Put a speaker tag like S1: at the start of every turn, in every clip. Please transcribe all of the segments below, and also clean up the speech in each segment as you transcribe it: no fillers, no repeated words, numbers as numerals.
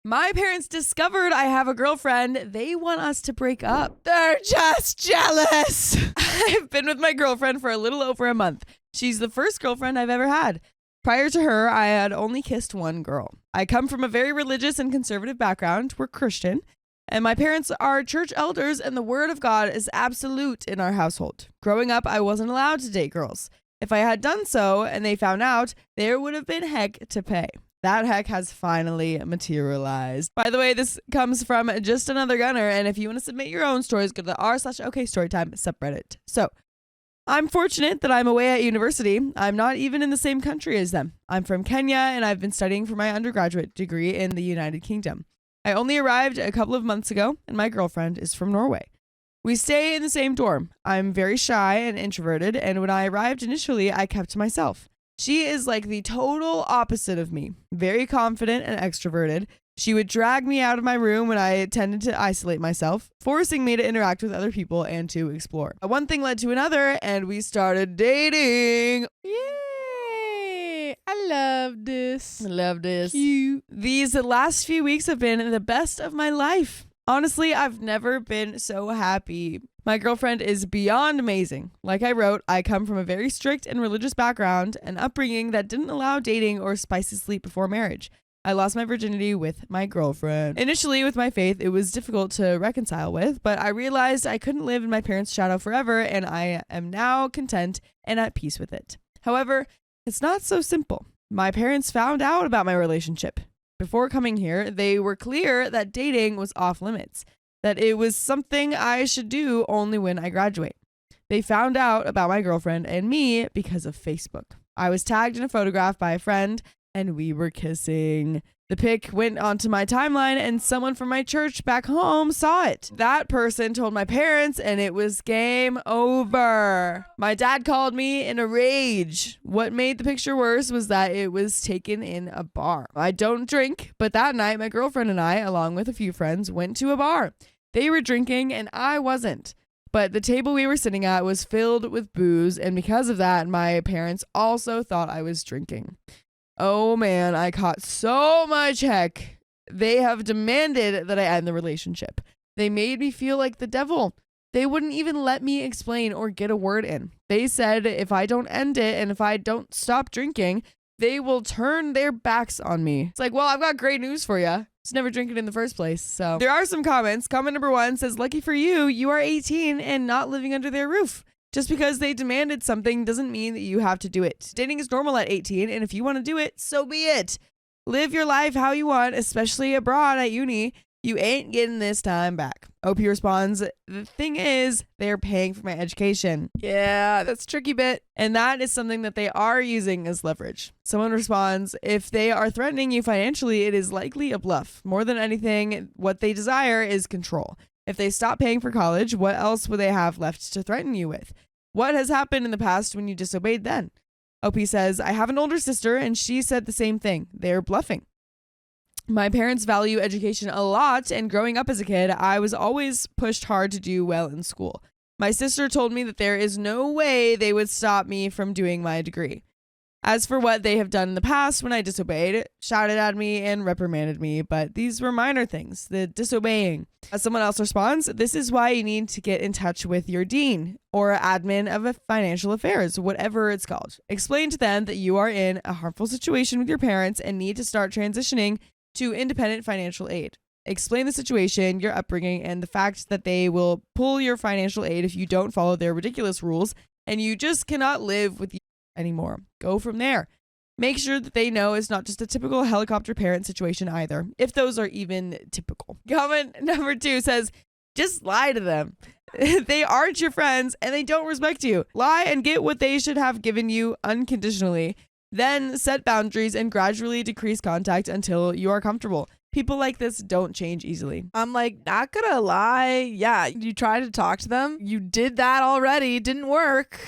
S1: My parents discovered I have a girlfriend. They want us to break up. They're just jealous. I've been with my girlfriend for a little over a month. She's the first girlfriend I've ever had. Prior to her, I had only kissed one girl. I come from a very religious and conservative background. We're Christian. And my parents are church elders, and the word of God is absolute in our household. Growing up, I wasn't allowed to date girls. If I had done so and they found out, there would have been heck to pay. That heck has finally materialized. By the way, this comes from Just Another Gunner, and if you want to submit your own stories, go to the r/okstorytime subreddit. So, I'm fortunate that I'm away at university. I'm not even in the same country as them. I'm from Kenya, and I've been studying for my undergraduate degree in the United Kingdom. I only arrived a couple of months ago, and my girlfriend is from Norway. We stay in the same dorm. I'm very shy and introverted, and when I arrived initially, I kept to myself. She is like the total opposite of me, very confident and extroverted. She would drag me out of my room when I tended to isolate myself, forcing me to interact with other people and to explore. One thing led to another, and we started dating.
S2: Yay! I love this.
S1: I love this.
S2: Cute.
S1: These last few weeks have been the best of my life. Honestly, I've never been so happy. My girlfriend is beyond amazing. Like I wrote, I come from a very strict and religious background, an upbringing that didn't allow dating or spicy sleep before marriage. I lost my virginity with my girlfriend. Initially, with my faith, it was difficult to reconcile with, but I realized I couldn't live in my parents' shadow forever, and I am now content and at peace with it. However, it's not so simple. My parents found out about my relationship. Before coming here, they were clear that dating was off limits, that it was something I should do only when I graduate. They found out about my girlfriend and me because of Facebook. I was tagged in a photograph by a friend, and we were kissing. The pic went onto my timeline, and someone from my church back home saw it. That person told my parents, and it was game over. My dad called me in a rage. What made the picture worse was that it was taken in a bar. I don't drink, but that night, my girlfriend and I, along with a few friends, went to a bar. They were drinking, and I wasn't. But the table we were sitting at was filled with booze, and because of that, my parents also thought I was drinking. Oh man, I caught so much heck. They have demanded that I end the relationship. They made me feel like the devil. They wouldn't even let me explain or get a word in. They said if I don't end it and if I don't stop drinking, they will turn their backs on me. It's like, well, I've got great news for you. Just never drinking in the first place. So there are some comments. Comment number 1 says, lucky for you, you are 18 and not living under their roof. Just because they demanded something doesn't mean that you have to do it. Dating is normal at 18, and if you want to do it, so be it. Live your life how you want, especially abroad at uni. You ain't getting this time back. OP responds, the thing is, they're paying for my education.
S2: Yeah, that's a tricky bit.
S1: And that is something that they are using as leverage. Someone responds, if they are threatening you financially, it is likely a bluff. More than anything, what they desire is control. If they stop paying for college, what else would they have left to threaten you with? What has happened in the past when you disobeyed then? OP says, I have an older sister and she said the same thing. They're bluffing. My parents value education a lot, and growing up as a kid, I was always pushed hard to do well in school. My sister told me that there is no way they would stop me from doing my degree. As for what they have done in the past when I disobeyed, shouted at me and reprimanded me, but these were minor things, the disobeying. As someone else responds, this is why you need to get in touch with your dean or admin of financial affairs, whatever it's called. Explain to them that you are in a harmful situation with your parents and need to start transitioning to independent financial aid. Explain the situation, your upbringing, and the fact that they will pull your financial aid if you don't follow their ridiculous rules and you just cannot live with you anymore. Go from there. Make sure that they know it's not just a typical helicopter parent situation either, if those are even typical. Comment number 2 says, just lie to them. They aren't your friends and they don't respect you. Lie and get what they should have given you unconditionally. Then set boundaries and gradually decrease contact until you are comfortable. People like this don't change easily.
S2: I'm like, not gonna lie. Yeah, you tried to talk to them. You did that already. It didn't work.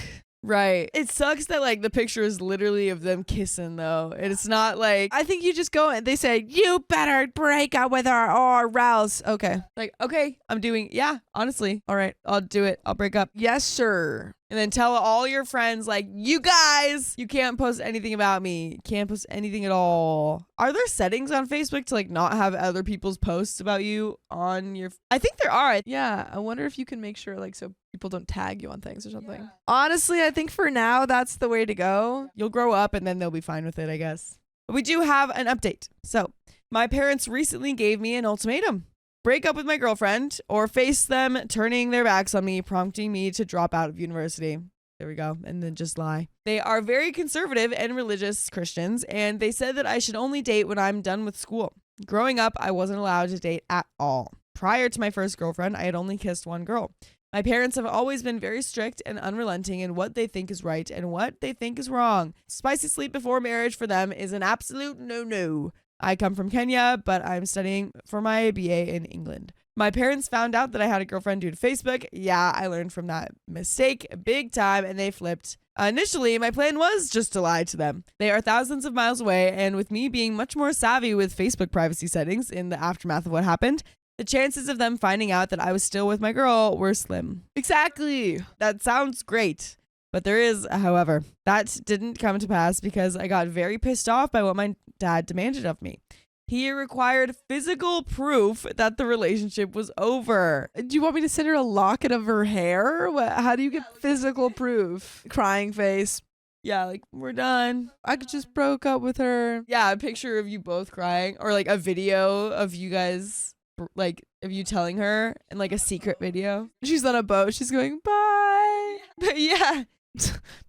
S1: Right. It sucks that like the picture is literally of them kissing though. It's not like,
S2: I think you just go and they say, you better break up with her or else. Okay.
S1: like, okay, I'm doing, yeah, honestly. All right, I'll do it. I'll break up.
S2: Yes, sir.
S1: And then tell all your friends, like, you guys, you can't post anything about me. Can't post anything at all. Are there settings on Facebook to like not have other people's posts about you on your... I think there are.
S2: Yeah, I wonder if you can make sure like so people don't tag you on things or something. Yeah. Honestly, I think for now that's the way to go.
S1: You'll grow up and then they'll be fine with it, I guess. But we do have an update. So my parents recently gave me an ultimatum. Break up with my girlfriend or face them turning their backs on me, prompting me to drop out of university. There we go. And then just lie. They are very conservative and religious Christians, and they said that I should only date when I'm done with school. Growing up, I wasn't allowed to date at all. Prior to my first girlfriend, I had only kissed one girl. My parents have always been very strict and unrelenting in what they think is right and what they think is wrong. Spicy sleep before marriage for them is an absolute no-no. I come from Kenya, but I'm studying for my BA in England. My parents found out that I had a girlfriend due to Facebook. Yeah, I learned from that mistake big time, and they flipped. Initially, my plan was just to lie to them. They are thousands of miles away, and with me being much more savvy with Facebook privacy settings in the aftermath of what happened, the chances of them finding out that I was still with my girl were slim.
S2: Exactly.
S1: That sounds great. But there is, however, that didn't come to pass because I got very pissed off by what my dad demanded of me. He required physical proof that the relationship was over.
S2: Do you want me to send her a locket of her hair? How do you get physical proof? Crying face.
S1: Yeah, like, we're done.
S2: I just broke up with her.
S1: Yeah, a picture of you both crying or like a video of you guys, like, of you telling her and like a secret video.
S2: She's on a boat. She's going, bye.
S1: Yeah.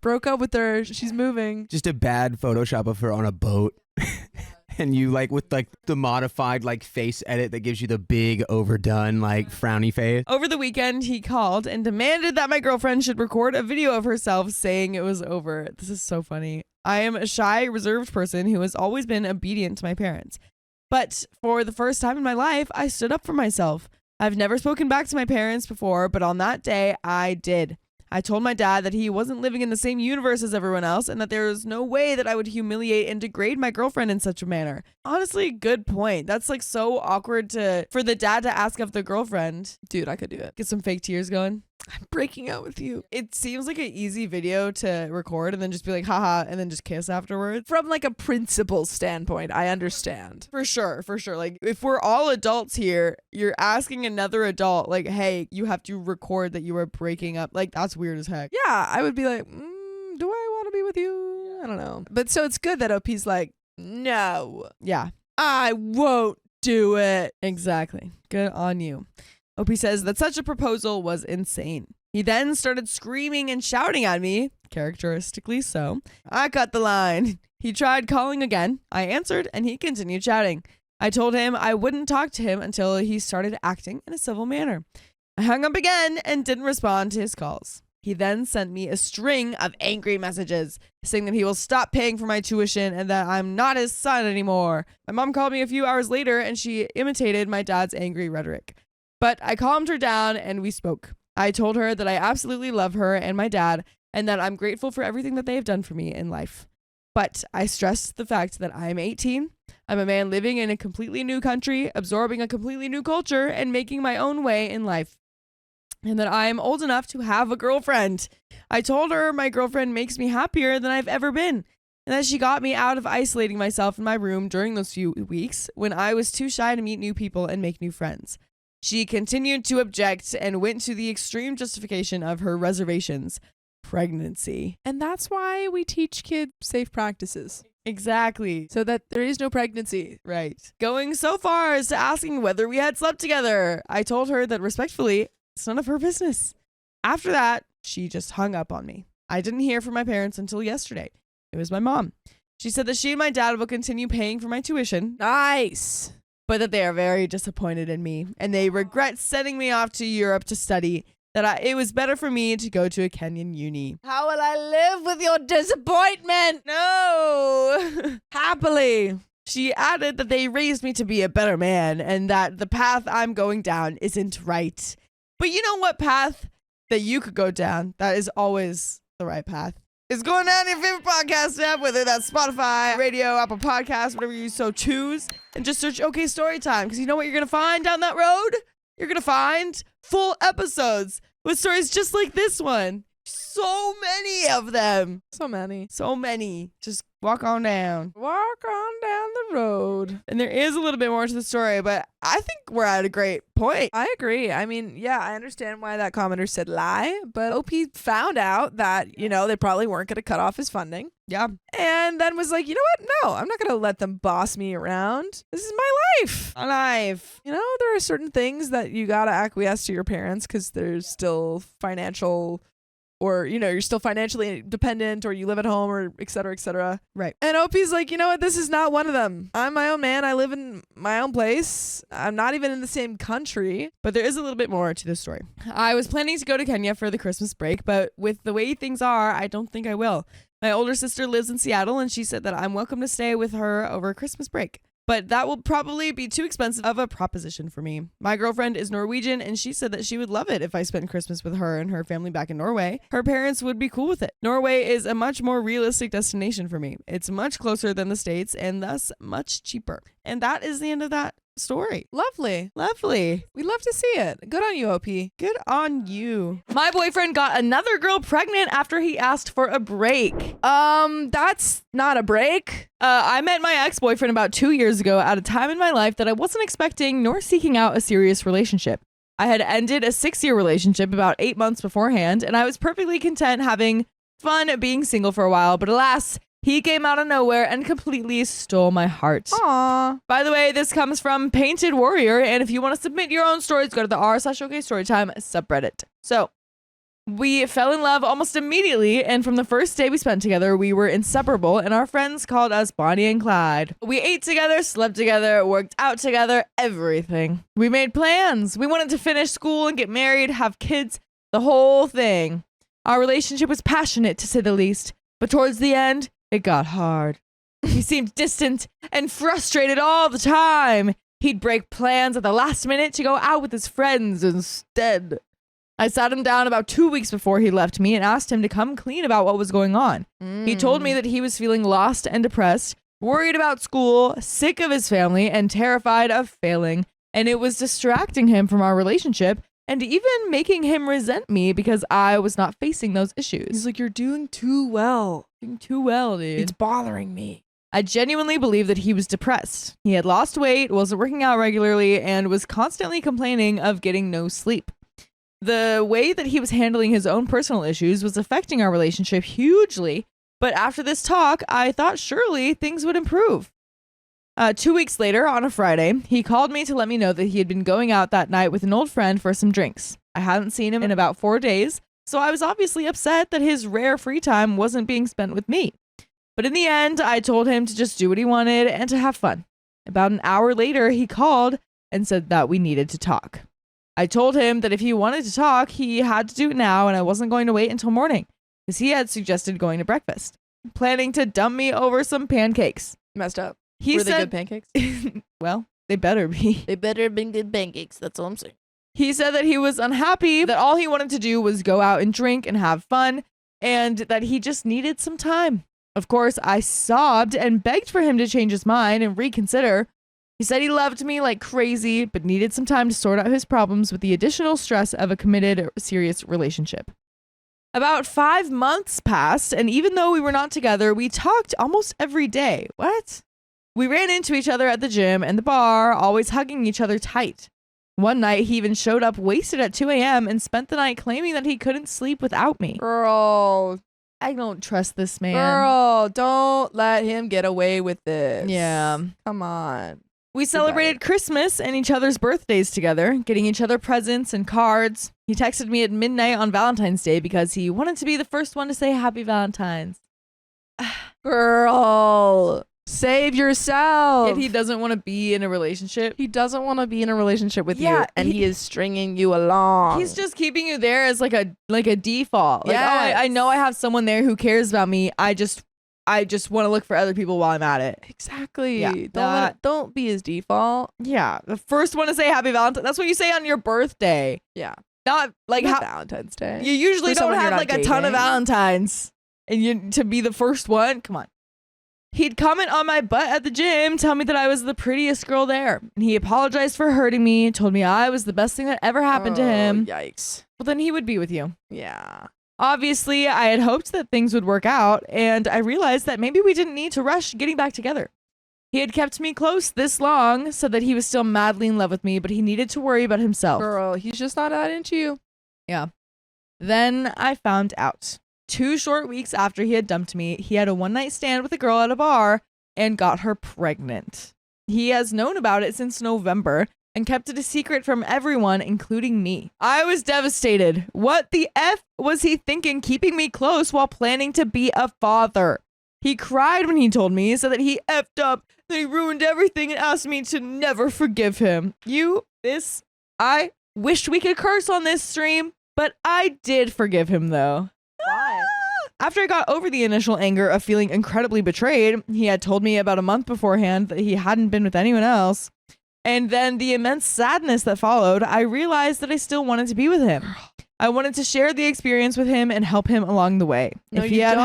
S2: Broke up with her. She's moving.
S3: Just a bad Photoshop of her on a boat. And you like with like the modified like face edit that gives you the big overdone like frowny face.
S1: Over the weekend, he called and demanded that my girlfriend should record a video of herself saying it was over. This is so funny. I am a shy, reserved person who has always been obedient to my parents. But for the first time in my life, I stood up for myself. I've never spoken back to my parents before, but on that day, I did. I told my dad that he wasn't living in the same universe as everyone else and that there was no way that I would humiliate and degrade my girlfriend in such a manner. Honestly, good point. That's like so awkward for the dad to ask of the girlfriend.
S2: Dude, I could do it.
S1: Get some fake tears going.
S2: I'm breaking up with you.
S1: It seems like an easy video to record and then just be like, haha, and then just kiss afterwards.
S2: From like a principle standpoint, I understand.
S1: For sure. Like if we're all adults here, you're asking another adult like, hey, you have to record that you are breaking up. Like that's weird as heck.
S2: Yeah, I would be like, do I want to be with you? I don't know. But so it's good that OP's like, no.
S1: Yeah.
S2: I won't do it.
S1: Exactly. Good on you. OP says that such a proposal was insane. He then started screaming and shouting at me, characteristically so. I cut the line. He tried calling again. I answered and he continued shouting. I told him I wouldn't talk to him until he started acting in a civil manner. I hung up again and didn't respond to his calls. He then sent me a string of angry messages saying that he will stop paying for my tuition and that I'm not his son anymore. My mom called me a few hours later and she imitated my dad's angry rhetoric. But I calmed her down and we spoke. I told her that I absolutely love her and my dad and that I'm grateful for everything that they have done for me in life. But I stressed the fact that I'm 18. I'm a man living in a completely new country, absorbing a completely new culture and making my own way in life. And that I'm old enough to have a girlfriend. I told her my girlfriend makes me happier than I've ever been. And that she got me out of isolating myself in my room during those few weeks when I was too shy to meet new people and make new friends. She continued to object and went to the extreme justification of her reservations. Pregnancy.
S2: And that's why we teach kids safe practices.
S1: Exactly.
S2: So that there is no pregnancy.
S1: Right. Going so far as to asking whether we had slept together. I told her that respectfully, it's none of her business. After that, she just hung up on me. I didn't hear from my parents until yesterday. It was my mom. She said that she and my dad will continue paying for my tuition.
S2: Nice.
S1: But that they are very disappointed in me and they regret sending me off to Europe to study, that it was better for me to go to a Kenyan uni.
S2: How will I live with your disappointment?
S1: No.
S2: Happily.
S1: She added that they raised me to be a better man and that the path I'm going down isn't right. But you know what path that you could go down that is always the right path? Is going down your favorite podcast app, whether that's Spotify, Radio, Apple Podcasts, whatever you so choose, and just search OK Storytime. Because you know what you're going to find down that road? You're going to find full episodes with stories just like this one. So many of them.
S2: So many.
S1: So many. Just walk on down.
S2: Walk on down the road.
S1: And there is a little bit more to the story, but I think we're at a great point.
S2: I agree. I mean, yeah, I understand why that commenter said lie, but OP found out that, you know, they probably weren't going to cut off his funding.
S1: Yeah.
S2: And then was like, you know what? No, I'm not going to let them boss me around. This is my life.
S1: Alive.
S2: You know, there are certain things that you got to acquiesce to your parents because there's still financial, or, you know, you're still financially dependent, or you live at home, or et cetera, et cetera.
S1: Right.
S2: And OP's like, you know what? This is not one of them. I'm my own man. I live in my own place. I'm not even in the same country.
S1: But there is a little bit more to this story. I was planning to go to Kenya for the Christmas break, but with the way things are, I don't think I will. My older sister lives in Seattle, and she said that I'm welcome to stay with her over Christmas break. But that will probably be too expensive of a proposition for me. My girlfriend is Norwegian, and she said that she would love it if I spent Christmas with her and her family back in Norway. Her parents would be cool with it. Norway is a much more realistic destination for me. It's much closer than the States, and thus much cheaper. And that is the end of that story.
S2: Lovely.
S1: Lovely.
S2: We'd love to see it. Good on you, OP.
S1: Good on you. My boyfriend got another girl pregnant after he asked for a break.
S2: That's not a break.
S1: I met my ex-boyfriend about 2 years ago at a time in my life that I wasn't expecting nor seeking out a serious relationship. I had ended a 6-year relationship about 8 months beforehand, and I was perfectly content having fun being single for a while, but alas, he came out of nowhere and completely stole my heart.
S2: Aww.
S1: By the way, this comes from Painted Warrior, and if you want to submit your own stories, go to the r/OKStorytime subreddit. So, we fell in love almost immediately, and from the first day we spent together, we were inseparable, and our friends called us Bonnie and Clyde. We ate together, slept together, worked out together, everything. We made plans. We wanted to finish school and get married, have kids, the whole thing. Our relationship was passionate, to say the least, but towards the end, it got hard. He seemed distant and frustrated all the time. He'd break plans at the last minute to go out with his friends instead. I sat him down about 2 weeks before he left me and asked him to come clean about what was going on. He told me that he was feeling lost and depressed, worried about school, sick of his family, and terrified of failing. And it was distracting him from our relationship and even making him resent me because I was not facing those issues.
S2: He's like, you're doing too well.
S1: Doing too well, dude.
S2: It's bothering me.
S1: I genuinely believe that he was depressed. He had lost weight, wasn't working out regularly, and was constantly complaining of getting no sleep. The way that he was handling his own personal issues was affecting our relationship hugely, but after this talk, I thought surely things would improve. 2 weeks later, on a Friday, he called me to let me know that he had been going out that night with an old friend for some drinks. I hadn't seen him in about 4 days, so I was obviously upset that his rare free time wasn't being spent with me. But in the end, I told him to just do what he wanted and to have fun. About an hour later, he called and said that we needed to talk. I told him that if he wanted to talk, he had to do it now, and I wasn't going to wait until morning, because he had suggested going to breakfast, planning to dump me over some pancakes.
S2: Messed up.
S1: He
S2: Were they
S1: said,
S2: good pancakes?
S1: well, they better be.
S2: They better have been good pancakes. That's all I'm saying.
S1: He said that he was unhappy, that all he wanted to do was go out and drink and have fun, and that he just needed some time. Of course, I sobbed and begged for him to change his mind and reconsider. He said he loved me like crazy, but needed some time to sort out his problems with the additional stress of a committed, serious relationship. About 5 months passed, and even though we were not together, we talked almost every day. What? We ran into each other at the gym and the bar, always hugging each other tight. One night, he even showed up wasted at 2 a.m. and spent the night claiming that he couldn't sleep without me.
S2: Girl.
S1: I don't trust this man.
S2: Girl, don't let him get away with this.
S1: Yeah.
S2: Come on.
S1: We celebrated Christmas and each other's birthdays together, getting each other presents and cards. He texted me at midnight on Valentine's Day because he wanted to be the first one to say Happy Valentine's.
S2: Girl, save yourself.
S1: Yet he doesn't want to be in a relationship.
S2: He doesn't want to be in a relationship with you, and he is stringing you along.
S1: He's just keeping you there as like a default. Like,
S2: Yes.
S1: oh, I know I have someone there who cares about me. I just want to look for other people while I'm at it.
S2: Exactly.
S1: Yeah,
S2: Don't be his default.
S1: Yeah, the first one to say Happy Valentine's. That's what you say on your birthday.
S2: Yeah.
S1: Not like
S2: Not Valentine's Day.
S1: You usually
S2: For
S1: don't
S2: someone
S1: have
S2: you're
S1: like
S2: not
S1: a ton of
S2: dating.
S1: Valentines, and you to be the first one. Come on. He'd comment on my butt at the gym, tell me that I was the prettiest girl there, and he apologized for hurting me, told me I was the best thing that ever happened to him.
S2: Yikes.
S1: Well, then he would be with you.
S2: Yeah.
S1: Obviously, I had hoped that things would work out, and I realized that maybe we didn't need to rush getting back together. He had kept me close this long so that he was still madly in love with me, but he needed to worry about himself.
S2: Girl, he's just not that into you.
S1: Yeah. Then I found out. 2 short weeks after he had dumped me, he had a one-night stand with a girl at a bar and got her pregnant. He has known about it since November and kept it a secret from everyone, including me. I was devastated. What the F was he thinking, keeping me close while planning to be a father? He cried when he told me, said that he effed up, that he ruined everything, and asked me to never forgive him. I wish we could curse on this stream, but I did forgive him though.
S2: Why?
S1: After I got over the initial anger of feeling incredibly betrayed, he had told me about a month beforehand that he hadn't been with anyone else. And then the immense sadness that followed, I realized that I still wanted to be with him. I wanted to share the experience with him and help him along the way.
S2: No,
S1: If he had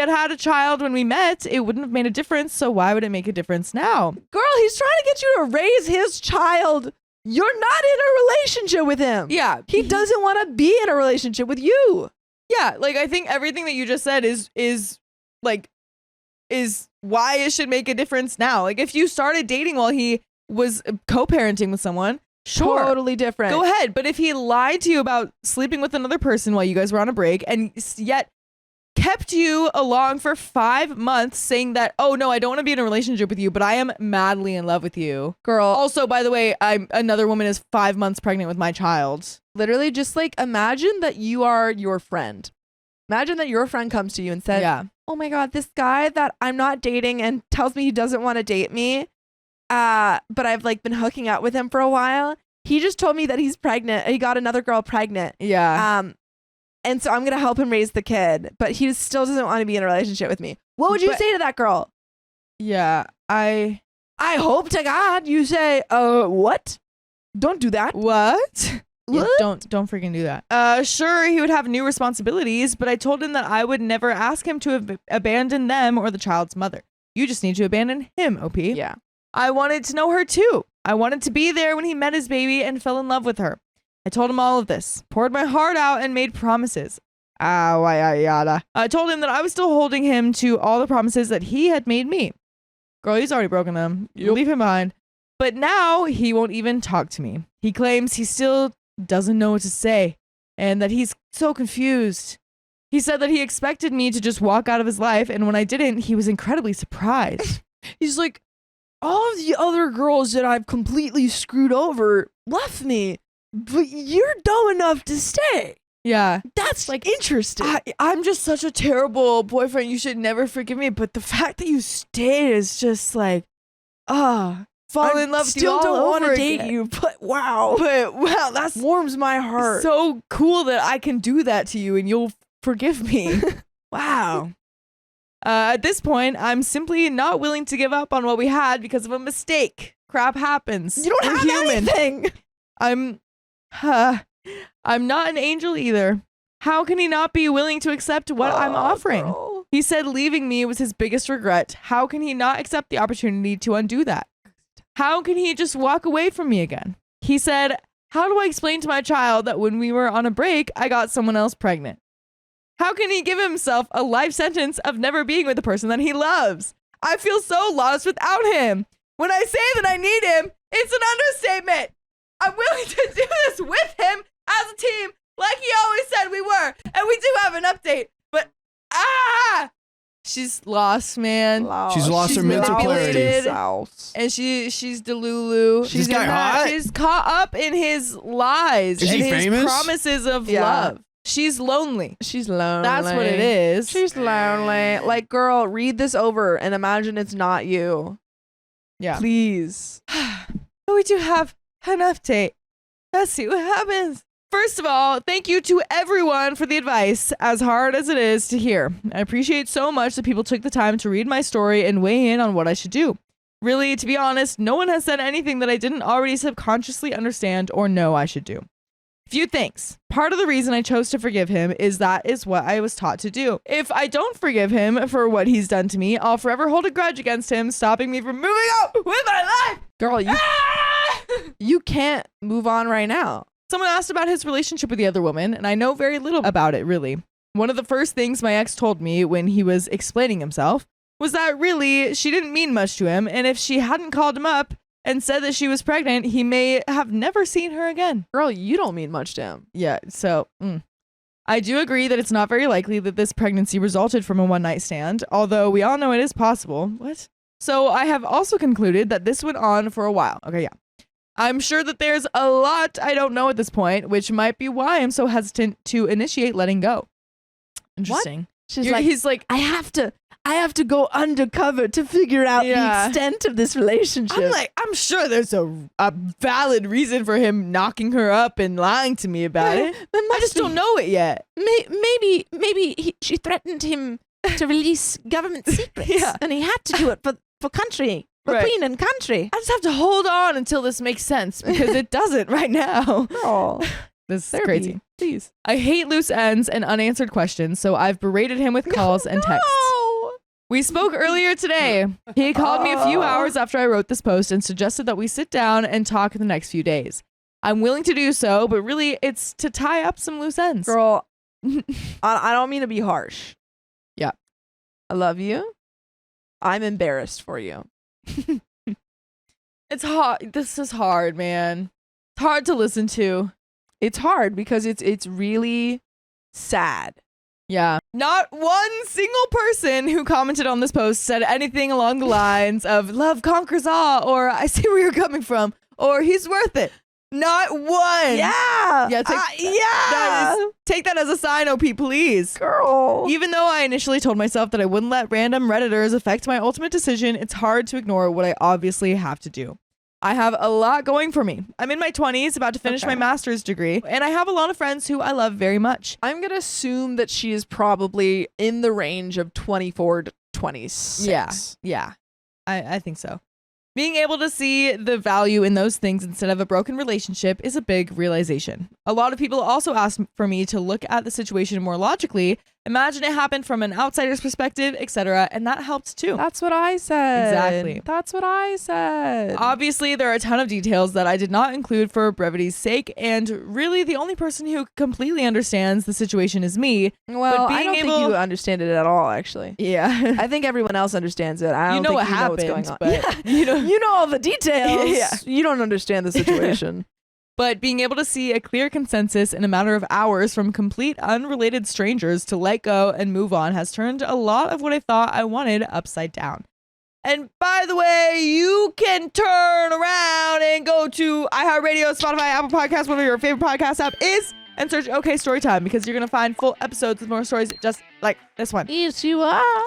S1: had a child when we met, it wouldn't have made a difference, so why would it make a difference now?
S2: Girl, he's trying to get you to raise his child. You're not in a relationship with him.
S1: Yeah.
S2: He doesn't want to be in a relationship with you.
S1: Yeah, like I think everything that you just said is why it should make a difference now. Like if you started dating while he was co-parenting with someone, sure.
S2: Totally different.
S1: Go ahead. But if he lied to you about sleeping with another person while you guys were on a break and yet kept you along for 5 months saying that, oh no, I don't want to be in a relationship with you, but I am madly in love with you.
S2: Girl.
S1: Also, by the way, another woman is 5 months pregnant with my child.
S2: Literally just like imagine that you are your friend. Imagine that your friend comes to you and says,
S1: Yeah.
S2: oh my God, this guy that I'm not dating and tells me he doesn't want to date me, but I've like been hooking up with him for a while. He just told me that he's pregnant. He got another girl pregnant.
S1: Yeah.
S2: And so I'm going to help him raise the kid, but he still doesn't want to be in a relationship with me. What would you say to that girl?
S1: Yeah. I
S2: hope to God you say, what? Don't do that.
S1: What? Yeah,
S2: What?
S1: don't freaking do that. Sure, he would have new responsibilities, but I told him that I would never ask him to abandon them or the child's mother. You just need to abandon him, OP.
S2: Yeah.
S1: I wanted to know her too. I wanted to be there when he met his baby and fell in love with her. I told him all of this, poured my heart out, and made promises. AITA. I told him that I was still holding him to all the promises that he had made me. Girl, he's already broken them.
S2: Yep.
S1: Leave him behind. But now he won't even talk to me. He claims he still doesn't know what to say and that he's so confused. He said that he expected me to just walk out of his life, and when I didn't, he was incredibly surprised.
S2: He's like, all of the other girls that I've completely screwed over left me, but you're dumb enough to stay.
S1: Yeah.
S2: That's like interesting.
S1: I'm just such a terrible boyfriend. You should never forgive me. But the fact that you stayed is just like, fall in love with you all
S2: still don't want
S1: over
S2: to date
S1: again.
S2: you, but wow.
S1: But wow, that's
S2: warms my heart.
S1: so cool that I can do that to you and you'll forgive me. Wow. At this point, I'm simply not willing to give up on what we had because of a mistake. Crap happens.
S2: You don't
S1: We're
S2: have
S1: human.
S2: anything.
S1: I'm not an angel either. How can he not be willing to accept what I'm offering?
S2: Girl.
S1: He said leaving me was his biggest regret. How can he not accept the opportunity to undo that? How can he just walk away from me again? He said, how do I explain to my child that when we were on a break, I got someone else pregnant? How can he give himself a life sentence of never being with the person that he loves? I feel so lost without him. When I say that I need him, it's an understatement. I'm willing to do this with him as a team, like he always said we were. And we do have an update, but she's lost, man.
S3: She's lost her mental
S1: manipulated,
S3: clarity.
S1: and she's delulu.
S3: She's got hot.
S1: She's caught up in his lies
S3: Is
S1: and
S3: she
S1: his
S3: famous?
S1: promises of
S2: Yeah.
S1: love. She's lonely.
S2: She's lonely.
S1: That's what it is.
S2: She's lonely. Like, girl, read this over and imagine it's not you.
S1: Yeah.
S2: Please.
S1: We do have an update. Let's see what happens. First of all, thank you to everyone for the advice, as hard as it is to hear. I appreciate so much that people took the time to read my story and weigh in on what I should do. Really, to be honest, no one has said anything that I didn't already subconsciously understand or know I should do. Few things. Part of the reason I chose to forgive him is that is what I was taught to do. If I don't forgive him for what he's done to me, I'll forever hold a grudge against him, stopping me from moving on with my life.
S2: Girl, you can't move on right now.
S1: Someone asked about his relationship with the other woman, and I know very little about it, really. One of the first things my ex told me when he was explaining himself was that really she didn't mean much to him, and if she hadn't called him up and said that she was pregnant, he may have never seen her again.
S2: Girl, you don't mean much to him.
S1: Yeah, so I do agree that it's not very likely that this pregnancy resulted from a one-night stand, although we all know it is possible. What? So I have also concluded that this went on for a while. Okay, yeah. I'm sure that there's a lot I don't know at this point, which might be why I'm so hesitant to initiate letting go. Interesting.
S2: He's like, I have to go undercover to figure out the extent of this relationship.
S1: I'm sure there's a valid reason for him knocking her up and lying to me about it. I just don't know it yet.
S2: Maybe she threatened him to release government secrets, and he had to do it for country, for queen and country.
S1: I just have to hold on until this makes sense because it doesn't right now.
S2: Girl,
S1: this is crazy.
S2: Please.
S1: I hate loose ends and unanswered questions, so I've berated him with calls and texts. We spoke earlier today. He called me a few hours after I wrote this post and suggested that we sit down and talk in the next few days. I'm willing to do so, but really it's to tie up some loose ends.
S2: Girl, I don't mean to be harsh.
S1: Yeah.
S2: I love you. I'm embarrassed for you.
S1: It's hard. This is hard, man. It's hard to listen to.
S2: It's hard because it's really sad.
S1: Yeah. Not one single person who commented on this post said anything along the lines of love conquers all, or I see where you're coming from, or he's worth it. Not one.
S2: Yeah.
S1: Yeah. Take that as a sign, OP, please.
S2: Girl.
S1: Even though I initially told myself that I wouldn't let random Redditors affect my ultimate decision, it's hard to ignore what I obviously have to do. I have a lot going for me. I'm in my 20s, about to finish my master's degree, and I have a lot of friends who I love very much.
S2: I'm going to assume that she is probably in the range of 24 to 26.
S1: Yeah. I think so. Being able to see the value in those things instead of a broken relationship is a big realization. A lot of people also ask for me to look at the situation more logically, imagine it happened from an outsider's perspective, etc., and that helped too.
S2: That's what I said.
S1: Exactly.
S2: That's what I said.
S1: Obviously, there are a ton of details that I did not include for brevity's sake, and really the only person who completely understands the situation is me.
S2: Well, I don't think you understand it at all, actually.
S1: Yeah.
S2: I think everyone else understands it. I don't
S1: know
S2: think
S1: what happened,
S2: what's going on.
S1: But
S2: you know all the details.
S1: Yeah.
S2: You don't understand the situation.
S1: But being able to see a clear consensus in a matter of hours from complete unrelated strangers to let go and move on has turned a lot of what I thought I wanted upside down. And by the way, you can turn around and go to iHeartRadio, Spotify, Apple Podcasts, whatever your favorite podcast app is, and search OK Storytime because you're going to find full episodes with more stories just like this one.
S2: Yes, you are.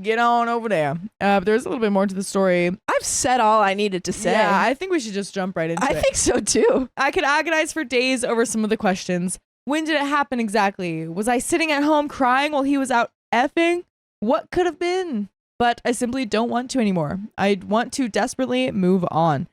S1: Get on over there. But there's a little bit more to the story.
S2: I've said all I needed to say.
S1: Yeah, I think we should just jump right into it.
S2: I think so too.
S1: I could agonize for days over some of the questions. When did it happen exactly? Was I sitting at home crying while he was out effing? What could have been? But I simply don't want to anymore. I want to desperately move on.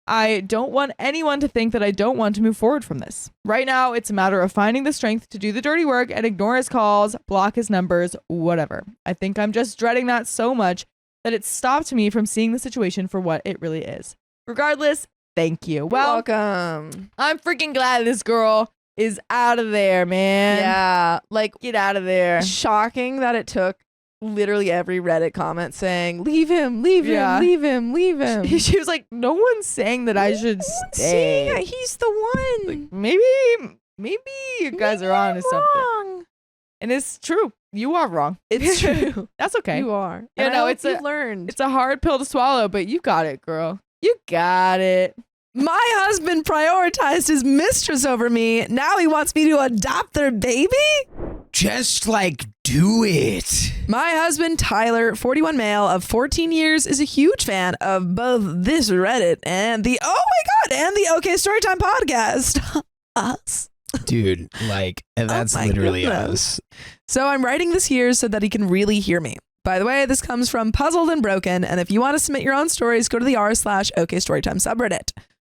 S1: I don't want anyone to think that I don't want to move forward from this. Right now, it's a matter of finding the strength to do the dirty work and ignore his calls, block his numbers, whatever. I think I'm just dreading that so much that it stopped me from seeing the situation for what it really is. Regardless, thank you. Well,
S2: welcome.
S1: I'm freaking glad this girl is out of there, man.
S2: Yeah, like
S1: get out of there.
S2: Shocking that it took literally every Reddit comment saying, leave him, leave him, leave him, leave him.
S1: She was like, no one's saying that I should stay.
S2: He's the one.
S1: Like, maybe you guys are on to something. And it's true. You are wrong.
S2: It's true.
S1: That's okay.
S2: You are.
S1: You know,
S2: you've learned.
S1: It's a hard pill to swallow, but you got it, girl. You got it.
S2: My husband prioritized his mistress over me. Now he wants me to adopt their baby?
S3: Just like do it.
S2: My husband, Tyler, 41 male of 14 years, is a huge fan of both this Reddit and the OK Storytime podcast. Us.
S3: Dude, like, that's literally us.
S2: So I'm writing this here so that he can really hear me. By the way, this comes from Puzzled and Broken, and if you want to submit your own stories, go to the r/OK Storytime subreddit.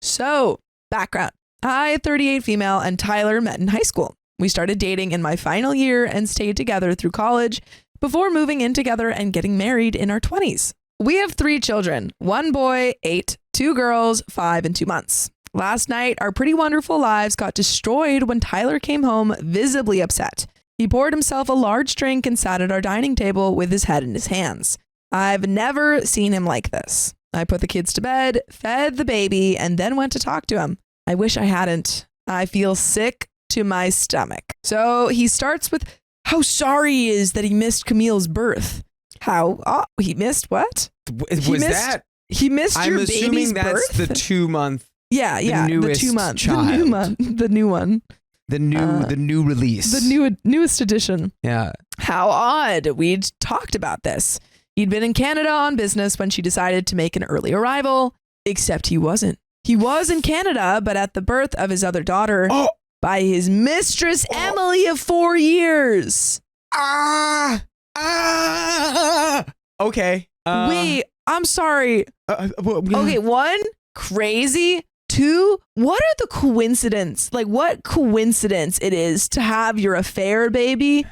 S2: So, background. I, 38 female, and Tyler met in high school. We started dating in my final year and stayed together through college before moving in together and getting married in our 20s. We have 3 children, 1 boy, 8, 2 girls, 5 and 2 months. Last night, our pretty wonderful lives got destroyed when Tyler came home visibly upset. He poured himself a large drink and sat at our dining table with his head in his hands. I've never seen him like this. I put the kids to bed, fed the baby, and then went to talk to him. I wish I hadn't. I feel sick to my stomach. So he starts with how sorry he is that he missed Camille's birth. How? Oh, he missed what? He missed
S3: I'm
S2: your
S3: assuming
S2: baby's
S3: that's
S2: birth?
S3: the 2 month.
S2: Yeah,
S3: the newest
S2: 2 months.
S3: child.
S2: The new one.
S3: The new release.
S2: The newest edition.
S3: Yeah.
S2: How odd. We'd talked about this. He'd been in Canada on business when she decided to make an early arrival, except he wasn't. He was in Canada, but at the birth of his other daughter by his mistress, Emily, of 4 years.
S3: Okay.
S2: Wait, I'm sorry. Okay, 1, crazy. 2, what are the coincidence? Like, what coincidence it is to have your affair baby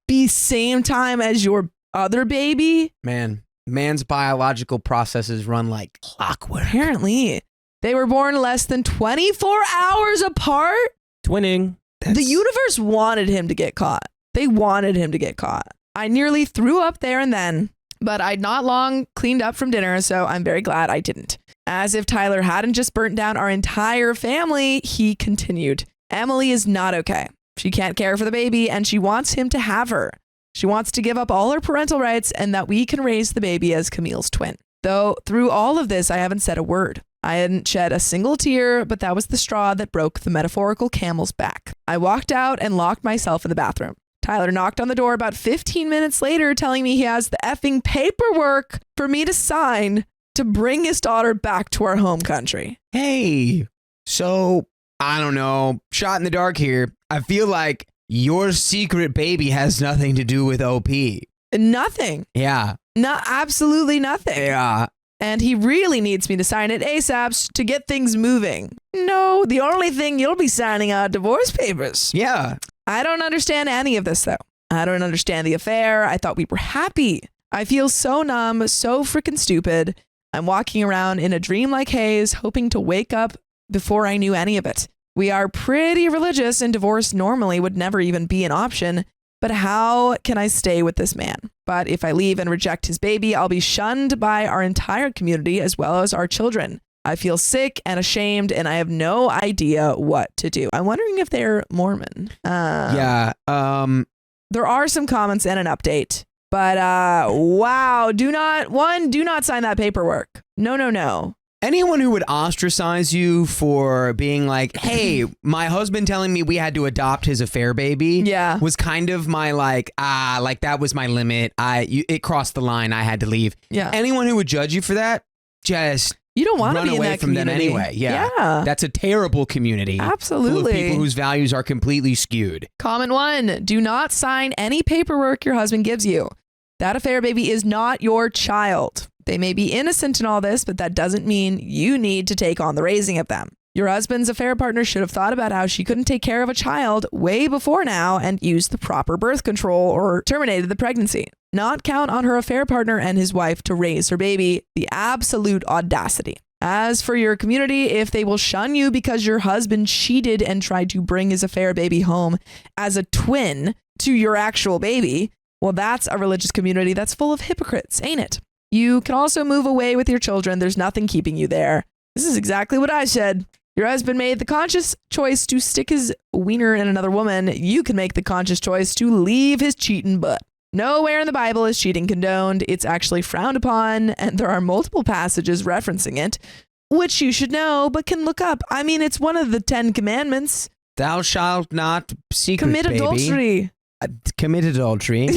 S2: be same time as your other baby?
S3: Man's biological processes run like clockwork.
S2: Apparently. They were born less than 24 hours apart.
S4: Twinning.
S2: The universe wanted him to get caught. They wanted him to get caught. I nearly threw up there and then, but I'd not long cleaned up from dinner, so I'm very glad I didn't. As if Tyler hadn't just burnt down our entire family, he continued. Emily is not okay. She can't care for the baby, and she wants him to have her. She wants to give up all her parental rights and that we can raise the baby as Camille's twin. Though through all of this, I haven't said a word. I hadn't shed a single tear, but that was the straw that broke the metaphorical camel's back. I walked out and locked myself in the bathroom. Tyler knocked on the door about 15 minutes later, telling me he has the effing paperwork for me to sign to bring his daughter back to our home country.
S3: Hey, so I don't know, shot in the dark here. I feel like your secret baby has nothing to do with OP.
S2: Nothing.
S3: Yeah.
S2: No, absolutely nothing.
S3: Yeah.
S2: And he really needs me to sign it ASAP to get things moving. No, the only thing you'll be signing are divorce papers.
S3: Yeah.
S2: I don't understand any of this, though. I don't understand the affair. I thought we were happy. I feel so numb, so freaking stupid. I'm walking around in a dreamlike haze, hoping to wake up before I knew any of it. We are pretty religious, and divorce normally would never even be an option. But how can I stay with this man? But if I leave and reject his baby, I'll be shunned by our entire community as well as our children. I feel sick and ashamed, and I have no idea what to do. I'm wondering if they're Mormon.
S3: Yeah.
S2: There are some comments and an update. But wow, do not sign that paperwork. No.
S3: Anyone who would ostracize you for being like, hey, my husband telling me we had to adopt his affair baby was kind of my like that was my limit. It crossed the line. I had to leave.
S2: Yeah.
S3: Anyone who would judge you for that, just
S2: you don't want to
S3: run
S2: be in
S3: away
S2: that
S3: from
S2: community.
S3: them anyway. Yeah. That's a terrible community.
S2: Absolutely.
S3: Full of people whose values are completely skewed.
S2: Comment 1, do not sign any paperwork your husband gives you. That affair baby is not your child. They may be innocent in all this, but that doesn't mean you need to take on the raising of them. Your husband's affair partner should have thought about how she couldn't take care of a child way before now and used the proper birth control or terminated the pregnancy. Not count on her affair partner and his wife to raise her baby. The absolute audacity. As for your community, if they will shun you because your husband cheated and tried to bring his affair baby home as a twin to your actual baby, well, that's a religious community that's full of hypocrites, ain't it? You can also move away with your children. There's nothing keeping you there. This is exactly what I said. Your husband made the conscious choice to stick his wiener in another woman. You can make the conscious choice to leave his cheating butt. Nowhere in the Bible is cheating condoned. It's actually frowned upon, and there are multiple passages referencing it, which you should know, but can look up. I mean, it's one of the 10 commandments.
S3: Thou shalt not
S2: commit adultery.
S3: Commit adultery.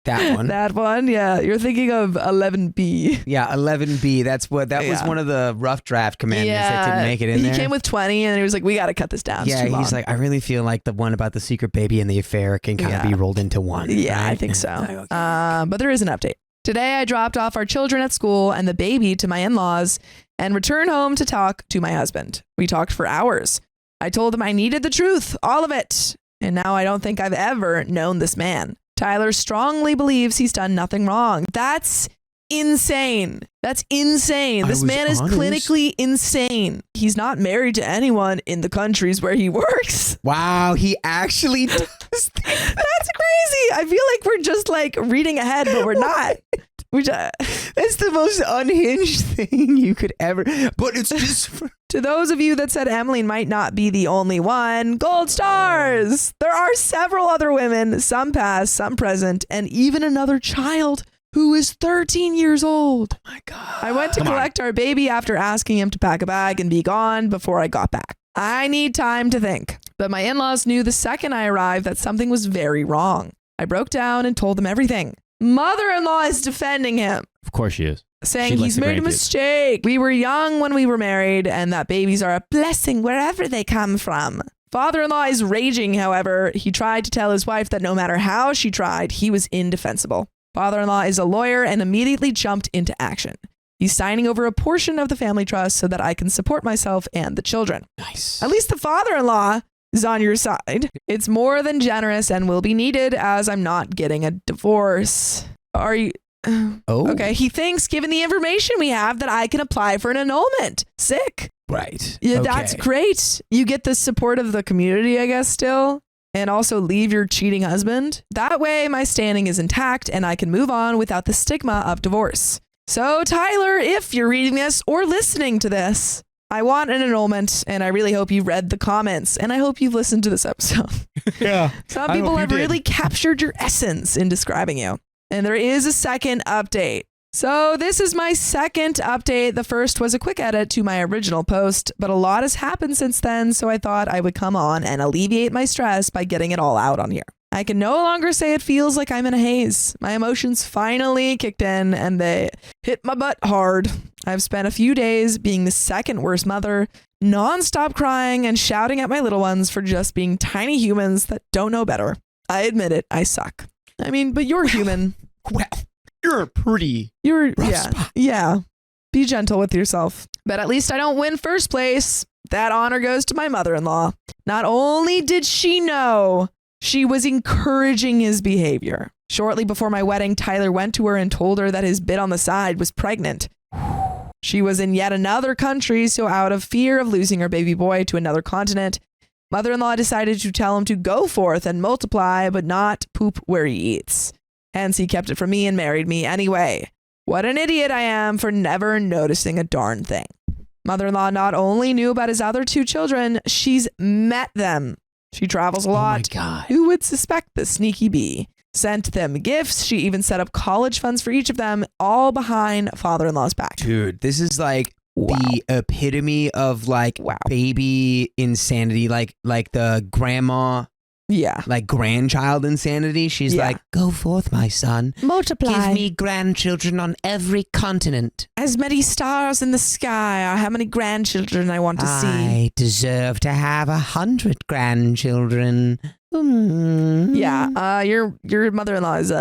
S3: That one.
S2: That one, yeah. You're thinking of 11B.
S3: Yeah, 11B. That was one of the rough draft commandments that didn't make it in there.
S2: He came with 20 and he was like, we got to cut this down.
S3: Yeah, he's like, I really feel like the one about the secret baby and the affair can kind of be rolled into one.
S2: Yeah,
S3: right?
S2: I think so.
S3: Okay.
S2: But there is an update. Today, I dropped off our children at school and the baby to my in-laws and returned home to talk to my husband. We talked for hours. I told him I needed the truth, all of it. And now I don't think I've ever known this man. Tyler strongly believes he's done nothing wrong. That's insane. That's insane. This man is clinically insane. He's not married to anyone in the countries where he works.
S3: Wow, he actually does.
S2: That's crazy. I feel like we're just like reading ahead, but we're not.
S3: That's the most unhinged thing you could ever. But it's just
S2: to those of you that said Emily might not be the only one, gold stars. There are several other women, some past, some present, and even another child who is 13 years old.
S3: Oh my God.
S2: I went to collect our baby after asking him to pack a bag and be gone before I got back. I need time to think. But my in-laws knew the second I arrived that something was very wrong. I broke down and told them everything. Mother-in-law is defending him.
S4: Of course she is.
S2: Saying he's made a mistake. We were young when we were married and that babies are a blessing wherever they come from. Father-in-law is raging, however. He tried to tell his wife that no matter how she tried, he was indefensible. Father-in-law is a lawyer and immediately jumped into action. He's signing over a portion of the family trust so that I can support myself and the children.
S3: Nice.
S2: At least the father-in-law is on your side. It's more than generous and will be needed as I'm not getting a divorce. Are you...
S3: Oh.
S2: Okay, he thinks, given the information we have, that I can apply for an annulment. Sick.
S3: Right.
S2: Yeah, that's great. You get the support of the community, I guess, still. And also leave your cheating husband. That way, my standing is intact and I can move on without the stigma of divorce. So, Tyler, if you're reading this or listening to this, I want an annulment, and I really hope you read the comments, and I hope you've listened to this episode.
S3: Yeah.
S2: Some people have really captured your essence in describing you. And there is a second update. So this is my second update. The first was a quick edit to my original post, but a lot has happened since then, so I thought I would come on and alleviate my stress by getting it all out on here. I can no longer say it feels like I'm in a haze. My emotions finally kicked in and they hit my butt hard. I've spent a few days being the second worst mother, nonstop crying and shouting at my little ones for just being tiny humans that don't know better. I admit it, I suck. I mean, but you're human.
S3: Well, you're a pretty rough spot.
S2: Yeah. Be gentle with yourself. But at least I don't win first place. That honor goes to my mother-in-law. Not only did she know, she was encouraging his behavior. Shortly before my wedding, Tyler went to her and told her that his bit on the side was pregnant. She was in yet another country, so out of fear of losing her baby boy to another continent, mother-in-law decided to tell him to go forth and multiply, but not poop where he eats. Hence, he kept it from me and married me anyway. What an idiot I am for never noticing a darn thing. Mother-in-law not only knew about his other two children, she's met them. She travels a lot.
S3: Oh my God.
S2: Who would suspect the sneaky bee? Sent them gifts. She even set up college funds for each of them, all behind father-in-law's back.
S3: Dude, this is like the epitome of like baby insanity, like the grandma.
S2: Yeah.
S3: Like grandchild insanity. She's like, go forth, my son.
S2: Multiply.
S3: Give me grandchildren on every continent.
S2: As many stars in the sky are how many grandchildren I want to see.
S3: I deserve to have 100 grandchildren.
S2: Yeah. Your mother-in-law is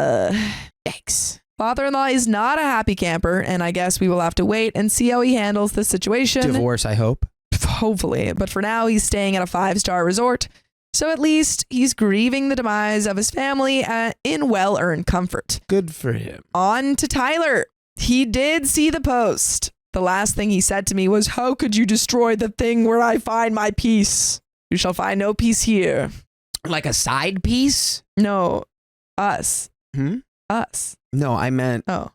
S2: yikes. Father-in-law is not a happy camper, and I guess we will have to wait and see how he handles the situation.
S3: Divorce, I hope.
S2: Hopefully. But for now, he's staying at a 5-star resort. So at least he's grieving the demise of his family in well-earned comfort.
S3: Good for him.
S2: On to Tyler. He did see the post. The last thing he said to me was, "How could you destroy the thing where I find my peace? You shall find no peace here."
S3: Like a side piece?
S2: No, us. Us.
S3: No, I meant.
S2: Oh.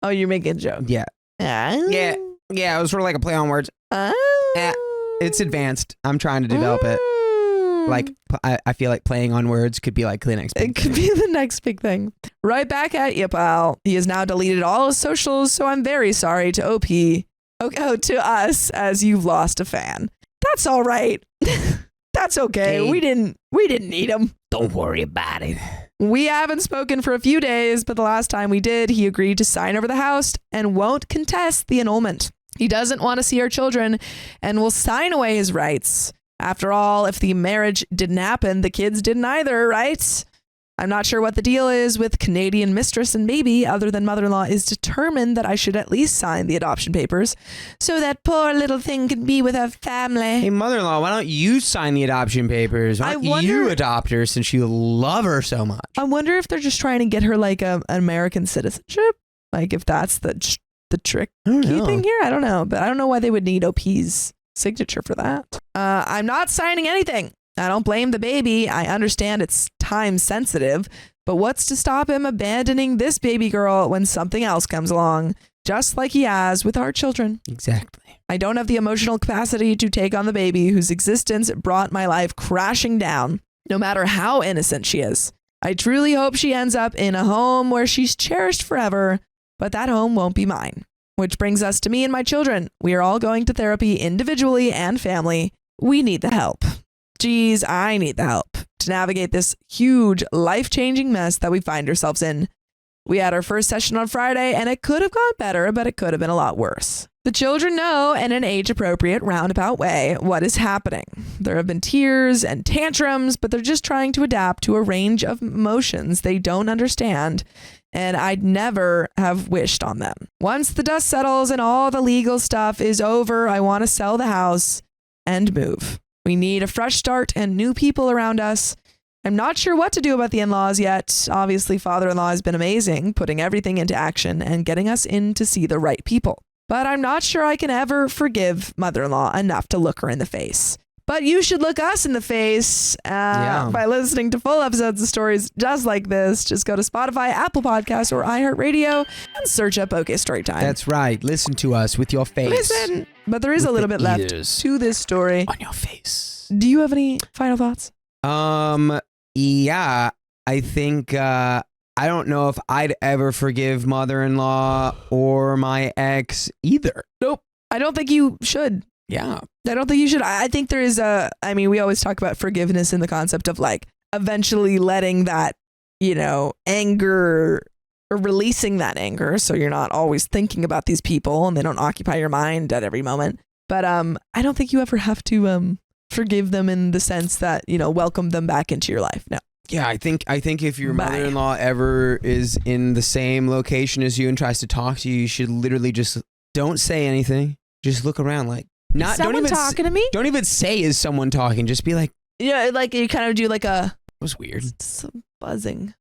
S2: You're making a joke.
S3: Yeah. Yeah. It was sort of like a play on words. It's advanced. I'm trying to develop it. Like, I feel like playing on words could be like the next big thing.
S2: It could be the next big thing. Right back at you, pal. He has now deleted all his socials, so I'm very sorry to OP. To us, as you've lost a fan. That's all right. That's okay.
S3: Hey.
S2: We didn't need him.
S3: Don't worry about it.
S2: We haven't spoken for a few days, but the last time we did, he agreed to sign over the house and won't contest the annulment. He doesn't want to see our children and will sign away his rights. After all, if the marriage didn't happen, the kids didn't either, right? I'm not sure what the deal is with Canadian mistress and baby, other than mother-in-law is determined that I should at least sign the adoption papers so that poor little thing can be with her family.
S3: Hey, mother-in-law, why don't you sign the adoption papers? Why don't you adopt her since you love her so much?
S2: I wonder if they're just trying to get her like an American citizenship. Like if that's the trick
S3: I don't
S2: key
S3: know.
S2: thing here, I don't know. But I don't know why they would need OP's signature for that. I'm not signing anything. I don't blame the baby. I understand it's time sensitive, but what's to stop him abandoning this baby girl when something else comes along, just like he has with our children?
S3: Exactly.
S2: I don't have the emotional capacity to take on the baby whose existence brought my life crashing down, no matter how innocent she is. I truly hope she ends up in a home where she's cherished forever, but that home won't be mine. Which brings us to me and my children. We are all going to therapy individually and family. We need the help. Geez, I need the help to navigate this huge, life-changing mess that we find ourselves in. We had our first session on Friday, and it could have gone better, but it could have been a lot worse. The children know, in an age-appropriate, roundabout way, what is happening. There have been tears and tantrums, but they're just trying to adapt to a range of emotions they don't understand, and I'd never have wished on them. Once the dust settles and all the legal stuff is over, I want to sell the house and move. We need a fresh start and new people around us. I'm not sure what to do about the in-laws yet. Obviously, father-in-law has been amazing, putting everything into action and getting us in to see the right people. But I'm not sure I can ever forgive mother-in-law enough to look her in the face. But you should look us in the face by listening to full episodes of stories just like this. Just go to Spotify, Apple Podcasts, or iHeartRadio and search up OK Storytime.
S3: That's right. Listen to us with your face.
S2: Listen. But there is a little bit left to this story.
S3: On your face.
S2: Do you have any final thoughts?
S3: Yeah, I think, I don't know if I'd ever forgive mother-in-law or my ex either.
S2: Nope. I don't think you should.
S3: Yeah.
S2: I don't think you should. I think there is we always talk about forgiveness in the concept of like eventually letting that, anger or releasing that anger. So you're not always thinking about these people and they don't occupy your mind at every moment. But I don't think you ever have to forgive them in the sense that, welcome them back into your life. No.
S3: Yeah, I think if your mother-in-law ever is in the same location as you and tries to talk to you, you should literally just don't say anything. Just look around like,
S2: don't even talking to me?
S3: Don't even say is someone talking. Just be like,
S2: yeah, like you kind of do like a.
S3: It was weird.
S2: Some buzzing.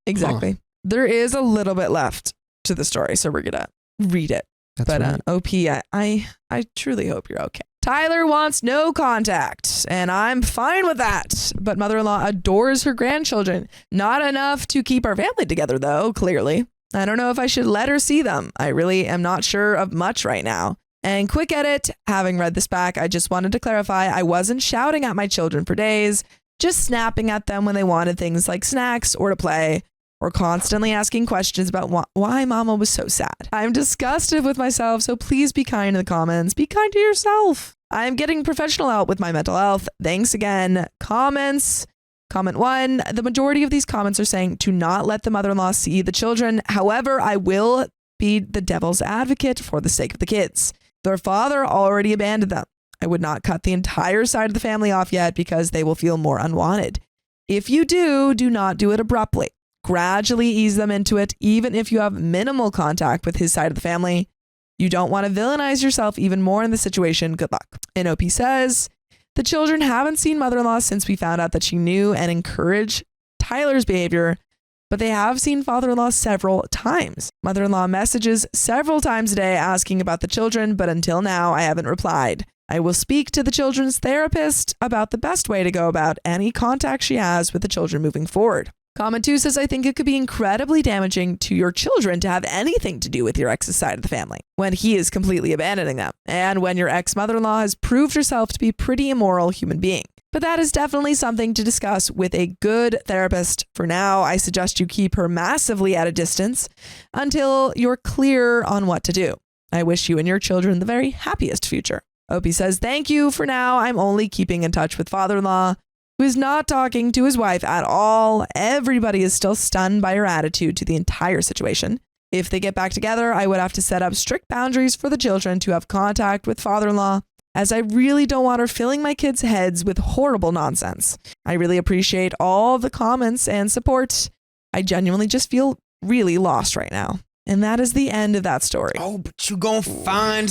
S3: Exactly.
S2: Huh. There is a little bit left to the story, so we're gonna read it.
S3: That's right.
S2: OP, I truly hope you're okay. Tyler wants no contact, and I'm fine with that. But mother-in-law adores her grandchildren. Not enough to keep our family together, though, clearly. I don't know if I should let her see them. I really am not sure of much right now. And quick edit, having read this back, I just wanted to clarify I wasn't shouting at my children for days, just snapping at them when they wanted things like snacks or to play, or constantly asking questions about why mama was so sad. I'm disgusted with myself, so please be kind in the comments. Be kind to yourself. I'm getting professional help with my mental health. Thanks again. Comments. Comment 1. The majority of these comments are saying to not let the mother-in-law see the children. However, I will be the devil's advocate for the sake of the kids. Their father already abandoned them. I would not cut the entire side of the family off yet because they will feel more unwanted. If you do not do it abruptly. Gradually ease them into it, even if you have minimal contact with his side of the family. You don't want to villainize yourself even more in the situation. Good luck. And OP says, the children haven't seen mother-in-law since we found out that she knew and encouraged Tyler's behavior, but they have seen father-in-law several times. Mother-in-law messages several times a day asking about the children, but until now, I haven't replied. I will speak to the children's therapist about the best way to go about any contact she has with the children moving forward. Comment 2 says, I think it could be incredibly damaging to your children to have anything to do with your ex's side of the family when he is completely abandoning them and when your ex-mother-in-law has proved herself to be a pretty immoral human being. But that is definitely something to discuss with a good therapist. For now, I suggest you keep her massively at a distance until you're clear on what to do. I wish you and your children the very happiest future. Opie says, thank you. For now, I'm only keeping in touch with father-in-law, who is not talking to his wife at all. Everybody is still stunned by her attitude to the entire situation. If they get back together, I would have to set up strict boundaries for the children to have contact with father-in-law, as I really don't want her filling my kids' heads with horrible nonsense. I really appreciate all the comments and support. I genuinely just feel really lost right now. And that is the end of that story.
S3: Oh, but you're going to find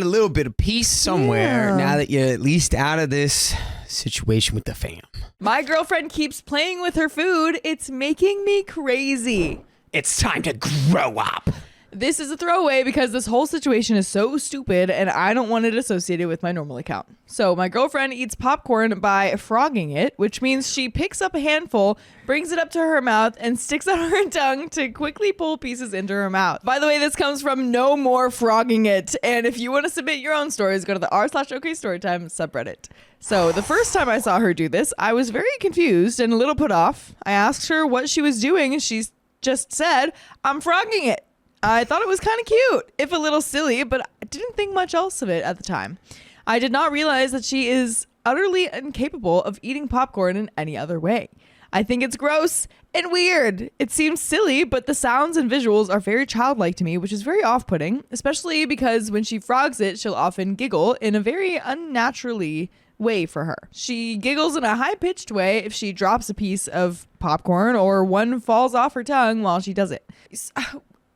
S3: a little bit of peace somewhere now that you're at least out of this situation with the fam.
S1: My girlfriend keeps playing with her food. It's making me crazy.
S3: It's time to grow up.
S1: This is a throwaway because this whole situation is so stupid and I don't want it associated with my normal account. So my girlfriend eats popcorn by frogging it, which means she picks up a handful, brings it up to her mouth, and sticks out her tongue to quickly pull pieces into her mouth. By the way, this comes from No More Frogging It. And if you want to submit your own stories, go to the r/OKStorytime subreddit. So the first time I saw her do this, I was very confused and a little put off. I asked her what she was doing and she just said, "I'm frogging it." I thought it was kind of cute, if a little silly, but I didn't think much else of it at the time. I did not realize that she is utterly incapable of eating popcorn in any other way. I think it's gross and weird. It seems silly, but the sounds and visuals are very childlike to me, which is very off-putting, especially because when she frogs it, she'll often giggle in a very unnaturally way for her. She giggles in a high-pitched way if she drops a piece of popcorn or one falls off her tongue while she does it.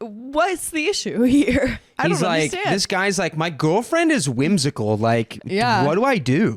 S1: What's the issue here? I don't understand.
S3: This guy's like, my girlfriend is whimsical. Like, what do I do?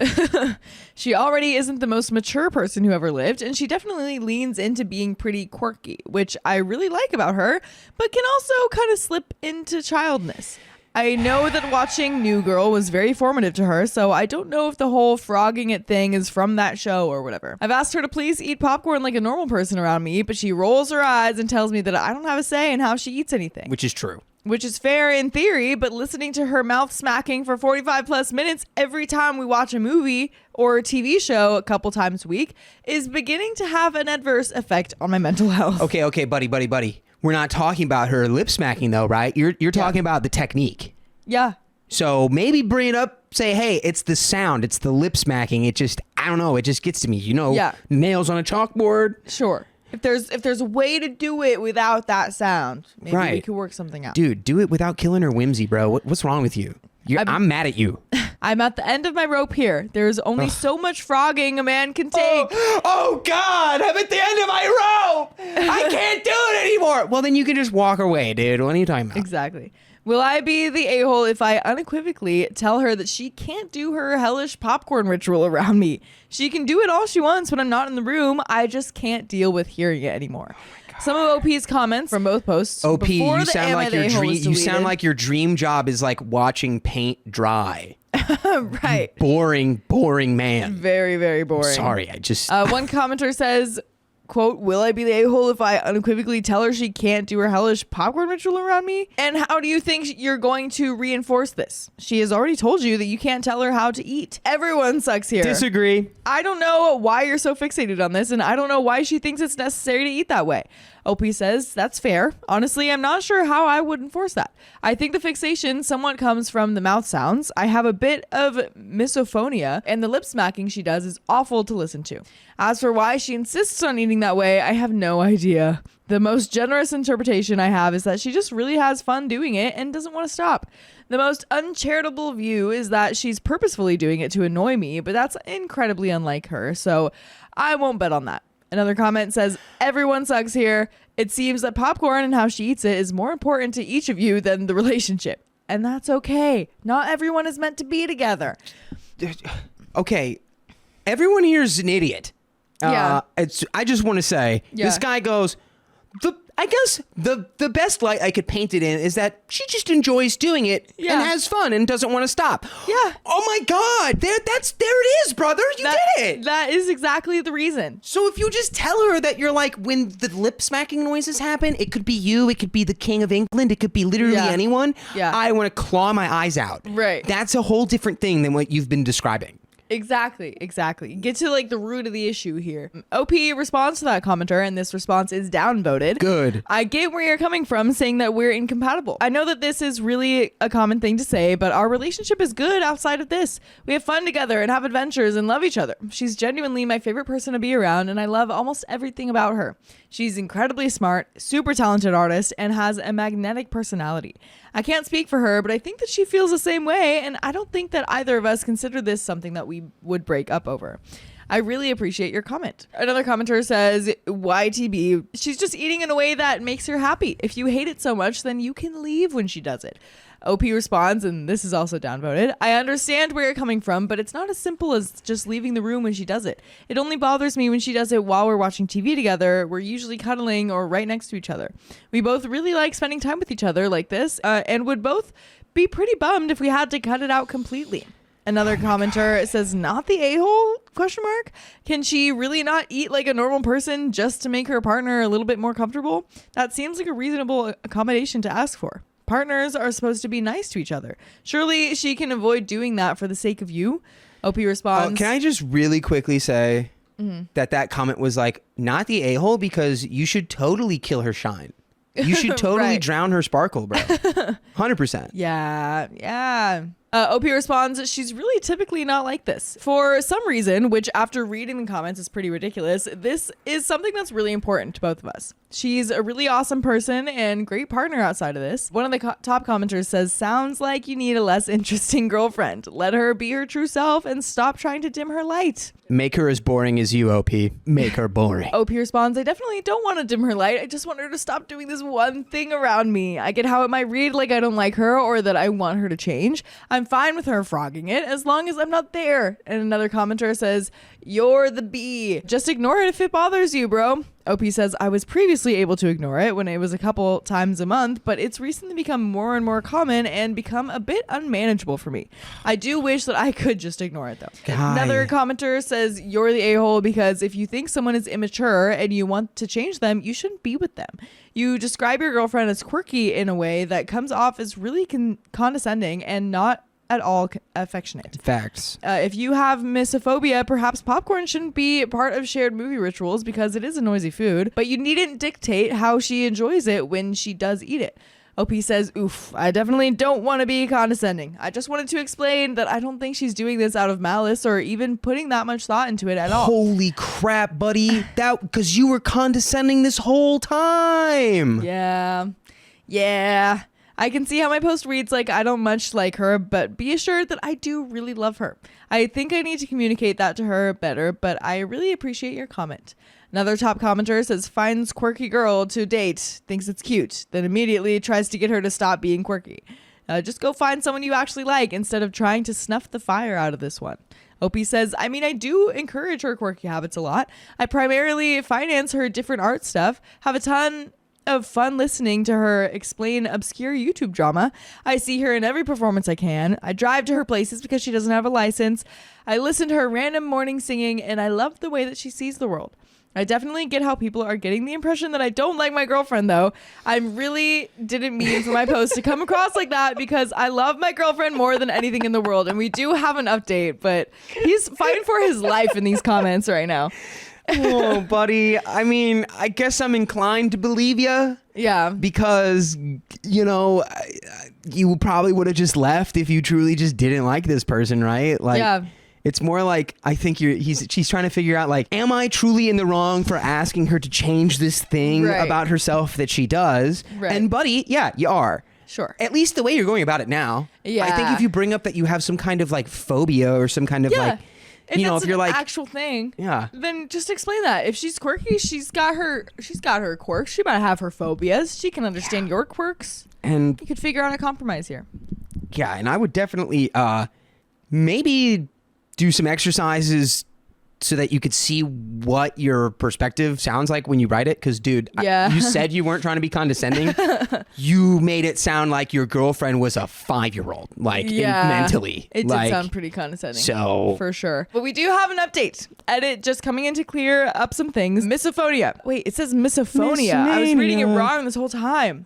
S1: She already isn't the most mature person who ever lived, and she definitely leans into being pretty quirky, which I really like about her, but can also kind of slip into childness. I know that watching New Girl was very formative to her, so I don't know if the whole frogging it thing is from that show or whatever. I've asked her to please eat popcorn like a normal person around me, but she rolls her eyes and tells me that I don't have a say in how she eats anything.
S3: Which is true.
S1: Which is fair in theory, but listening to her mouth smacking for 45 plus minutes every time we watch a movie or a TV show a couple times a week is beginning to have an adverse effect on my mental health.
S3: Okay, buddy. We're not talking about her lip smacking though, right? You're talking about the technique.
S1: Yeah.
S3: So maybe bring it up, say, hey, it's the sound, it's the lip smacking. It just, I don't know, it just gets to me, nails on a chalkboard.
S1: Sure. If there's a way to do it without that sound, maybe we could work something out.
S3: Dude, do it without killing her whimsy, bro. What's wrong with you? I'm mad at you.
S1: I'm at the end of my rope here. There's only so much frogging a man can take.
S3: Oh God, I'm at the end of my rope. I can't do it anymore. Well, then you can just walk away, dude. What are you talking about?
S1: Exactly. Will I be the a-hole if I unequivocally tell her that she can't do her hellish popcorn ritual around me? She can do it all she wants when I'm not in the room. I just can't deal with hearing it anymore. Some of OP's comments from both posts.
S3: OP, you sound like your dream job is like watching paint dry.
S1: Right.
S3: Boring man.
S1: Very, very boring.
S3: Sorry, I just...
S1: One commenter says, quote, will I be the a-hole if I unequivocally tell her she can't do her hellish popcorn ritual around me? And how do you think you're going to reinforce this? She has already told you that you can't tell her how to eat. Everyone sucks here.
S3: Disagree.
S1: I don't know why you're so fixated on this, and I don't know why she thinks it's necessary to eat that way. OP says, that's fair. Honestly, I'm not sure how I would enforce that. I think the fixation somewhat comes from the mouth sounds. I have a bit of misophonia, and the lip smacking she does is awful to listen to. As for why she insists on eating that way, I have no idea. The most generous interpretation I have is that she just really has fun doing it and doesn't want to stop. The most uncharitable view is that she's purposefully doing it to annoy me, but that's incredibly unlike her, so I won't bet on that. Another comment says, everyone sucks here. It seems that popcorn and how she eats it is more important to each of you than the relationship. And that's okay. Not everyone is meant to be together.
S3: Okay. Everyone here is an idiot.
S1: Yeah.
S3: I just want to say, this guy goes, I guess the best light I could paint it in is that she just enjoys doing it and has fun and doesn't want to stop.
S1: Yeah.
S3: Oh my God. There it is, brother. You did it.
S1: That is exactly the reason.
S3: So if you just tell her that you're like, when the lip smacking noises happen, it could be you, it could be the King of England, it could be literally anyone. Yeah. I want to claw my eyes out.
S1: Right.
S3: That's a whole different thing than what you've been describing.
S1: Exactly. Get to like the root of the issue here. OP responds to that commenter, and this response is downvoted.
S3: Good.
S1: I get where you're coming from saying that we're incompatible. I know that this is really a common thing to say, but our relationship is good outside of this. We have fun together and have adventures and love each other. She's genuinely my favorite person to be around, and I love almost everything about her. She's incredibly smart, super talented artist, and has a magnetic personality. I can't speak for her, but I think that she feels the same way, and I don't think that either of us consider this something that we would break up over. I really appreciate your comment. Another commenter says, WIBTB, she's just eating in a way that makes her happy. If you hate it so much, then you can leave when she does it. OP responds, and this is also downvoted. I understand where you're coming from, but it's not as simple as just leaving the room when she does it. It only bothers me when she does it while we're watching TV together. We're usually cuddling or right next to each other. We both really like spending time with each other like this, and would both be pretty bummed if we had to cut it out completely. Another commenter says, not the a-hole? ? Can she really not eat like a normal person just to make her partner a little bit more comfortable? That seems like a reasonable accommodation to ask for. Partners are supposed to be nice to each other. Surely she can avoid doing that for the sake of you. OP responds.
S4: Can I just really quickly say that comment was like, not the a-hole, because you should totally kill her shine. You should totally
S1: Right.
S4: drown her sparkle, bro. 100%.
S1: Yeah. OP responds, she's really typically not like this. For some reason, which after reading the comments is pretty ridiculous, this is something that's really important to both of us. She's a really awesome person and great partner outside of this. One of the top commenters says, sounds like you need a less interesting girlfriend. Let her be her true self and stop trying to dim her light.
S4: Make her as boring as you, OP. Make her boring.
S1: OP responds, I definitely don't want to dim her light. I just want her to stop doing this one thing around me. I get how it might read like I don't like her or that I want her to change. I'm fine with her frogging it as long as I'm not there. And another commenter says, you're the bee. Just ignore it if it bothers you, bro. OP says, I was previously able to ignore it when it was a couple times a month, but it's recently become more and more common and become a bit unmanageable for me. I do wish that I could just ignore it, though.
S4: Guy.
S1: Another commenter says, you're the a-hole because if you think someone is immature and you want to change them, you shouldn't be with them. You describe your girlfriend as quirky in a way that comes off as really condescending and not at all affectionate.
S4: Facts.
S1: If you have misophobia, perhaps popcorn shouldn't be part of shared movie rituals because it is a noisy food, but you needn't dictate how she enjoys it when she does eat it. OP says, oof, I definitely don't want to be condescending. I just wanted to explain that I don't think she's doing this out of malice or even putting that much thought into it at all.
S4: Holy crap, buddy. That because you were condescending this whole time.
S1: Yeah. I can see how my post reads like I don't much like her, but be assured that I do really love her. I think I need to communicate that to her better, but I really appreciate your comment. Another top commenter says, finds quirky girl to date, thinks it's cute, then immediately tries to get her to stop being quirky. Just go find someone you actually like instead of trying to snuff the fire out of this one. OP says, I mean, I do encourage her quirky habits a lot. I primarily finance her different art stuff, have a ton of fun listening to her explain obscure YouTube drama. I see her in every performance I can. I drive to her places because she doesn't have a license. I listen to her random morning singing, and I love the way that she sees the world. I definitely get how people are getting the impression that I don't like my girlfriend, though. I really didn't mean for my post to come across like that because I love my girlfriend more than anything in the world, and we do have an update, but he's fighting for his life in these comments right now.
S4: Oh, buddy. I mean, I guess I'm inclined to believe you.
S1: Yeah.
S4: Because, you know, you probably would have just left if you truly just didn't like this person, right? Like,
S1: yeah.
S4: It's more like, I think she's trying to figure out, like, am I truly in the wrong for asking her to change this thing about herself that she does?
S1: Right.
S4: And buddy, yeah, you are.
S1: Sure.
S4: At least the way you're going about it now.
S1: Yeah.
S4: I think if you bring up that you have some kind of like phobia or some kind of like, you know, if you're like
S1: actual thing,
S4: yeah,
S1: then just explain that. If she's quirky, she's got her quirks. She might have her phobias. She can understand your quirks,
S4: and
S1: you could figure out a compromise here.
S4: Yeah, and I would definitely maybe do some exercises so that you could see what your perspective sounds like when you write it. Because, dude, you said you weren't trying to be condescending. You made it sound like your girlfriend was a 5-year-old, like mentally.
S1: It did sound pretty condescending.
S4: So
S1: for sure. But we do have an update. Edit just coming in to clear up some things. Misophonia. Wait, it says misophonia. I was reading it wrong this whole time.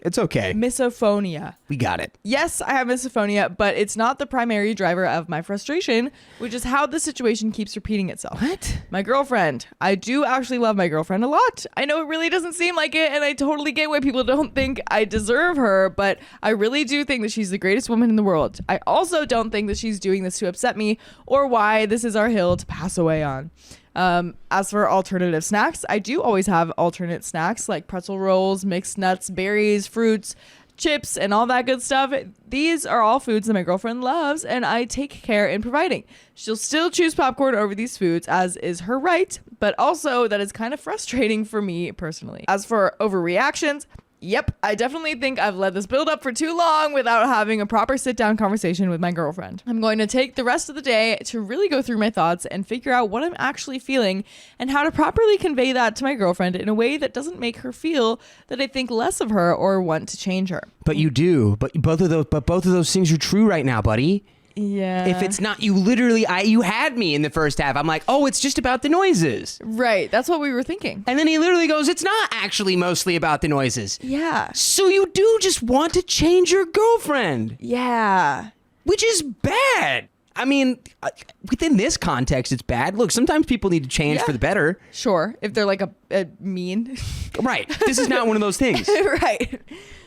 S4: It's okay.
S1: Misophonia.
S4: We got it.
S1: Yes, I have misophonia, but it's not the primary driver of my frustration, which is how the situation keeps repeating itself.
S4: What?
S1: My girlfriend. I do actually love my girlfriend a lot. I know it really doesn't seem like it, and I totally get why people don't think I deserve her, but I really do think that she's the greatest woman in the world. I also don't think that she's doing this to upset me or why this is our hill to pass away on. As for alternative snacks, I do always have alternate snacks like pretzel rolls, mixed nuts, berries, fruits, chips, and all that good stuff. These are all foods that my girlfriend loves, and I take care in providing. She'll still choose popcorn over these foods, as is her right, but also that is kind of frustrating for me personally. As for overreactions, Yep, I definitely think I've let this build up for too long without having a proper sit-down conversation with my girlfriend. I'm going to take the rest of the day to really go through my thoughts and figure out what I'm actually feeling and how to properly convey that to my girlfriend in a way that doesn't make her feel that I think less of her or want to change her.
S4: But you do. But both of those things are true right now, buddy.
S1: Yeah.
S4: If it's not, you had me in the first half. I'm like, oh, it's just about the noises.
S1: Right. That's what we were thinking.
S4: And then he literally goes, it's not actually mostly about the noises.
S1: Yeah.
S4: So you do just want to change your girlfriend.
S1: Yeah.
S4: Which is bad. I mean, within this context, it's bad. Look, sometimes people need to change for the better.
S1: Sure. If they're like a mean.
S4: Right. This is not one of those things.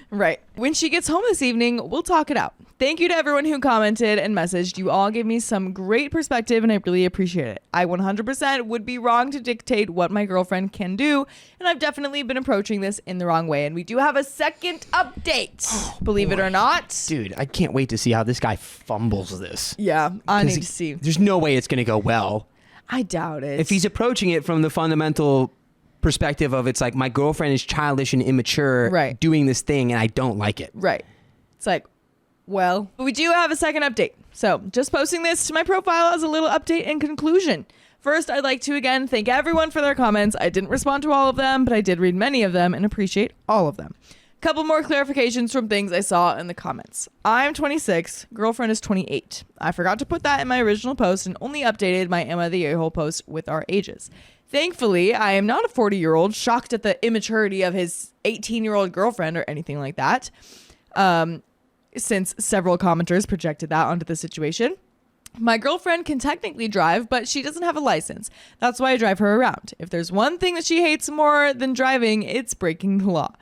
S1: Right. When she gets home this evening, we'll talk it out. Thank you to everyone who commented and messaged. You all gave me some great perspective and I really appreciate it. I 100% would be wrong to dictate what my girlfriend can do, and I've definitely been approaching this in the wrong way. And we do have a second update, believe it or not.
S4: Dude, I can't wait to see how this guy fumbles this.
S1: Yeah, I need to see.
S4: There's no way it's going to go well.
S1: I doubt it.
S4: If he's approaching it from the fundamental perspective of it's like my girlfriend is childish and immature doing this thing and I don't like it.
S1: Right. It's like, well, we do have a second update. So just posting this to my profile as a little update and conclusion. First, I'd like to again thank everyone for their comments. I didn't respond to all of them, but I did read many of them and appreciate all of them. Couple more clarifications from things I saw in the comments. I'm 26, girlfriend is 28. I forgot to put that in my original post and only updated my Emma the A-hole post with our ages. Thankfully, I am not a 40-year-old shocked at the immaturity of his 18-year-old girlfriend or anything like that. Since several commenters projected that onto the situation. My girlfriend can technically drive, but she doesn't have a license. That's why I drive her around. If there's one thing that she hates more than driving, it's breaking the law.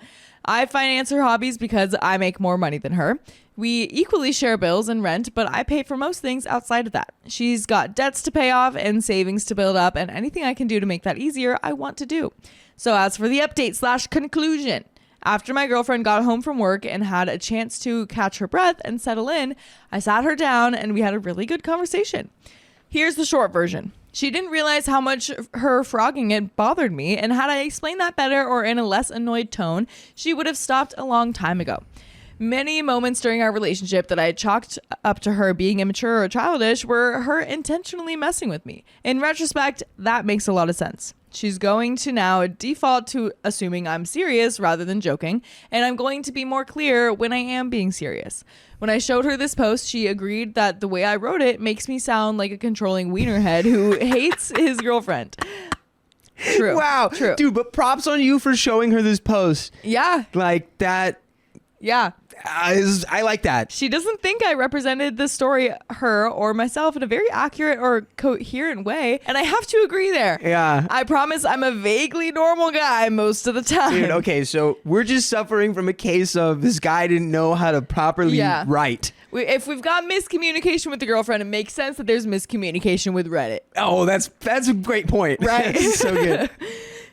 S1: I finance her hobbies because I make more money than her. We equally share bills and rent, but I pay for most things outside of that. She's got debts to pay off and savings to build up, and anything I can do to make that easier, I want to do. So as for the update/conclusion, after my girlfriend got home from work and had a chance to catch her breath and settle in, I sat her down and we had a really good conversation. Here's the short version. She didn't realize how much her frogging it bothered me, and had I explained that better or in a less annoyed tone, she would have stopped a long time ago. Many moments during our relationship that I had chalked up to her being immature or childish were her intentionally messing with me. In retrospect, that makes a lot of sense. She's going to now default to assuming I'm serious rather than joking, and I'm going to be more clear when I am being serious. When I showed her this post, she agreed that the way I wrote it makes me sound like a controlling wienerhead who hates his girlfriend. True.
S4: Wow.
S1: True.
S4: Dude, but props on you for showing her this post.
S1: Yeah.
S4: Like that.
S1: Yeah.
S4: I like that.
S1: She doesn't think I represented the story, her or myself, in a very accurate or coherent way. And I have to agree there.
S4: Yeah.
S1: I promise I'm a vaguely normal guy most of the time.
S4: Dude, okay, so we're just suffering from a case of this guy didn't know how to properly write.
S1: If we've got miscommunication with the girlfriend, it makes sense that there's miscommunication with Reddit.
S4: Oh, that's a great point.
S1: Right?
S4: So good.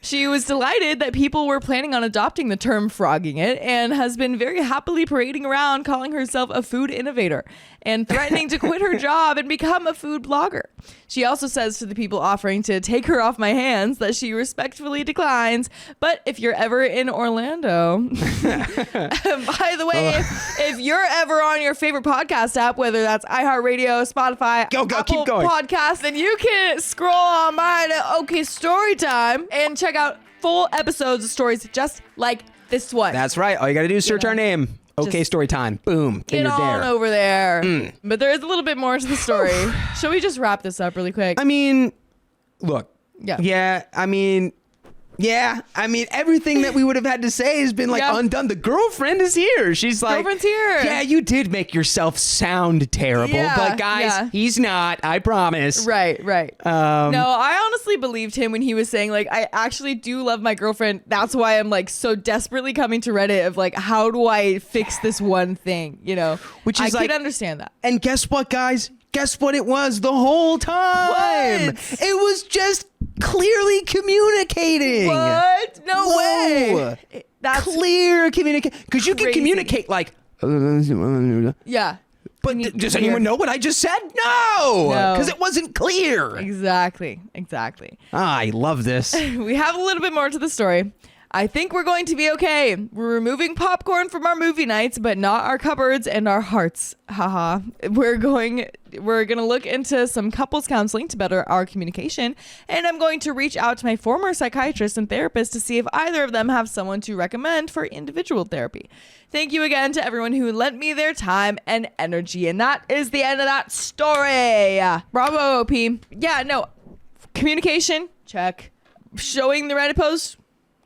S1: She was delighted that people were planning on adopting the term frogging it, and has been very happily parading around calling herself a food innovator and threatening to quit her job and become a food blogger. She also says to the people offering to take her off my hands that she respectfully declines, but if you're ever in Orlando, by the way, if you're ever on your favorite podcast app, whether that's iHeartRadio, Spotify,
S4: Apple
S1: keep going. Podcasts, then you can scroll on by to OK Storytime and check out full episodes of stories just like this one.
S4: That's right. All you got to do is search our name. Okay, story time. Boom.
S1: Get on over there. But there is a little bit more to the story. Shall we just wrap this up really quick?
S4: I mean, look.
S1: Yeah.
S4: I mean, everything that we would have had to say has been like undone. The girlfriend is here. She's like,
S1: girlfriend's here.
S4: Yeah, you did make yourself sound terrible, but guys, he's not. I promise.
S1: Right. No, I honestly believed him when he was saying like, I actually do love my girlfriend. That's why I'm like so desperately coming to Reddit of like, how do I fix this one thing? You know,
S4: which is
S1: I could understand that.
S4: And guess what, guys? Guess what it was the whole time?
S1: What?
S4: It was just clearly communicating.
S1: What? No way. That's
S4: clear communication. Because you can communicate like...
S1: Yeah.
S4: But does anyone know what I just said? No. Because it wasn't clear.
S1: Exactly.
S4: I love this.
S1: We have a little bit more to the story. I think we're going to be okay. We're removing popcorn from our movie nights, but not our cupboards and our hearts. Haha. We're going to look into some couples counseling to better our communication, and I'm going to reach out to my former psychiatrist and therapist to see if either of them have someone to recommend for individual therapy. Thank you again to everyone who lent me their time and energy. And that is the end of that story. Bravo, OP. Yeah, no. Communication, check. Showing the Reddit post,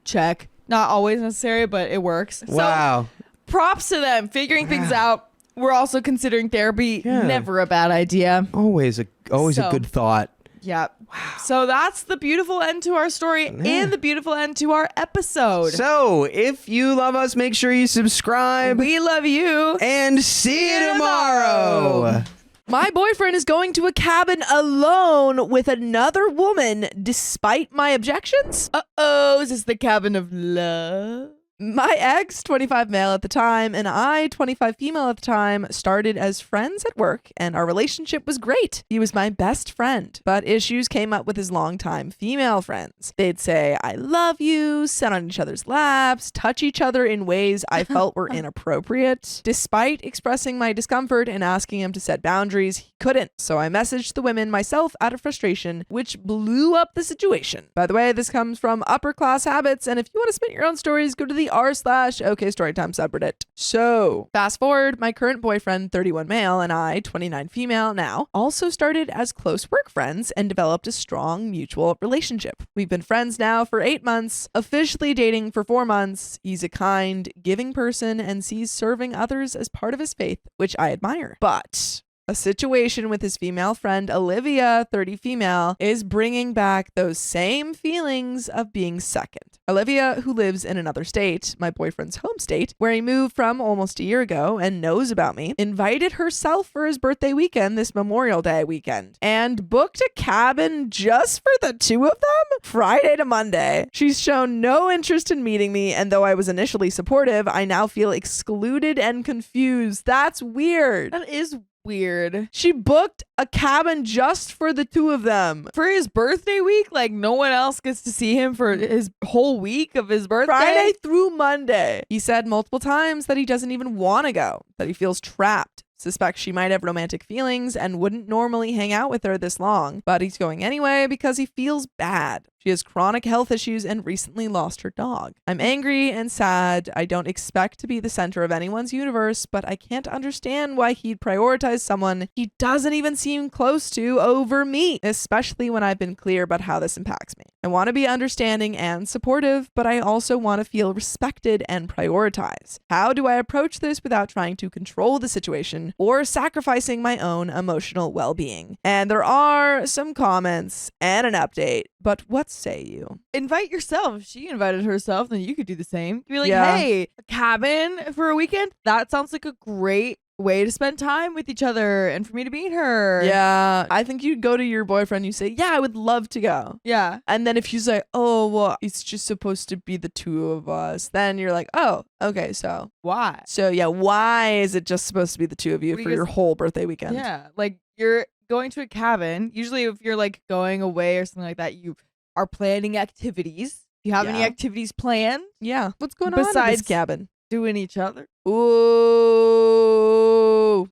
S1: check. Not always necessary, but it works.
S4: Wow.
S1: So, props to them figuring things out. We're also considering therapy.
S4: Yeah.
S1: Never a bad idea.
S4: Always a good thought.
S1: Yeah. Wow. So that's the beautiful end to our story and the beautiful end to our episode.
S4: So if you love us, make sure you subscribe.
S1: We love you.
S4: And see you tomorrow.
S2: My boyfriend is going to a cabin alone with another woman despite my objections.
S1: Uh-oh, is this the cabin of love?
S2: My ex, 25 male at the time, and I, 25 female at the time, started as friends at work, and our relationship was great. He was my best friend, but issues came up with his longtime female friends. They'd say, I love you, sit on each other's laps, touch each other in ways I felt were inappropriate. Despite expressing my discomfort and asking him to set boundaries, he couldn't. So I messaged the women myself out of frustration, which blew up the situation. By the way, this comes from Upper Class Habits, and if you want to submit your own stories, go to the r/OK Storytime subreddit. So, fast forward, my current boyfriend, 31 male, and I, 29 female now, also started as close work friends and developed a strong mutual relationship. We've been friends now for 8 months, officially dating for 4 months. He's a kind, giving person and sees serving others as part of his faith, which I admire. But a situation with his female friend, Olivia, 30 female, is bringing back those same feelings of being second. Olivia, who lives in another state, my boyfriend's home state, where he moved from almost a year ago and knows about me, invited herself for his birthday weekend this Memorial Day weekend and booked a cabin just for the two of them Friday to Monday. She's shown no interest in meeting me, and though I was initially supportive, I now feel excluded and confused. That's weird.
S1: That is weird.
S2: She booked a cabin just for the two of them.
S1: For his birthday week? Like no one else gets to see him for his whole week of his birthday?
S2: Friday through Monday. He said multiple times that he doesn't even want to go, that he feels trapped. Suspects she might have romantic feelings and wouldn't normally hang out with her this long, but he's going anyway because he feels bad. She has chronic health issues and recently lost her dog. I'm angry and sad. I don't expect to be the center of anyone's universe, but I can't understand why he'd prioritize someone he doesn't even seem close to over me, especially when I've been clear about how this impacts me. I want to be understanding and supportive, but I also want to feel respected and prioritized. How do I approach this without trying to control the situation or sacrificing my own emotional well-being? And there are some comments and an update, but what say you?
S1: Invite yourself. If she invited herself, then you could do the same. Be like,
S2: Yeah.
S1: hey, a cabin for a weekend? That sounds like a great way to spend time with each other and for me to meet her.
S2: Yeah, I think you go to your boyfriend, you say, yeah, I would love to go.
S1: Yeah.
S2: And then if you say, oh, well, it's just supposed to be the two of us, then you're like, oh, okay, so.
S1: Why?
S2: So yeah, why is it just supposed to be the two of you for your whole birthday weekend?
S1: Yeah. Like you're going to a cabin. Usually if you're like going away or something like that, you are planning activities. Do you have any activities planned?
S2: Yeah. What's going on in
S1: Besides
S2: this cabin?
S1: Doing each other?
S2: Ooh.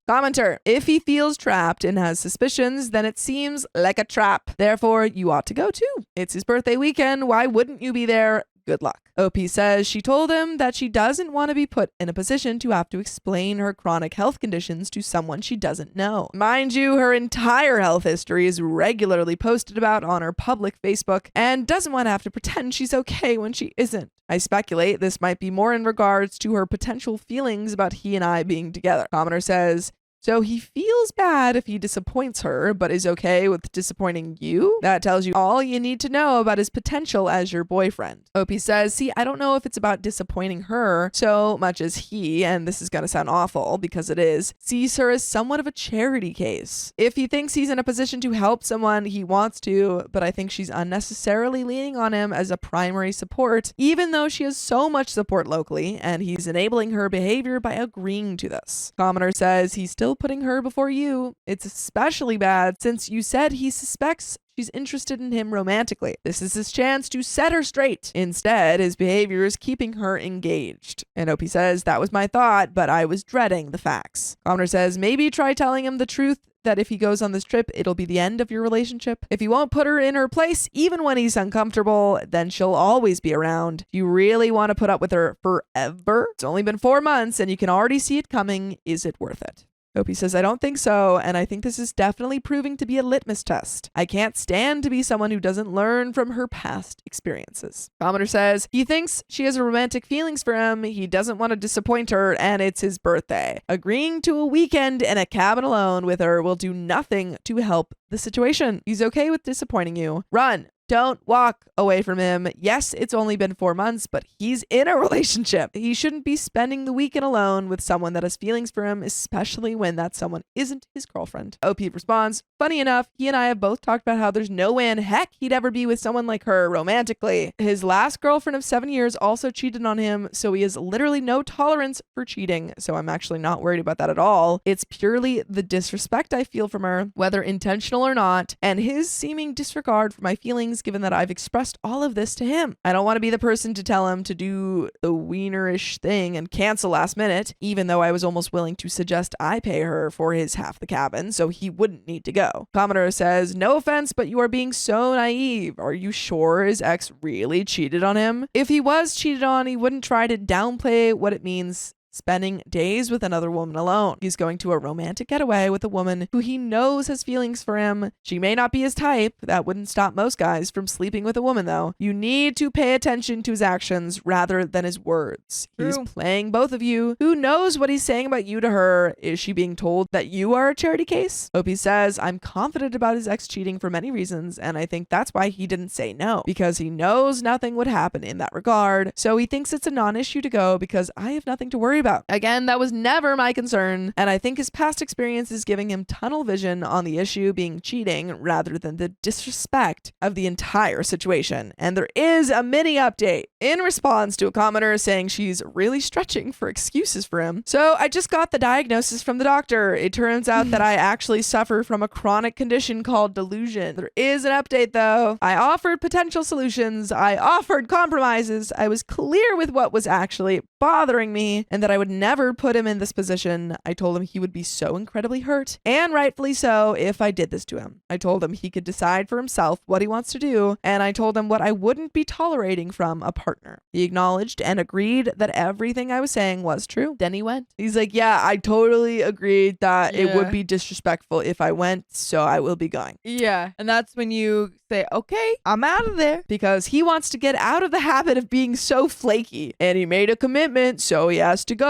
S2: Commenter. If he feels trapped and has suspicions, then it seems like a trap. Therefore, you ought to go too. It's his birthday weekend. Why wouldn't you be there? Good luck. OP says she told him that she doesn't want to be put in a position to have to explain her chronic health conditions to someone she doesn't know. Mind you, her entire health history is regularly posted about on her public Facebook and doesn't want to have to pretend she's okay when she isn't. I speculate this might be more in regards to her potential feelings about he and I being together. Commenter says, so he feels bad if he disappoints her, but is okay with disappointing you? That tells you all you need to know about his potential as your boyfriend. OP says, see, I don't know if it's about disappointing her so much as he, and this is going to sound awful because it is, sees her as somewhat of a charity case. If he thinks he's in a position to help someone, he wants to, but I think she's unnecessarily leaning on him as a primary support, even though she has so much support locally, and he's enabling her behavior by agreeing to this. Commenter says he still still putting her before you. It's especially bad since you said he suspects she's interested in him romantically. This is his chance to set her straight. Instead, his behavior is keeping her engaged. And OP says, that was my thought, but I was dreading the facts. Commenter says, maybe try telling him the truth that if he goes on this trip, it'll be the end of your relationship. If he won't put her in her place, even when he's uncomfortable, then she'll always be around. Do you really want to put up with her forever? It's only been 4 months and you can already see it coming. Is it worth it? Opie says, I don't think so, and I think this is definitely proving to be a litmus test. I can't stand to be someone who doesn't learn from her past experiences. Commenter says, he thinks she has romantic feelings for him, he doesn't want to disappoint her, and it's his birthday. Agreeing to a weekend in a cabin alone with her will do nothing to help the situation. He's okay with disappointing you. Run. Don't walk away from him. Yes, it's only been 4 months, but he's in a relationship. He shouldn't be spending the weekend alone with someone that has feelings for him, especially when that someone isn't his girlfriend. OP responds, funny enough, he and I have both talked about how there's no way in heck he'd ever be with someone like her romantically. His last girlfriend of 7 years also cheated on him, so he has literally no tolerance for cheating. So I'm actually not worried about that at all. It's purely the disrespect I feel from her, whether intentional or not, and his seeming disregard for my feelings given that I've expressed all of this to him. I don't want to be the person to tell him to do the wienerish thing and cancel last minute, even though I was almost willing to suggest I pay her for his half the cabin so he wouldn't need to go. Commenter says, no offense, but you are being so naive. Are you sure his ex really cheated on him? If he was cheated on, he wouldn't try to downplay what it means spending days with another woman alone. He's going to a romantic getaway with a woman who he knows has feelings for him. She may not be his type. That wouldn't stop most guys from sleeping with a woman, though. You need to pay attention to his actions rather than his words.
S1: True.
S2: He's playing both of you. Who knows what he's saying about you to her? Is she being told that you are a charity case? Opie says, I'm confident about his ex cheating for many reasons, and I think that's why he didn't say no, because he knows nothing would happen in that regard. So he thinks it's a non-issue to go because I have nothing to worry about. Again, that was never my concern, and I think his past experience is giving him tunnel vision on the issue being cheating rather than the disrespect of the entire situation. And there is a mini update in response to a commenter saying she's really stretching for excuses for him. So I just got the diagnosis from the doctor. It turns out that I actually suffer from a chronic condition called delusion. There is an update though. I offered potential solutions. I offered compromises. I was clear with what was actually bothering me and that I would never put him in this position. I told him he would be so incredibly hurt, and rightfully so, if I did this to him. I told him he could decide for himself what he wants to do, and I told him what I wouldn't be tolerating from a partner. He acknowledged and agreed that everything I was saying was true. Then he went. He's like, yeah, I totally agreed that it would be disrespectful if I went, so I will be going.
S1: Yeah, and that's when you say, okay, I'm out of there.
S2: Because he wants to get out of the habit of being so flaky, and he made a commitment, so he has to go.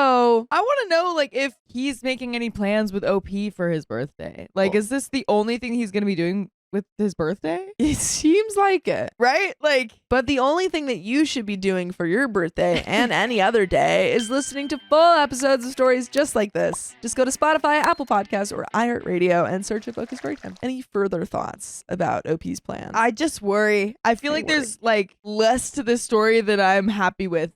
S1: I want to know, like, if he's making any plans with OP for his birthday. Like, is this the only thing he's going to be doing with his birthday?
S2: It seems like it.
S1: Right? Like,
S2: but the only thing that you should be doing for your birthday and any other day is listening to full episodes of stories just like this. Just go to Spotify, Apple Podcasts, or iHeartRadio and search for OK Storytime. Any further thoughts about OP's plan?
S1: I just worry. I feel like there's like less to this story that I'm happy with.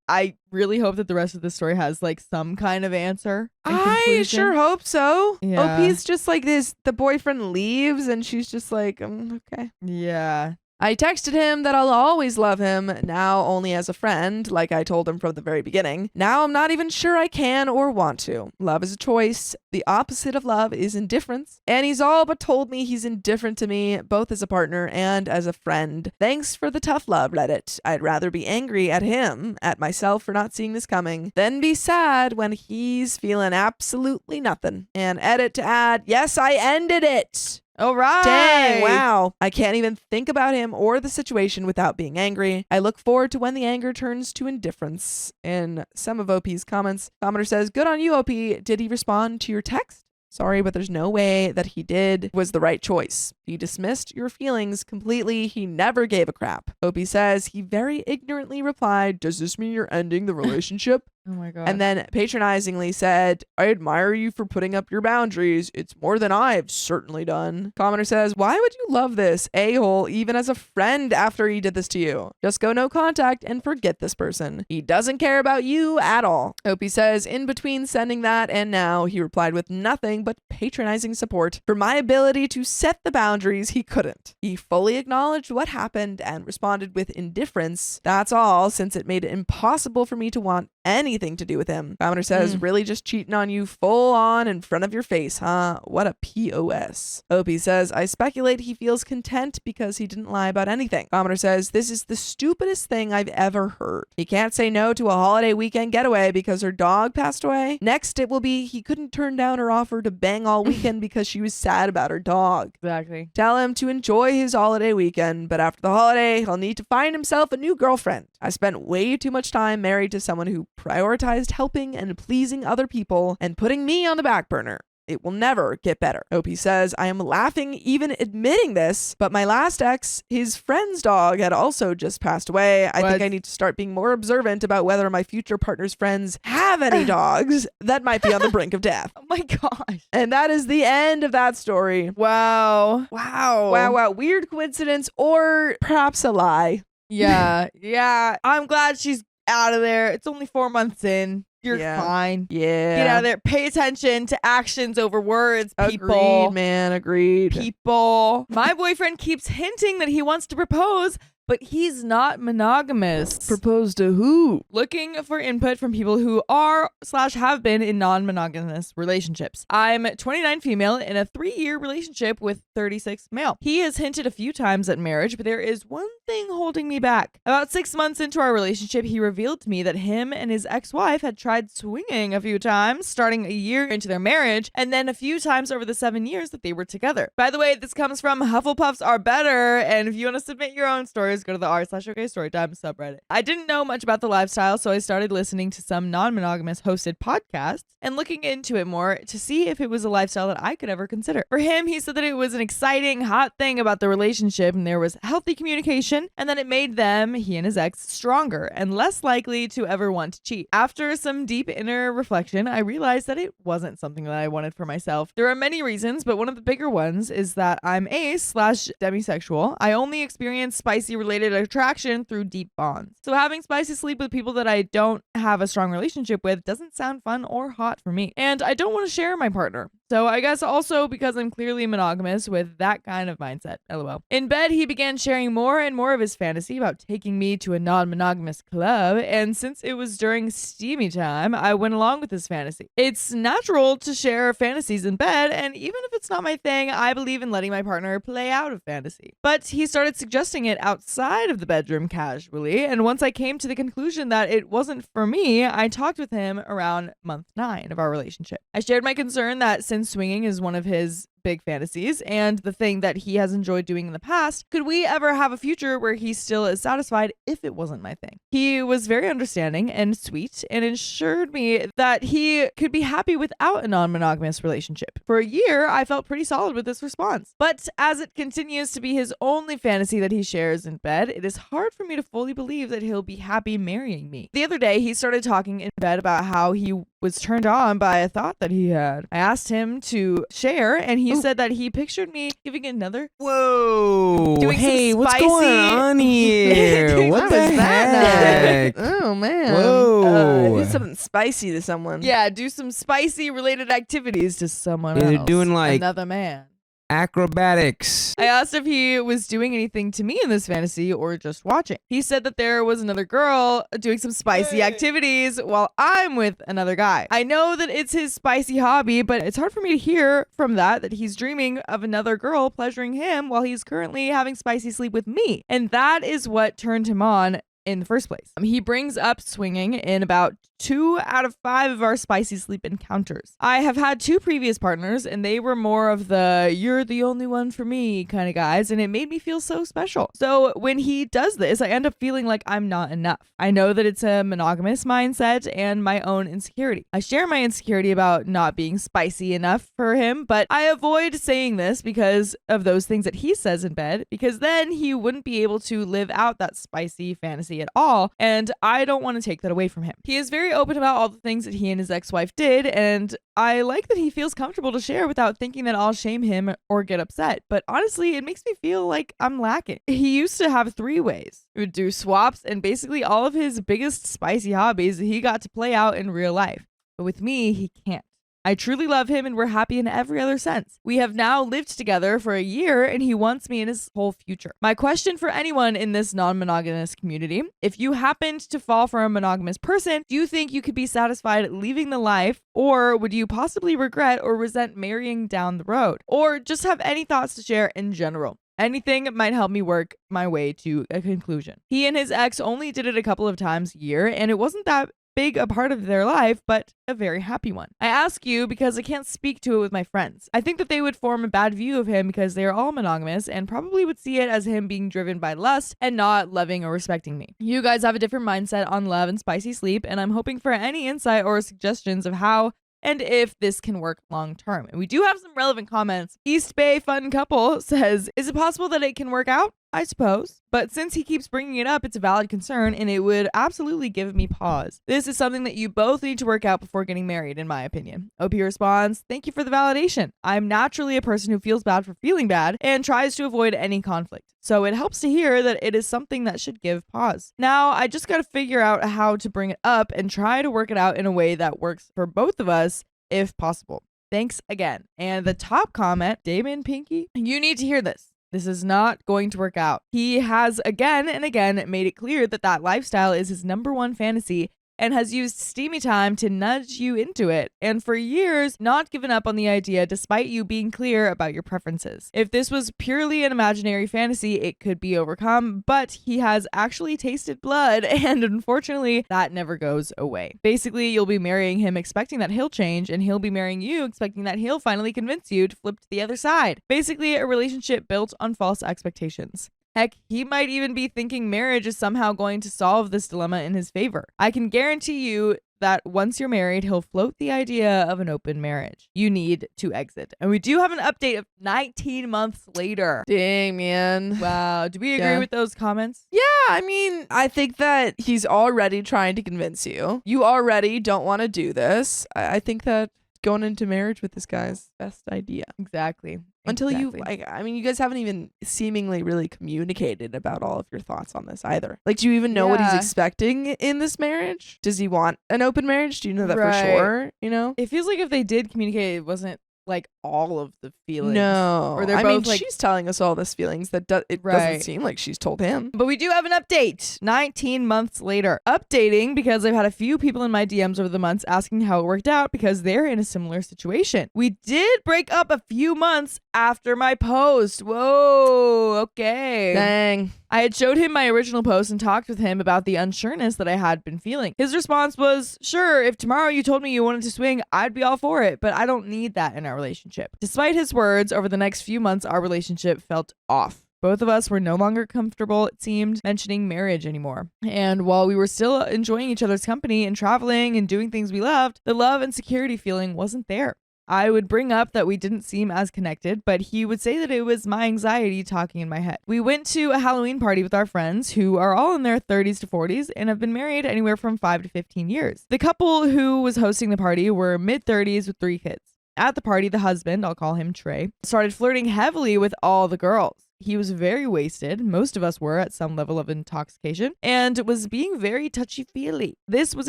S1: I really hope that the rest of the story has like some kind of answer.
S2: I sure hope so.
S1: Yeah.
S2: OP's just like this. The boyfriend leaves and she's just like, okay.
S1: Yeah.
S2: I texted him that I'll always love him, now only as a friend, like I told him from the very beginning. Now I'm not even sure I can or want to. Love is a choice. The opposite of love is indifference. And he's all but told me he's indifferent to me, both as a partner and as a friend. Thanks for the tough love, Reddit. I'd rather be angry at him, at myself for not seeing this coming, than be sad when he's feeling absolutely nothing. And edit to add, yes, I ended it.
S1: All right.
S2: Dang, wow. I can't even think about him or the situation without being angry. I look forward to when the anger turns to indifference. In some of OP's comments, commenter says, good on you, OP. Did he respond to your text? Sorry, but there's no way that he did was the right choice. He dismissed your feelings completely. He never gave a crap. Opie says he very ignorantly replied, does this mean you're ending the relationship?
S1: Oh my God.
S2: And then patronizingly said, I admire you for putting up your boundaries. It's more than I've certainly done. Commenter says, why would you love this a-hole even as a friend after he did this to you? Just go no contact and forget this person. He doesn't care about you at all. Opie says, in between sending that and now, he replied with nothing but patronizing support for my ability to set the boundaries he couldn't. He fully acknowledged what happened and responded with indifference. That's all, since it made it impossible for me to want anything to do with him. Commenter says, really just cheating on you full on in front of your face, huh? What a POS. Opie says, I speculate he feels content because he didn't lie about anything. Commenter says, this is the stupidest thing I've ever heard. He can't say no to a holiday weekend getaway because her dog passed away. Next, it will be he couldn't turn down her offer to bang all weekend because she was sad about her dog.
S1: Exactly.
S2: Tell him to enjoy his holiday weekend, but after the holiday, he'll need to find himself a new girlfriend. I spent way too much time married to someone who prioritized helping and pleasing other people and putting me on the back burner. It will never get better. Opie says, I am laughing even admitting this, but my last ex, his friend's dog had also just passed away. I think I need to start being more observant about whether my future partner's friends have any dogs that might be on the brink of death.
S1: Oh my gosh.
S2: And that is the end of that story.
S1: Wow.
S2: Wow. Weird coincidence or perhaps a lie.
S1: Yeah. Yeah. I'm glad she's out of there. It's only 4 months in. You're fine.
S2: Yeah.
S1: Get out of there. Pay attention to actions over words, people.
S2: Agreed, man. Agreed.
S1: People. My boyfriend keeps hinting that he wants to propose, but he's not monogamous.
S2: Propose to who?
S1: Looking for input from people who are/have been in non-monogamous relationships. I'm 29 female in a 3-year relationship with 36 male. He has hinted a few times at marriage, but there is one thing holding me back. About 6 months into our relationship, he revealed to me that him and his ex-wife had tried swinging a few times, starting a year into their marriage, and then a few times over the 7 years that they were together. By the way, this comes from Hufflepuffs Are Better, and if you want to submit your own stories, go to the r/OK Storytime subreddit. I didn't know much about the lifestyle, so I started listening to some non-monogamous hosted podcasts and looking into it more to see if it was a lifestyle that I could ever consider. For him, he said that it was an exciting, hot thing about the relationship and there was healthy communication and that it made them, he and his ex, stronger and less likely to ever want to cheat. After some deep inner reflection, I realized that it wasn't something that I wanted for myself. There are many reasons, but one of the bigger ones is that I'm a/demisexual. I only experience spicy related attraction through deep bonds. So having spicy sleep with people that I don't have a strong relationship with doesn't sound fun or hot for me. And I don't want to share my partner. So I guess also because I'm clearly monogamous with that kind of mindset. LOL. In bed, he began sharing more and more of his fantasy about taking me to a non-monogamous club. And since it was during steamy time, I went along with his fantasy. It's natural to share fantasies in bed. And even if it's not my thing, I believe in letting my partner play out a fantasy. But he started suggesting it outside of the bedroom casually. And once I came to the conclusion that it wasn't for me, I talked with him around month 9 of our relationship. I shared my concern that since swinging is one of his big fantasies and the thing that he has enjoyed doing in the past, could we ever have a future where he still is satisfied if it wasn't my thing? He was very understanding and sweet and assured me that he could be happy without a non-monogamous relationship. For a year, I felt pretty solid with this response. But as it continues to be his only fantasy that he shares in bed, it is hard for me to fully believe that he'll be happy marrying me. The other day, he started talking in bed about how he was turned on by a thought that he had. I asked him to share, and he said that he pictured me giving another.
S3: Whoa!
S1: Doing
S3: hey,
S1: some
S3: what's
S1: spicy-
S3: going on here? What the heck?
S2: Oh, man.
S3: Whoa!
S2: Do something spicy to someone.
S1: Yeah, do some spicy related activities to someone
S3: They're
S1: else.
S3: doing, like,
S1: another man.
S3: Acrobatics.
S1: I asked if he was doing anything to me in this fantasy or just watching. He said that there was another girl doing some spicy activities while I'm with another guy. I know that it's his spicy hobby, but it's hard for me to hear from that he's dreaming of another girl pleasuring him while he's currently having spicy sleep with me. And that is what turned him on in the first place. He brings up swinging in about 2 out of 5 of our spicy sleep encounters. I have had 2 previous partners and they were more of the you're the only one for me kind of guys, and it made me feel so special. So when he does this, I end up feeling like I'm not enough. I know that it's a monogamous mindset and my own insecurity. I share my insecurity about not being spicy enough for him, but I avoid saying this because of those things that he says in bed, because then he wouldn't be able to live out that spicy fantasy privacy at all, and I don't want to take that away from him. He is very open about all the things that he and his ex-wife did, and I like that he feels comfortable to share without thinking that I'll shame him or get upset. But honestly, it makes me feel like I'm lacking. He used to have 3 ways. He would do swaps, and basically all of his biggest spicy hobbies he got to play out in real life. But with me, he can't. I truly love him and we're happy in every other sense. We have now lived together for a year and he wants me in his whole future. My question for anyone in this non-monogamous community, if you happened to fall for a monogamous person, do you think you could be satisfied leaving the life, or would you possibly regret or resent marrying down the road? Or just have any thoughts to share in general? Anything might help me work my way to a conclusion. He and his ex only did it a couple of times a year and it wasn't that big a part of their life, but a very happy one. I ask you because I can't speak to it with my friends. I think that they would form a bad view of him because they are all monogamous and probably would see it as him being driven by lust and not loving or respecting me. You guys have a different mindset on love and spicy sleep, and I'm hoping for any insight or suggestions of how and if this can work long term. And we do have some relevant comments. East Bay Fun Couple says, is it possible that it can work out? I suppose. But since he keeps bringing it up, it's a valid concern and it would absolutely give me pause. This is something that you both need to work out before getting married, in my opinion. OP responds, thank you for the validation. I'm naturally a person who feels bad for feeling bad and tries to avoid any conflict. So it helps to hear that it is something that should give pause. Now, I just got to figure out how to bring it up and try to work it out in a way that works for both of us, if possible. Thanks again. And the top comment, Damon Pinky, you need to hear this. This is not going to work out. He has again and again made it clear that that lifestyle is his #1 fantasy and has used steamy time to nudge you into it, and for years not given up on the idea despite you being clear about your preferences. If this was purely an imaginary fantasy, it could be overcome, but he has actually tasted blood, and unfortunately, that never goes away. Basically, you'll be marrying him expecting that he'll change, and he'll be marrying you expecting that he'll finally convince you to flip to the other side. Basically, a relationship built on false expectations. Heck, he might even be thinking marriage is somehow going to solve this dilemma in his favor. I can guarantee you that once you're married, he'll float the idea of an open marriage. You need to exit. And we do have an update of 19 months later.
S2: Dang, man.
S1: Wow. Do we agree with those comments?
S2: Yeah, I mean, I think that he's already trying to convince you. You already don't want to do this. I think that going into marriage with this guy is the best idea.
S1: Exactly.
S2: Until you, I mean, you guys haven't even seemingly really communicated about all of your thoughts on this either. Like, do you even know what he's expecting in this marriage? Does he want an open marriage? Do you know that for sure? You know?
S1: It feels like if they did communicate, it wasn't like all of the feelings.
S2: No.
S1: Or they're both like,
S2: she's telling us all this feelings that doesn't seem like she's told him.
S1: But we do have an update 19 months later. Updating because I've had a few people in my DMs over the months asking how it worked out because they're in a similar situation. We did break up a few months after my post. Whoa, okay.
S2: Dang.
S1: I had showed him my original post and talked with him about the unsureness that I had been feeling. His response was, sure, if tomorrow you told me you wanted to swing, I'd be all for it, but I don't need that in our relationship. Despite his words, over the next few months, our relationship felt off. Both of us were no longer comfortable, it seemed, mentioning marriage anymore. And while we were still enjoying each other's company and traveling and doing things we loved, the love and security feeling wasn't there. I would bring up that we didn't seem as connected, but he would say that it was my anxiety talking in my head. We went to a Halloween party with our friends who are all in their 30s to 40s and have been married anywhere from 5 to 15 years. The couple who was hosting the party were mid-30s with 3 kids. At the party, the husband, I'll call him Trey, started flirting heavily with all the girls. He was very wasted, most of us were at some level of intoxication, and was being very touchy-feely. This was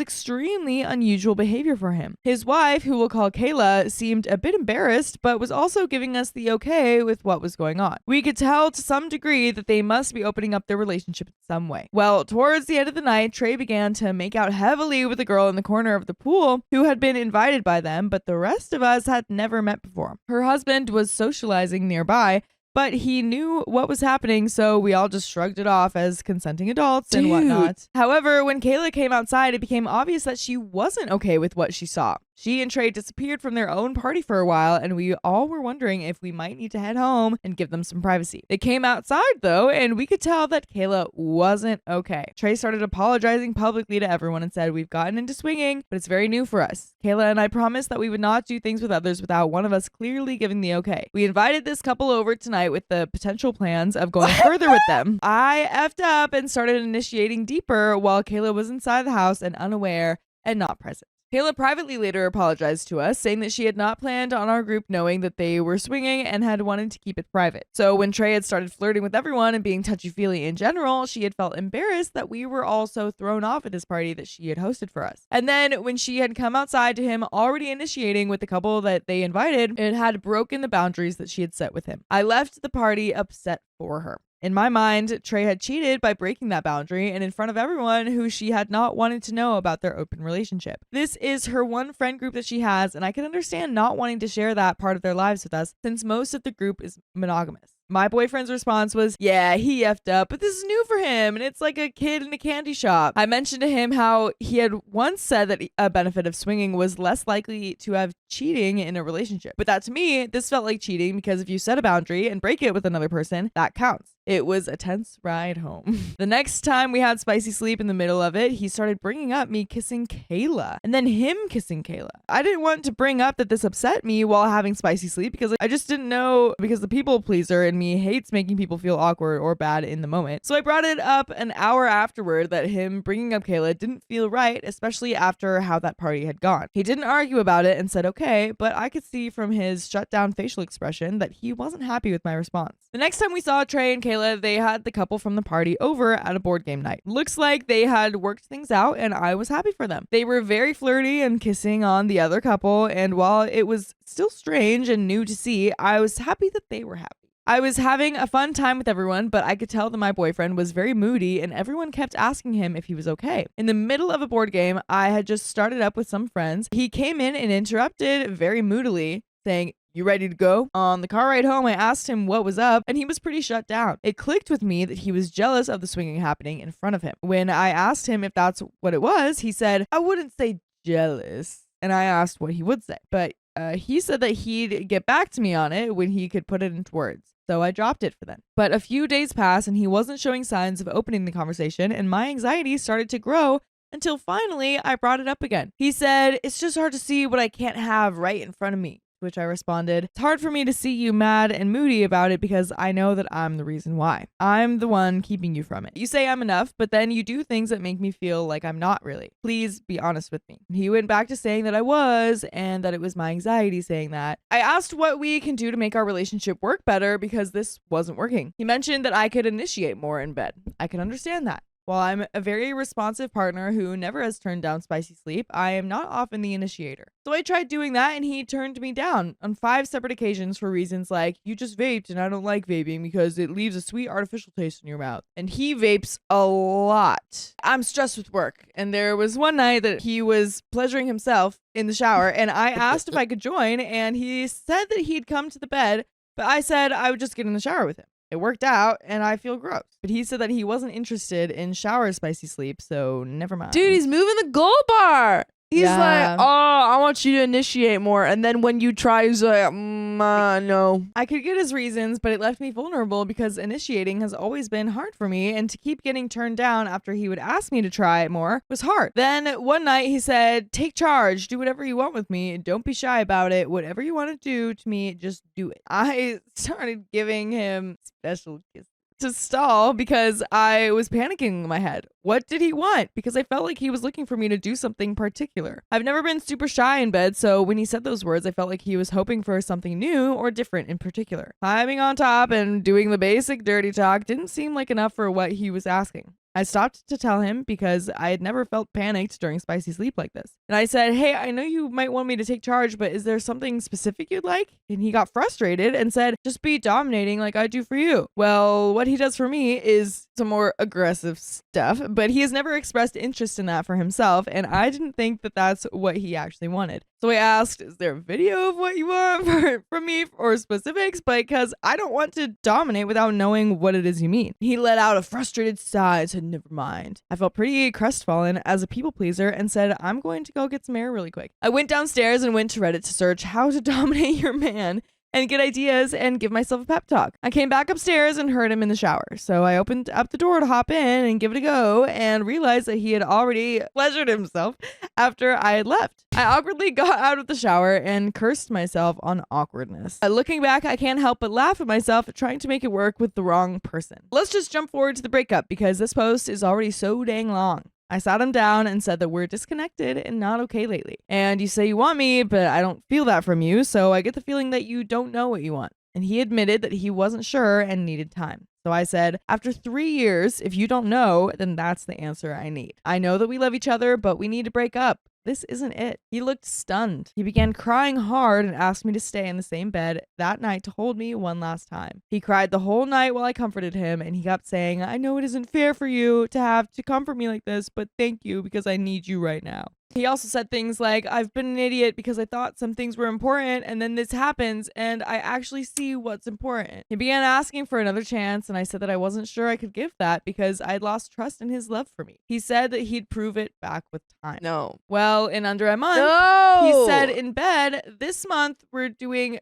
S1: extremely unusual behavior for him. His wife, who we'll call Kayla, seemed a bit embarrassed, but was also giving us the okay with what was going on. We could tell to some degree that they must be opening up their relationship in some way. Well, towards the end of the night, Trey began to make out heavily with a girl in the corner of the pool who had been invited by them, but the rest of us had never met before. Her husband was socializing nearby, but he knew what was happening, so we all just shrugged it off as consenting adults and whatnot. However, when Kayla came outside, it became obvious that she wasn't okay with what she saw. She and Trey disappeared from their own party for a while, and we all were wondering if we might need to head home and give them some privacy. They came outside though, and we could tell that Kayla wasn't okay. Trey started apologizing publicly to everyone and said, "We've gotten into swinging, but it's very new for us. Kayla and I promised that we would not do things with others without one of us clearly giving the okay. We invited this couple over tonight with the potential plans of going further with them. I effed up and started initiating deeper while Kayla was inside the house and unaware and not present." Kayla privately later apologized to us, saying that she had not planned on our group knowing that they were swinging and had wanted to keep it private. So when Trey had started flirting with everyone and being touchy-feely in general, she had felt embarrassed that we were all so thrown off at this party that she had hosted for us. And then when she had come outside to him already initiating with the couple that they invited, it had broken the boundaries that she had set with him. I left the party upset for her. In my mind, Trey had cheated by breaking that boundary and in front of everyone who she had not wanted to know about their open relationship. This is her one friend group that she has, and I can understand not wanting to share that part of their lives with us since most of the group is monogamous. My boyfriend's response was, "Yeah, he effed up, but this is new for him, and it's like a kid in a candy shop." I mentioned to him how he had once said that a benefit of swinging was less likely to have cheating in a relationship. But that to me, this felt like cheating because if you set a boundary and break it with another person, that counts. It was a tense ride home. The next time we had spicy sleep in the middle of it, he started bringing up me kissing Kayla and then him kissing Kayla. I didn't want to bring up that this upset me while having spicy sleep because I just didn't know, because the people pleaser in me hates making people feel awkward or bad in the moment. So I brought it up an hour afterward that him bringing up Kayla didn't feel right, especially after how that party had gone. He didn't argue about it and said okay, but I could see from his shut down facial expression that he wasn't happy with my response. The next time we saw Trey and Kayla, they had the couple from the party over at a board game night. Looks like they had worked things out and I was happy for them. They were very flirty and kissing on the other couple, and while it was still strange and new to see, I was happy that they were happy. I was having a fun time with everyone, but I could tell that my boyfriend was very moody and everyone kept asking him if he was okay. In the middle of a board game, I had just started up with some friends. He came in and interrupted very moodily, saying, "You ready to go?" On the car ride home, I asked him what was up, and he was pretty shut down. It clicked with me that he was jealous of the swinging happening in front of him. When I asked him if that's what it was, he said, "I wouldn't say jealous." And I asked what he would say, but he said that he'd get back to me on it when he could put it into words. So I dropped it for then. But a few days passed and he wasn't showing signs of opening the conversation, and my anxiety started to grow until finally I brought it up again. He said, "It's just hard to see what I can't have right in front of me." To which I responded, "It's hard for me to see you mad and moody about it because I know that I'm the reason why. I'm the one keeping you from it. You say I'm enough, but then you do things that make me feel like I'm not really. Please be honest with me." He went back to saying that I was, and that it was my anxiety saying that. I asked what we can do to make our relationship work better because this wasn't working. He mentioned that I could initiate more in bed. I can understand that. While I'm a very responsive partner who never has turned down spicy sleep, I am not often the initiator. So I tried doing that and he turned me down on 5 separate occasions for reasons like, "You just vaped and I don't like vaping because it leaves a sweet artificial taste in your mouth." And he vapes a lot. I'm stressed with work. And there was one night that he was pleasuring himself in the shower and I asked if I could join, and he said that he'd come to the bed, but I said I would just get in the shower with him. It worked out and I feel gross. But he said that he wasn't interested in shower spicy sleep, so never mind.
S2: Dude, he's moving the gold bar. He's
S1: Yeah.
S2: like, "Oh, I want you to initiate more." And then when you try, he's like, no.
S1: I could get his reasons, but it left me vulnerable because initiating has always been hard for me, and to keep getting turned down after he would ask me to try it more was hard. Then one night he said, "Take charge, do whatever you want with me, don't be shy about it, whatever you want to do to me, just do it." I started giving him special kisses to stall because I was panicking in my head. What did he want? Because I felt like he was looking for me to do something particular. I've never been super shy in bed, so when he said those words, I felt like he was hoping for something new or different in particular. Climbing on top and doing the basic dirty talk didn't seem like enough for what he was asking. I stopped to tell him because I had never felt panicked during spicy sleep like this. And I said, "Hey, I know you might want me to take charge, but is there something specific you'd like?" And he got frustrated and said, "Just be dominating like I do for you." Well, what he does for me is some more aggressive stuff, but he has never expressed interest in that for himself, and I didn't think that that's what he actually wanted. So I asked, is there a video of what you want from me or specifics? Because I don't want to dominate without knowing what it is you mean. He let out a frustrated sigh and said, never mind. I felt pretty crestfallen as a people pleaser and said, I'm going to go get some air really quick. I went downstairs and went to Reddit to search how to dominate your man and get ideas and give myself a pep talk. I came back upstairs and heard him in the shower. So I opened up the door to hop in and give it a go and realized that he had already pleasured himself after I had left. I awkwardly got out of the shower and cursed myself on awkwardness. Looking back, I can't help but laugh at myself at trying to make it work with the wrong person. Let's just jump forward to the breakup because this post is already so dang long. I sat him down and said that we're disconnected and not okay lately. And you say you want me, but I don't feel that from you, so I get the feeling that you don't know what you want. And he admitted that he wasn't sure and needed time. So I said, after 3 years, if you don't know, then that's the answer I need. I know that we love each other, but we need to break up. This isn't it. He looked stunned. He began crying hard and asked me to stay in the same bed that night to hold me one last time. He cried the whole night while I comforted him, and he kept saying, I know it isn't fair for you to have to comfort me like this, but thank you because I need you right now. He also said things like, I've been an idiot because I thought some things were important and then this happens and I actually see what's important. He began asking for another chance and I said that I wasn't sure I could give that because I'd lost trust in his love for me. He said that he'd prove it back with time.
S2: No.
S1: Well, in under a month, he said in bed, this month we're going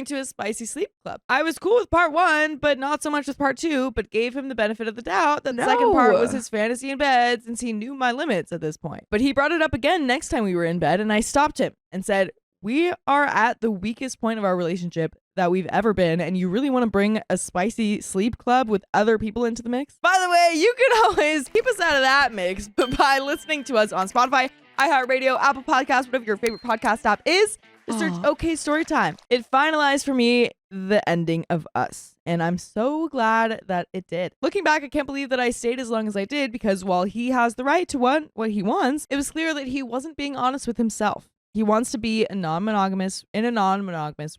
S1: to a spicy sleep club. I was cool with part 1, but not so much with part 2, but gave him the benefit of the doubt that the second part was his fantasy in bed since he knew my limits at this point. But he brought it up again next time we were in bed and I stopped him and said, we are at the weakest point of our relationship that we've ever been and you really want to bring a spicy sleep club with other people into the mix? By the way, you can always keep us out of that mix by listening to us on Spotify, iHeartRadio, Apple Podcasts, whatever your favorite podcast app is. Just search OK Storytime. It finalized for me the ending of Us, and I'm so glad that it did. Looking back, I can't believe that I stayed as long as I did because while he has the right to want what he wants, it was clear that he wasn't being honest with himself. He wants to be in a non-monogamous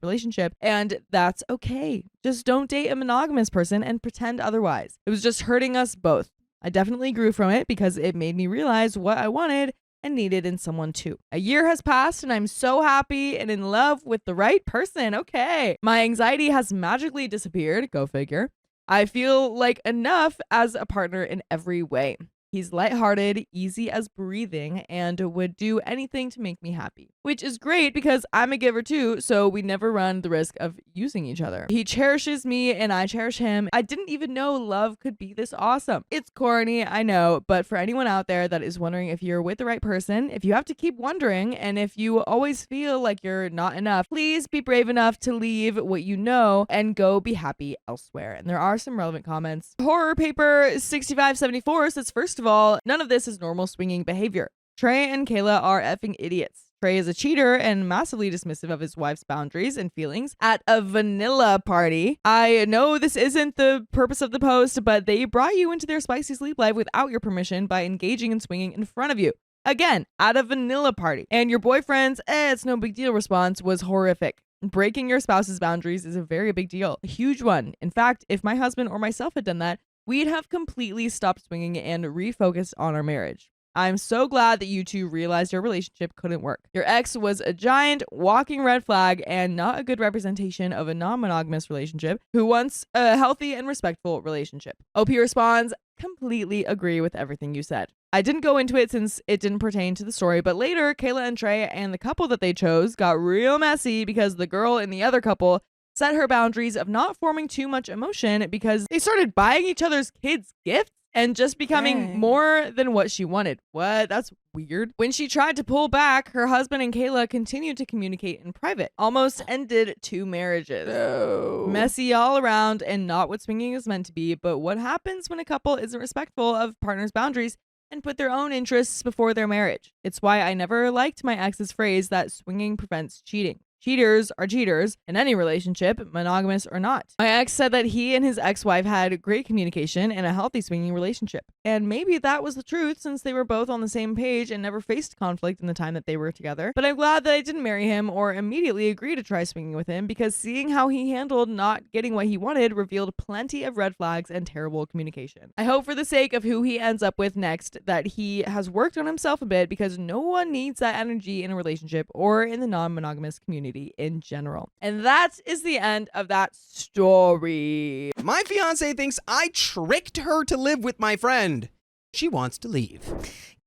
S1: relationship, and that's okay. Just don't date a monogamous person and pretend otherwise. It was just hurting us both. I definitely grew from it because it made me realize what I wanted and needed in someone too. A year has passed and I'm so happy and in love with the right person. Okay. My anxiety has magically disappeared. Go figure. I feel like enough as a partner in every way. He's lighthearted, easy as breathing, and would do anything to make me happy. Which is great because I'm a giver too, so we never run the risk of using each other. He cherishes me and I cherish him. I didn't even know love could be this awesome. It's corny, I know, but for anyone out there that is wondering if you're with the right person, if you have to keep wondering, and if you always feel like you're not enough, please be brave enough to leave what you know and go be happy elsewhere. And there are some relevant comments. Horror Paper 6574 says, first of all, none of this is normal swinging behavior. Trey and Kayla are effing idiots. Trey is a cheater and massively dismissive of his wife's boundaries and feelings at a vanilla party. I know this isn't the purpose of the post, but they brought you into their spicy sleep life without your permission by engaging in swinging in front of you. Again, at a vanilla party. And your boyfriend's, it's no big deal response was horrific. Breaking your spouse's boundaries is a very big deal. A huge one. In fact, if my husband or myself had done that, we'd have completely stopped swinging and refocused on our marriage. I'm so glad that you two realized your relationship couldn't work. Your ex was a giant walking red flag and not a good representation of a non-monogamous relationship who wants a healthy and respectful relationship. OP responds, completely agree with everything you said. I didn't go into it since it didn't pertain to the story, but later, Kayla and Trey and the couple that they chose got real messy because the girl in the other couple set her boundaries of not forming too much emotion because they started buying each other's kids gifts and just becoming more than what she wanted. What? That's weird. When she tried to pull back, her husband and Kayla continued to communicate in private. Almost ended 2 marriages.
S2: No.
S1: Messy all around and not what swinging is meant to be. But what happens when a couple isn't respectful of partners' boundaries and put their own interests before their marriage? It's why I never liked my ex's phrase that swinging prevents cheating. Cheaters are cheaters in any relationship, monogamous or not. My ex said that he and his ex-wife had great communication and a healthy swinging relationship. And maybe that was the truth since they were both on the same page and never faced conflict in the time that they were together. But I'm glad that I didn't marry him or immediately agree to try swinging with him, because seeing how he handled not getting what he wanted revealed plenty of red flags and terrible communication. I hope for the sake of who he ends up with next that he has worked on himself a bit, because no one needs that energy in a relationship or in the non-monogamous community in general. And that is the end of that story.
S4: My fiance thinks I tricked her to live with my friend. She wants to leave.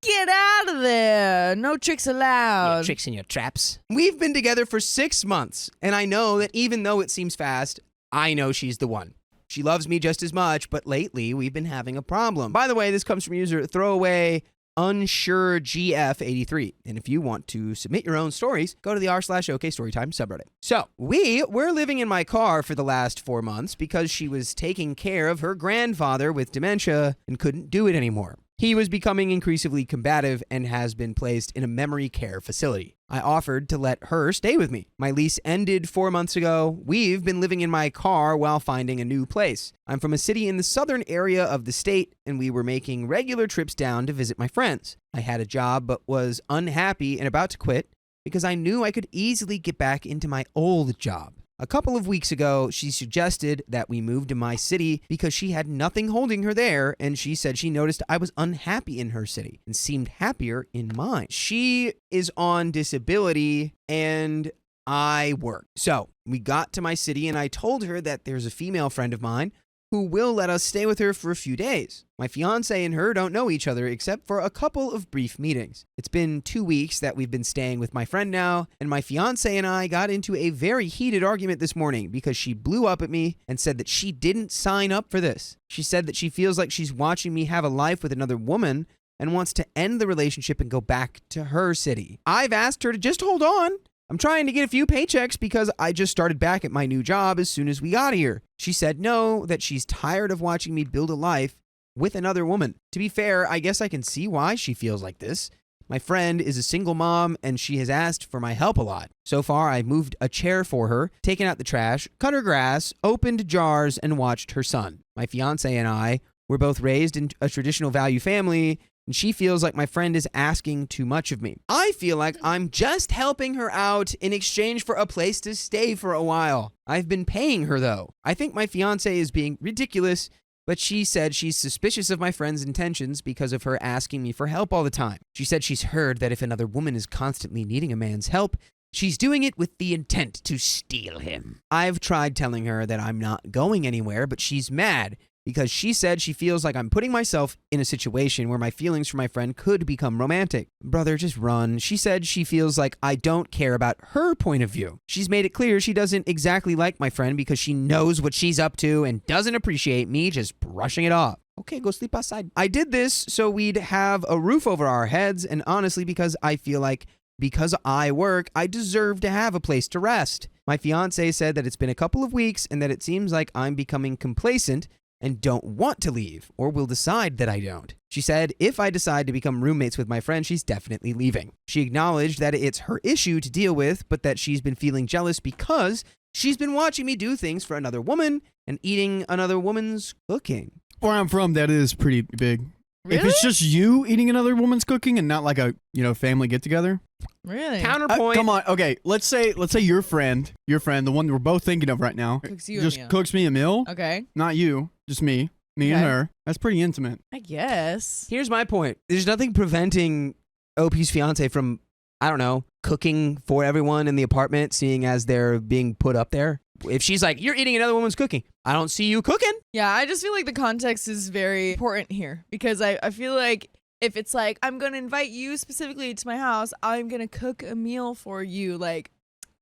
S1: Get out of there. No tricks allowed.
S4: Your tricks and your traps. We've been together for 6 months, and I know that even though it seems fast, I know she's the one. She loves me just as much, but lately we've been having a problem. By the way, this comes from user throwaway unsure GF83. And if you want to submit your own stories, go to the r/OK Storytime subreddit. So we're living in my car for the last 4 months because she was taking care of her grandfather with dementia and couldn't do it anymore. He was becoming increasingly combative and has been placed in a memory care facility. I offered to let her stay with me. My lease ended 4 months ago. We've been living in my car while finding a new place. I'm from a city in the southern area of the state, and we were making regular trips down to visit my friends. I had a job but was unhappy and about to quit because I knew I could easily get back into my old job. A couple of weeks ago, she suggested that we move to my city because she had nothing holding her there, and she said she noticed I was unhappy in her city and seemed happier in mine. She is on disability, and I work. So we got to my city, and I told her that there's a female friend of mine who will let us stay with her for a few days. My fiance and her don't know each other except for a couple of brief meetings. It's been 2 weeks that we've been staying with my friend now, and my fiance and I got into a very heated argument this morning because she blew up at me and said that she didn't sign up for this. She said that she feels like she's watching me have a life with another woman and wants to end the relationship and go back to her city. I've asked her to just hold on. I'm trying to get a few paychecks because I just started back at my new job as soon as we got here. She said no, that she's tired of watching me build a life with another woman. To be fair, I guess I can see why she feels like this. My friend is a single mom and she has asked for my help a lot. So far, I've moved a chair for her, taken out the trash, cut her grass, opened jars, and watched her son. My fiance and I were both raised in a traditional value family, and she feels like my friend is asking too much of me. I feel like I'm just helping her out in exchange for a place to stay for a while. I've been paying her though. I think my fiance is being ridiculous, but she said she's suspicious of my friend's intentions because of her asking me for help all the time. She said she's heard that if another woman is constantly needing a man's help, she's doing it with the intent to steal him. I've tried telling her that I'm not going anywhere, but she's mad because she said she feels like I'm putting myself in a situation where my feelings for my friend could become romantic. Brother, just run. She said she feels like I don't care about her point of view. She's made it clear she doesn't exactly like my friend because she knows what she's up to and doesn't appreciate me just brushing it off. Okay, go sleep outside. I did this so we'd have a roof over our heads, and honestly because I feel like because I work, I deserve to have a place to rest. My fiance said that it's been a couple of weeks and that it seems like I'm becoming complacent and don't want to leave, or will decide that I don't. She said if I decide to become roommates with my friend, she's definitely leaving. She acknowledged that it's her issue to deal with, but that she's been feeling jealous because she's been watching me do things for another woman and eating another woman's cooking.
S5: Where I'm from, that is pretty big.
S1: Really?
S5: If it's just you eating another woman's cooking and not like a family get together.
S1: Really?
S4: Counterpoint.
S5: Come on, okay. Let's say your friend, the one we're both thinking of right now,
S1: Cooks you a
S5: just
S1: meal.
S5: cooks me a meal.
S1: Okay.
S5: Not you, just me and
S1: Okay.
S5: her. That's pretty intimate.
S1: I guess.
S4: Here's my point. There's nothing preventing OP's fiance from, I don't know, cooking for everyone in the apartment, seeing as they're being put up there. If she's like, you're eating another woman's cooking, I don't see you cooking.
S1: Yeah, I just feel like the context is very important here because I feel like if it's like, I'm going to invite you specifically to my house, I'm going to cook a meal for you. Like,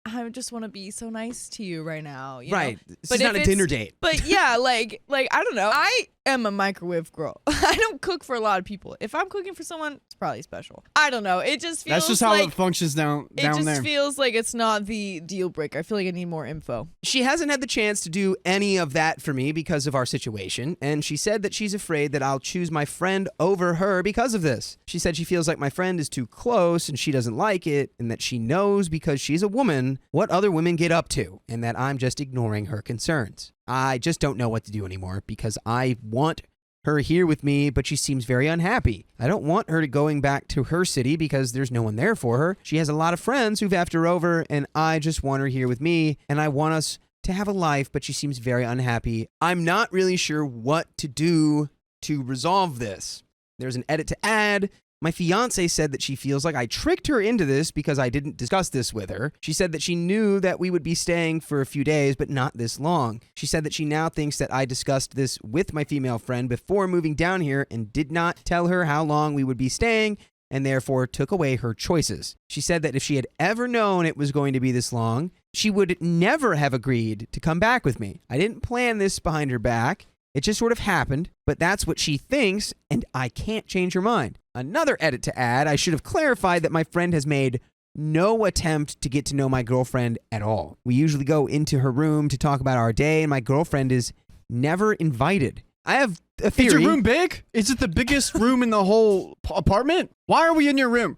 S1: I just want to be so nice to you right now. You
S4: Right.
S1: know?
S4: This
S1: But
S4: is not
S1: if
S4: a dinner
S1: it's-
S4: date.
S1: But yeah, like I don't know. I am a microwave girl. I don't cook for a lot of people. If I'm cooking for someone, it's probably special. I don't know. It just feels
S5: That's just how it functions down there.
S1: It just feels like it's not the deal breaker. I feel like I need more info.
S4: She hasn't had the chance to do any of that for me because of our situation, and she said that she's afraid that I'll choose my friend over her because of this. She said she feels like my friend is too close and she doesn't like it, and that she knows because she's a woman what other women get up to, and that I'm just ignoring her concerns. I just don't know what to do anymore because I want her here with me, but she seems very unhappy. I don't want her going back to her city because there's no one there for her. She has a lot of friends who've asked her over, and I just want her here with me, and I want us to have a life, but she seems very unhappy. I'm not really sure what to do to resolve this. There's an edit to add. My fiance said that she feels like I tricked her into this because I didn't discuss this with her. She said that she knew that we would be staying for a few days, but not this long. She said that she now thinks that I discussed this with my female friend before moving down here and did not tell her how long we would be staying, and therefore took away her choices. She said that if she had ever known it was going to be this long, she would never have agreed to come back with me. I didn't plan this behind her back. It just sort of happened, but that's what she thinks, and I can't change her mind. Another edit to add, I should have clarified that my friend has made no attempt to get to know my girlfriend at all. We usually go into her room to talk about our day, and my girlfriend is never invited. I have a theory.
S5: Is your room big? Is it the biggest room in the whole apartment? Why are we in your room?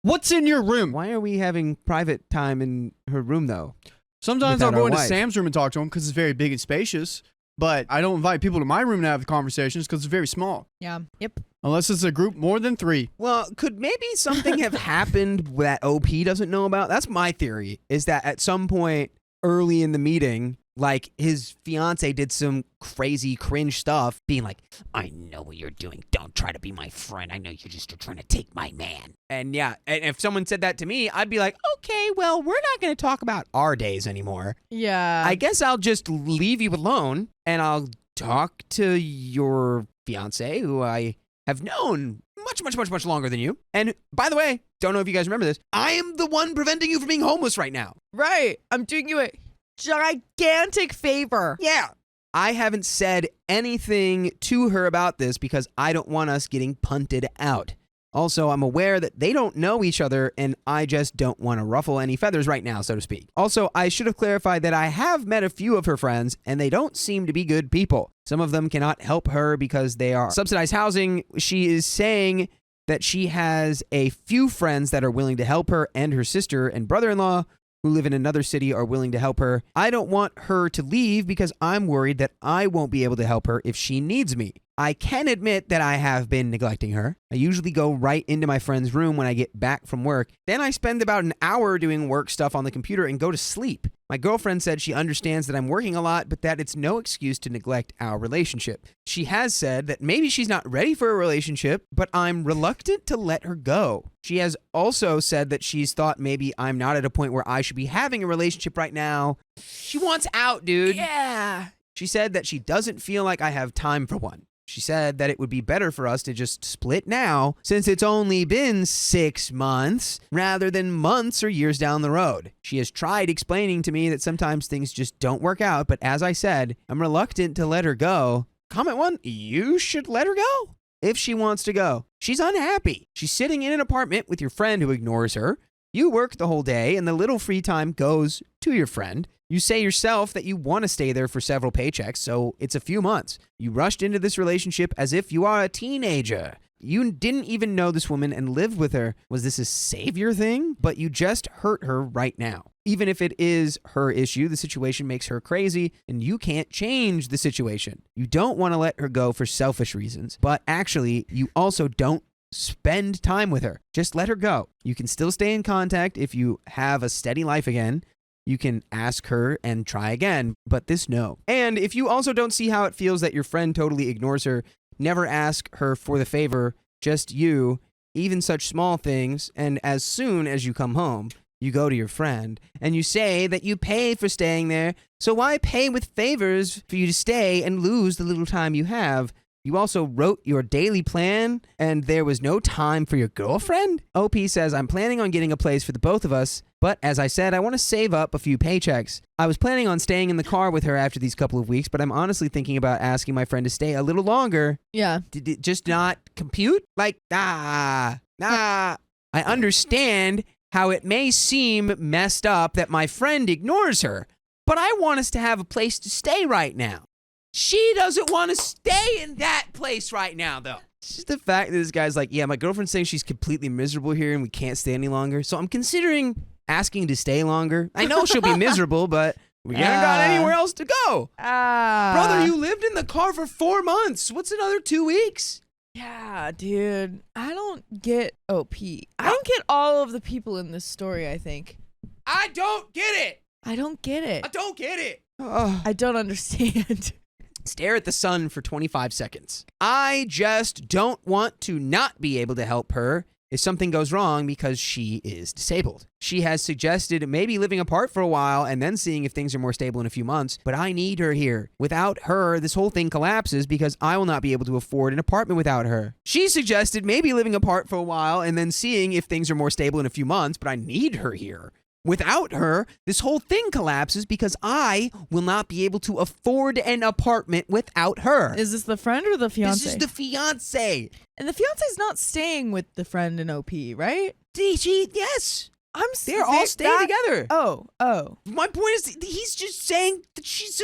S5: What's in your room?
S4: Why are we having private time in her room, though?
S5: Sometimes I'll go into Sam's room and talk to him because it's very big and spacious. But I don't invite people to my room to have conversations because it's very small.
S1: Yeah. Yep.
S5: Unless it's a group more than 3.
S4: Well, could maybe something have happened that OP doesn't know about? That's my theory, is that at some point early in the meeting, like his fiance did some crazy cringe stuff, being like, I know what you're doing. Don't try to be my friend. I know you're just trying to take my man. And yeah, and if someone said that to me, I'd be like, okay, well, we're not going to talk about our days anymore.
S1: Yeah.
S4: I guess I'll just leave you alone and I'll talk to your fiance, who I have known much longer than you. And by the way, don't know if you guys remember this, I am the one preventing you from being homeless right now.
S1: Right. I'm doing you a gigantic favor.
S4: Yeah. I haven't said anything to her about this because I don't want us getting punted out. Also, I'm aware that they don't know each other, and I just don't want to ruffle any feathers right now, so to speak. Also, I should have clarified that I have met a few of her friends, and they don't seem to be good people. Some of them cannot help her because they are subsidized housing. She is saying that she has a few friends that are willing to help her, and her sister and brother-in-law who live in another city are willing to help her. I don't want her to leave because I'm worried that I won't be able to help her if she needs me. I can admit that I have been neglecting her. I usually go right into my friend's room when I get back from work. Then I spend about an hour doing work stuff on the computer and go to sleep. My girlfriend said she understands that I'm working a lot, but that it's no excuse to neglect our relationship. She has said that maybe she's not ready for a relationship, but I'm reluctant to let her go. She has also said that she's thought maybe I'm not at a point where I should be having a relationship right now. She wants out, dude.
S1: Yeah.
S4: She said that she doesn't feel like I have time for one. She said that it would be better for us to just split now, since it's only been 6 months, rather than months or years down the road. She has tried explaining to me that sometimes things just don't work out, but as I said, I'm reluctant to let her go. Comment 1, you should let her go if she wants to go. She's unhappy. She's sitting in an apartment with your friend who ignores her. You work the whole day, and the little free time goes to your friend. You say yourself that you want to stay there for several paychecks, so it's a few months. You rushed into this relationship as if you are a teenager. You didn't even know this woman and lived with her. Was this a savior thing? But you just hurt her right now. Even if it is her issue, the situation makes her crazy, and you can't change the situation. You don't want to let her go for selfish reasons, but actually, you also don't spend time with her. Just let her go. You can still stay in contact if you have a steady life again. You can ask her and try again, but this no. And if you also don't see how it feels that your friend totally ignores her, never ask her for the favor, just you, even such small things, and as soon as you come home, you go to your friend and you say that you pay for staying there, so why pay with favors for you to stay and lose the little time you have? You also wrote your daily plan, and there was no time for your girlfriend? OP says, I'm planning on getting a place for the both of us, but as I said, I want to save up a few paychecks. I was planning on staying in the car with her after these couple of weeks, but I'm honestly thinking about asking my friend to stay a little longer.
S1: Yeah.
S4: Did it just not compute? Like, I understand how it may seem messed up that my friend ignores her, but I want us to have a place to stay right now. She doesn't want to stay in that place right now, though. It's just the fact that this guy's like, yeah, my girlfriend's saying she's completely miserable here and we can't stay any longer, so I'm considering asking to stay longer. I know she'll be miserable, but we haven't got anywhere else to go. Brother, you lived in the car for 4 months. What's another 2 weeks?
S1: Yeah, dude. I don't get OP. I don't get all of the people in this story, I think.
S4: I don't get it.
S1: I don't get it.
S4: I don't get it.
S1: I don't understand.
S4: Stare at the sun for 25 seconds. I just don't want to not be able to help her if something goes wrong because she is disabled. She has suggested maybe living apart for a while and then seeing if things are more stable in a few months, but I need her here. Without her, this whole thing collapses because I will not be able to afford an apartment without her. She suggested maybe living apart for a while and then seeing if things are more stable in a few months, but I need her here. Without her, this whole thing collapses because I will not be able to afford an apartment without her.
S1: Is this the friend or the fiance?
S4: This is the fiance.
S1: And the fiance's not staying with the friend in OP, right?
S4: Yes. They're all staying together.
S1: Oh.
S4: My point is, he's just saying that she's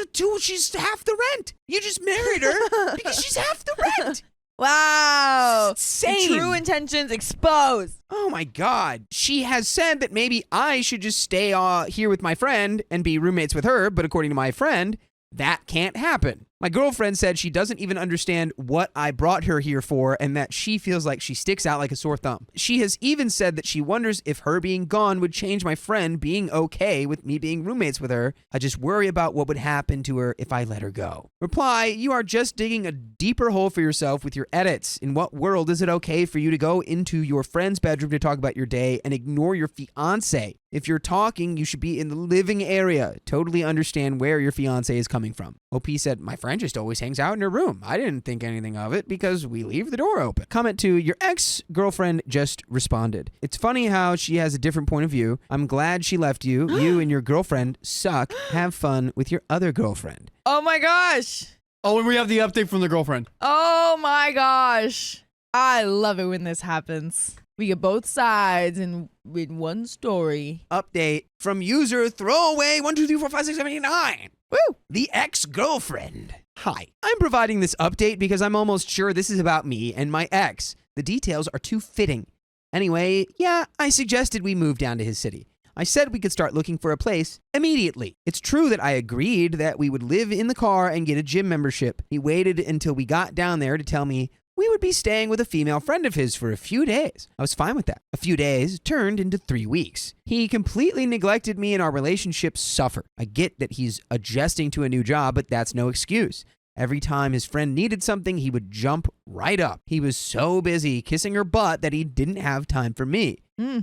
S4: half the rent. You just married her because she's half the rent.
S1: Wow.
S4: Insane.
S1: True intentions exposed.
S4: Oh my God. She has said that maybe I should just stay here with my friend and be roommates with her, but according to my friend, that can't happen. My girlfriend said she doesn't even understand what I brought her here for and that she feels like she sticks out like a sore thumb. She has even said that she wonders if her being gone would change my friend being okay with me being roommates with her. I just worry about what would happen to her if I let her go. Reply, you are just digging a deeper hole for yourself with your edits. In what world is it okay for you to go into your friend's bedroom to talk about your day and ignore your fiance? If you're talking, you should be in the living area. Totally understand where your fiance is coming from. OP said, my friend just always hangs out in her room. I didn't think anything of it because we leave the door open. Comment 2, your ex-girlfriend just responded. It's funny how she has a different point of view. I'm glad she left you. You and your girlfriend suck. Have fun with your other girlfriend.
S1: Oh my gosh.
S5: Oh, and we have the update from the girlfriend.
S1: Oh my gosh. I love it when this happens. We get both sides in one story.
S4: Update from user throwaway 1 2 3 4 5 6 7 8 9.
S1: Woo!
S4: The ex-girlfriend. Hi. I'm providing this update because I'm almost sure this is about me and my ex. The details are too fitting. Anyway, yeah, I suggested we move down to his city. I said we could start looking for a place immediately. It's true that I agreed that we would live in the car and get a gym membership. He waited until we got down there to tell me we would be staying with a female friend of his for a few days. I was fine with that. A few days turned into 3 weeks. He completely neglected me and our relationship suffered. I get that he's adjusting to a new job, but that's no excuse. Every time his friend needed something, he would jump right up. He was so busy kissing her butt that he didn't have time for me.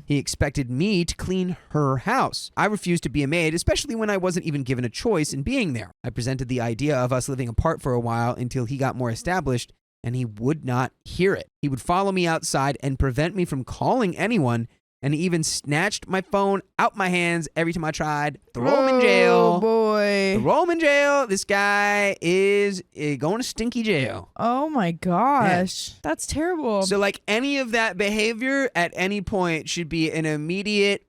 S4: He expected me to clean her house. I refused to be a maid, especially when I wasn't even given a choice in being there. I presented the idea of us living apart for a while until he got more established, and he would not hear it. He would follow me outside and prevent me from calling anyone, and he even snatched my phone out my hands every time I tried. Throw him in jail.
S1: Oh, boy.
S4: Throw him in jail. This guy is going to stinky jail.
S1: Oh, my gosh. That's terrible.
S4: So, like, any of that behavior at any point should be an immediate,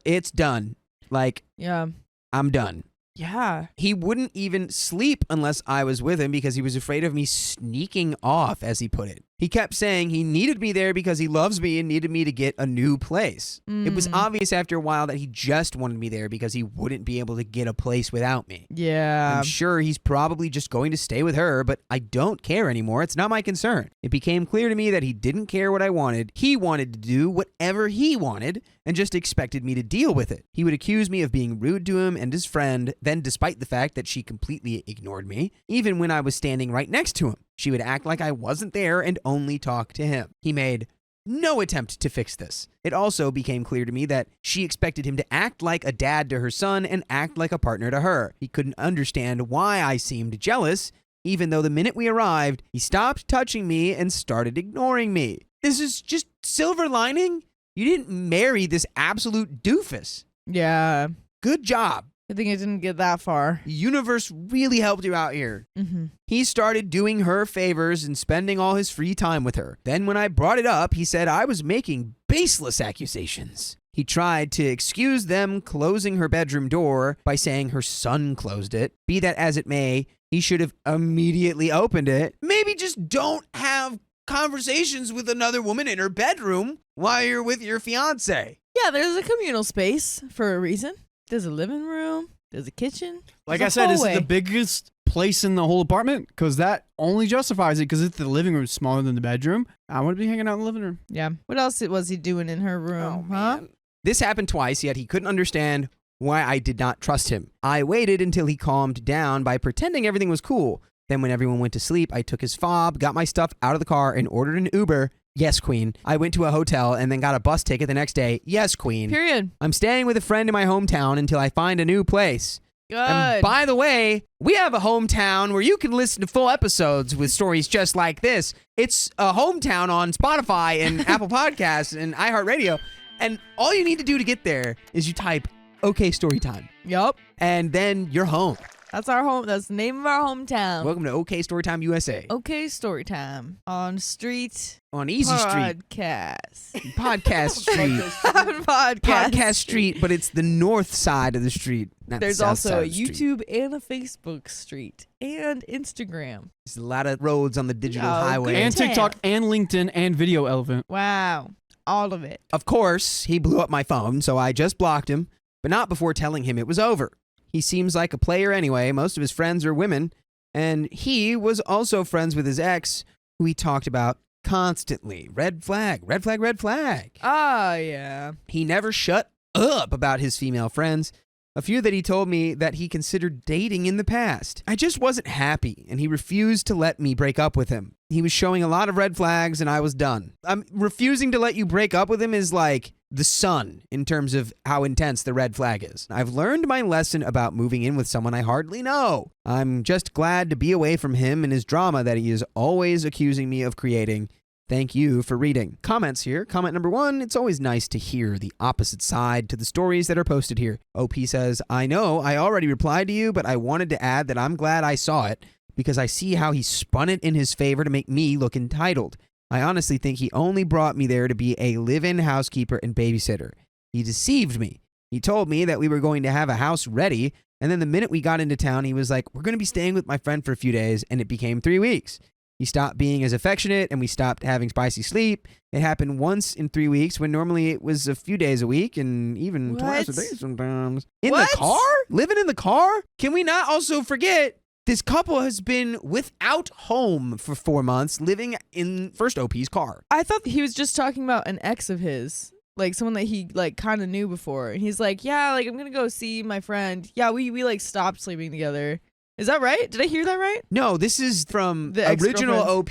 S4: it's done. Like,
S1: yeah,
S4: I'm done.
S1: Yeah.
S4: He wouldn't even sleep unless I was with him because he was afraid of me sneaking off, as he put it. He kept saying he needed me there because he loves me and needed me to get a new place. It was obvious after a while that he just wanted me there because he wouldn't be able to get a place without me.
S1: Yeah.
S4: I'm sure he's probably just going to stay with her, but I don't care anymore. It's not my concern. It became clear to me that he didn't care what I wanted. He wanted to do whatever he wanted and just expected me to deal with it. He would accuse me of being rude to him and his friend, then despite the fact that she completely ignored me, even when I was standing right next to him. She would act like I wasn't there and only talk to him. He made no attempt to fix this. It also became clear to me that she expected him to act like a dad to her son and act like a partner to her. He couldn't understand why I seemed jealous
S3: even though the minute we arrived, he stopped touching me and started ignoring me. This is just silver lining. You didn't marry this absolute doofus.
S1: Yeah.
S3: Good job.
S1: I think it didn't get that far.
S3: The universe really helped you out here.
S1: Mm-hmm.
S3: He started doing her favors and spending all his free time with her. Then when I brought it up, he said I was making baseless accusations. He tried to excuse them closing her bedroom door by saying her son closed it. Be that as it may, he should have immediately opened it. Maybe just don't have conversations with another woman in her bedroom while you're with your fiance.
S1: Yeah, there's a communal space for a reason. There's a living room. There's a kitchen.
S5: Like
S1: There's
S5: I
S1: a
S5: said, is
S1: hallway.
S5: it the biggest place in the whole apartment? Because that only justifies it. Because if the living room is smaller than the bedroom, I would be hanging out in the living room.
S1: Yeah. What else was he doing in her room? Huh?
S3: This happened twice, yet he couldn't understand why I did not trust him. I waited until he calmed down by pretending everything was cool. Then when everyone went to sleep, I took his fob, got my stuff out of the car, and ordered an Uber. Yes, queen. I went to a hotel and then got a bus ticket the next day. Yes, queen.
S1: Period.
S3: I'm staying with a friend in my hometown until I find a new place.
S1: Good.
S3: And by the way, we have a hometown where you can listen to full episodes with stories just like this. It's a hometown on Spotify and Apple Podcasts and iHeartRadio. And all you need to do to get there is you type OK Storytime.
S1: Yup.
S3: And then you're home.
S1: That's our home. That's the name of our hometown.
S3: Welcome to OK Storytime USA.
S1: Okay, story time on street
S3: On Easy Street.
S1: podcast.
S3: Podcast Street.
S1: Podcast.
S3: Podcast Street, but it's the north side of the street. Not
S1: There's
S3: the south
S1: also
S3: side
S1: a
S3: of the street.
S1: YouTube and a Facebook street and Instagram.
S3: There's a lot of roads on the digital
S1: Oh,
S3: highway.
S1: good.
S5: And
S1: Damn.
S5: TikTok and LinkedIn and Video Elephant.
S1: Wow. All of it.
S3: Of course, he blew up my phone, so I just blocked him, but not before telling him it was over. He seems like a player anyway. Most of his friends are women, and he was also friends with his ex, who he talked about constantly. Red flag, red flag, red flag.
S1: Oh, yeah.
S3: He never shut up about his female friends, a few that he told me that he considered dating in the past. I just wasn't happy, and he refused to let me break up with him. He was showing a lot of red flags, and I was done. Refusing to let you break up with him is like the sun in terms of how intense the red flag is. I've learned my lesson about moving in with someone I hardly know. I'm just glad to be away from him and his drama that he is always accusing me of creating. Thank you for reading. Comments here. Comment number 1, it's always nice to hear the opposite side to the stories that are posted here. OP says, I know I already replied to you, but I wanted to add that I'm glad I saw it because I see how he spun it in his favor to make me look entitled. I honestly think he only brought me there to be a live-in housekeeper and babysitter. He deceived me. He told me that we were going to have a house ready, and then the minute we got into town, he was like, we're going to be staying with my friend for a few days, and it became 3 weeks. He stopped being as affectionate, and we stopped having spicy sleep. It happened once in 3 weeks when normally it was a few days a week and even twice a day sometimes. In the car? Living in the car? Can we not also forget this couple has been without home for 4 months, living in first OP's car.
S1: I thought he was just talking about an ex of his. Like someone that he like kind of knew before. And he's like, yeah, like I'm going to go see my friend. Yeah, we like stopped sleeping together. Is that right? Did I hear that right?
S3: No, this is from
S1: The
S3: original OP.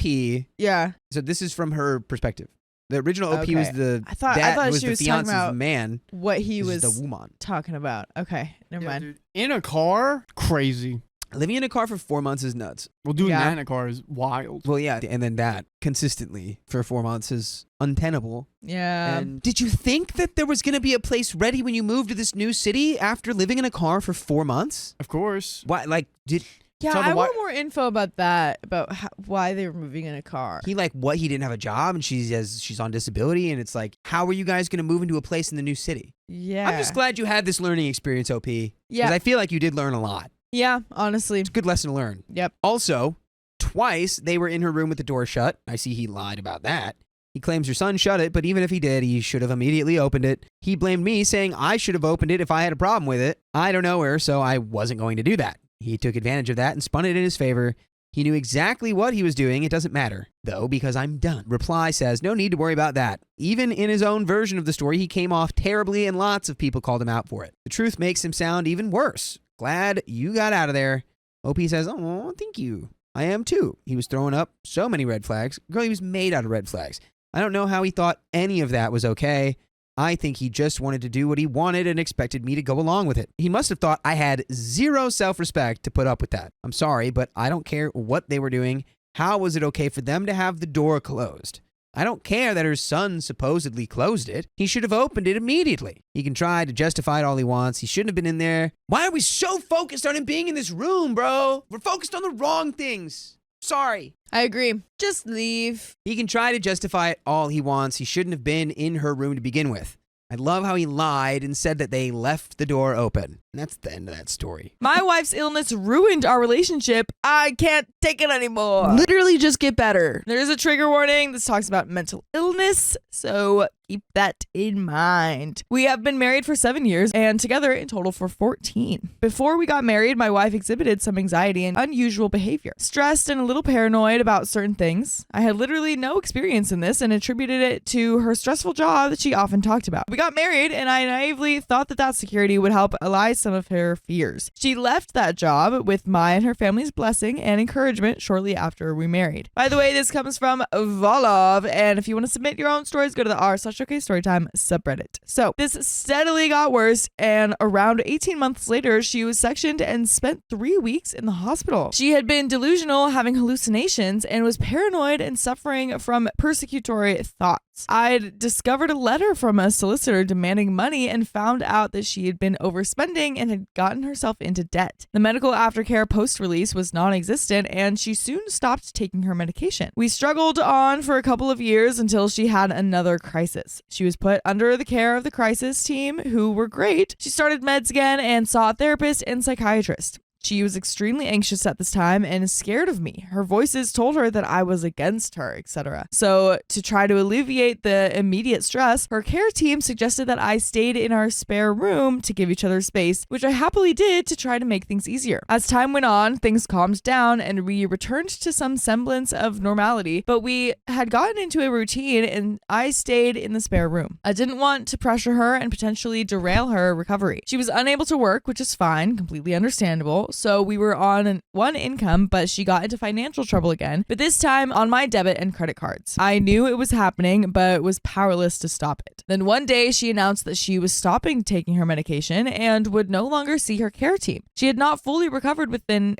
S1: Yeah.
S3: So this is from her perspective. The original OP was the
S1: I thought
S3: was
S1: she
S3: the
S1: was talking
S3: fiance's
S1: about
S3: man.
S1: what he
S3: This
S1: was
S3: is the woman.
S1: talking about. Okay, never mind.
S5: Dude, in a car? Crazy.
S3: Living in a car for 4 months is nuts.
S5: Well, doing
S1: Yeah.
S5: that in a car is wild.
S3: Well, yeah, and then that consistently for 4 months is untenable.
S1: Yeah.
S3: And did you think that there was going to be a place ready when you moved to this new city after living in a car for 4 months?
S5: Of course.
S3: Why? Like, did
S1: Yeah,
S5: Tell the
S1: I
S5: wi-
S1: want more info about that, about why they were moving in a car.
S3: he he didn't have a job and she's on disability, and it's like, how are you guys going to move into a place in the new city?
S1: Yeah.
S3: I'm just glad you had this learning experience, OP.
S1: Yeah.
S3: Because I feel like you did learn a lot.
S1: Yeah, honestly.
S3: It's a good lesson to learn.
S1: Yep.
S3: Also, twice they were in her room with the door shut. I see he lied about that. He claims her son shut it, but even if he did, he should have immediately opened it. He blamed me, saying I should have opened it if I had a problem with it. I don't know her, so I wasn't going to do that. He took advantage of that and spun it in his favor. He knew exactly what he was doing. It doesn't matter, though, because I'm done. Reply says, no need to worry about that. Even in his own version of the story, he came off terribly and lots of people called him out for it. The truth makes him sound even worse. Glad you got out of there. OP says, oh, thank you. I am too. He was throwing up so many red flags. Girl, he was made out of red flags. I don't know how he thought any of that was okay. I think he just wanted to do what he wanted and expected me to go along with it. He must have thought I had zero self-respect to put up with that. I'm sorry, but I don't care what they were doing. How was it okay for them to have the door closed? I don't care that her son supposedly closed it. He should have opened it immediately. He can try to justify it all he wants. He shouldn't have been in there. Why are we so focused on him being in this room, bro? We're focused on the wrong things. Sorry.
S1: I agree. Just leave.
S3: He can try to justify it all he wants. He shouldn't have been in her room to begin with. I love how he lied and said that they left the door open. And that's the end of that story.
S1: My wife's illness ruined our relationship. I can't take it anymore.
S2: Literally just get better.
S1: There's a trigger warning. This talks about mental illness, so keep that in mind. We have been married for 7 years and together in total for 14. Before we got married, my wife exhibited some anxiety and unusual behavior. Stressed and a little paranoid about certain things. I had literally no experience in this and attributed it to her stressful job that she often talked about. We got married and I naively thought that security would help allay some of her fears. She left that job with my and her family's blessing and encouragement shortly after we married. By the way, this comes from Volov, and if you want to submit your own stories, go to the r/OK Storytime subreddit. So this steadily got worse, and around 18 months later, she was sectioned and spent 3 weeks in the hospital. She had been delusional, having hallucinations, and was paranoid and suffering from persecutory thoughts. I'd discovered a letter from a solicitor demanding money and found out that she had been overspending and had gotten herself into debt. The medical aftercare post-release was non-existent, and she soon stopped taking her medication. We struggled on for a couple of years until she had another crisis. She was put under the care of the crisis team, who were great. She started meds again and saw a therapist and psychiatrist. She was extremely anxious at this time and scared of me. Her voices told her that I was against her, etc. So to try to alleviate the immediate stress, her care team suggested that I stayed in our spare room to give each other space, which I happily did to try to make things easier. As time went on, things calmed down and we returned to some semblance of normality, but we had gotten into a routine and I stayed in the spare room. I didn't want to pressure her and potentially derail her recovery. She was unable to work, which is fine, completely understandable. So we were on one income, but she got into financial trouble again, but this time on my debit and credit cards. I knew it was happening, but was powerless to stop it. Then one day she announced that she was stopping taking her medication and would no longer see her care team. She had not fully recovered within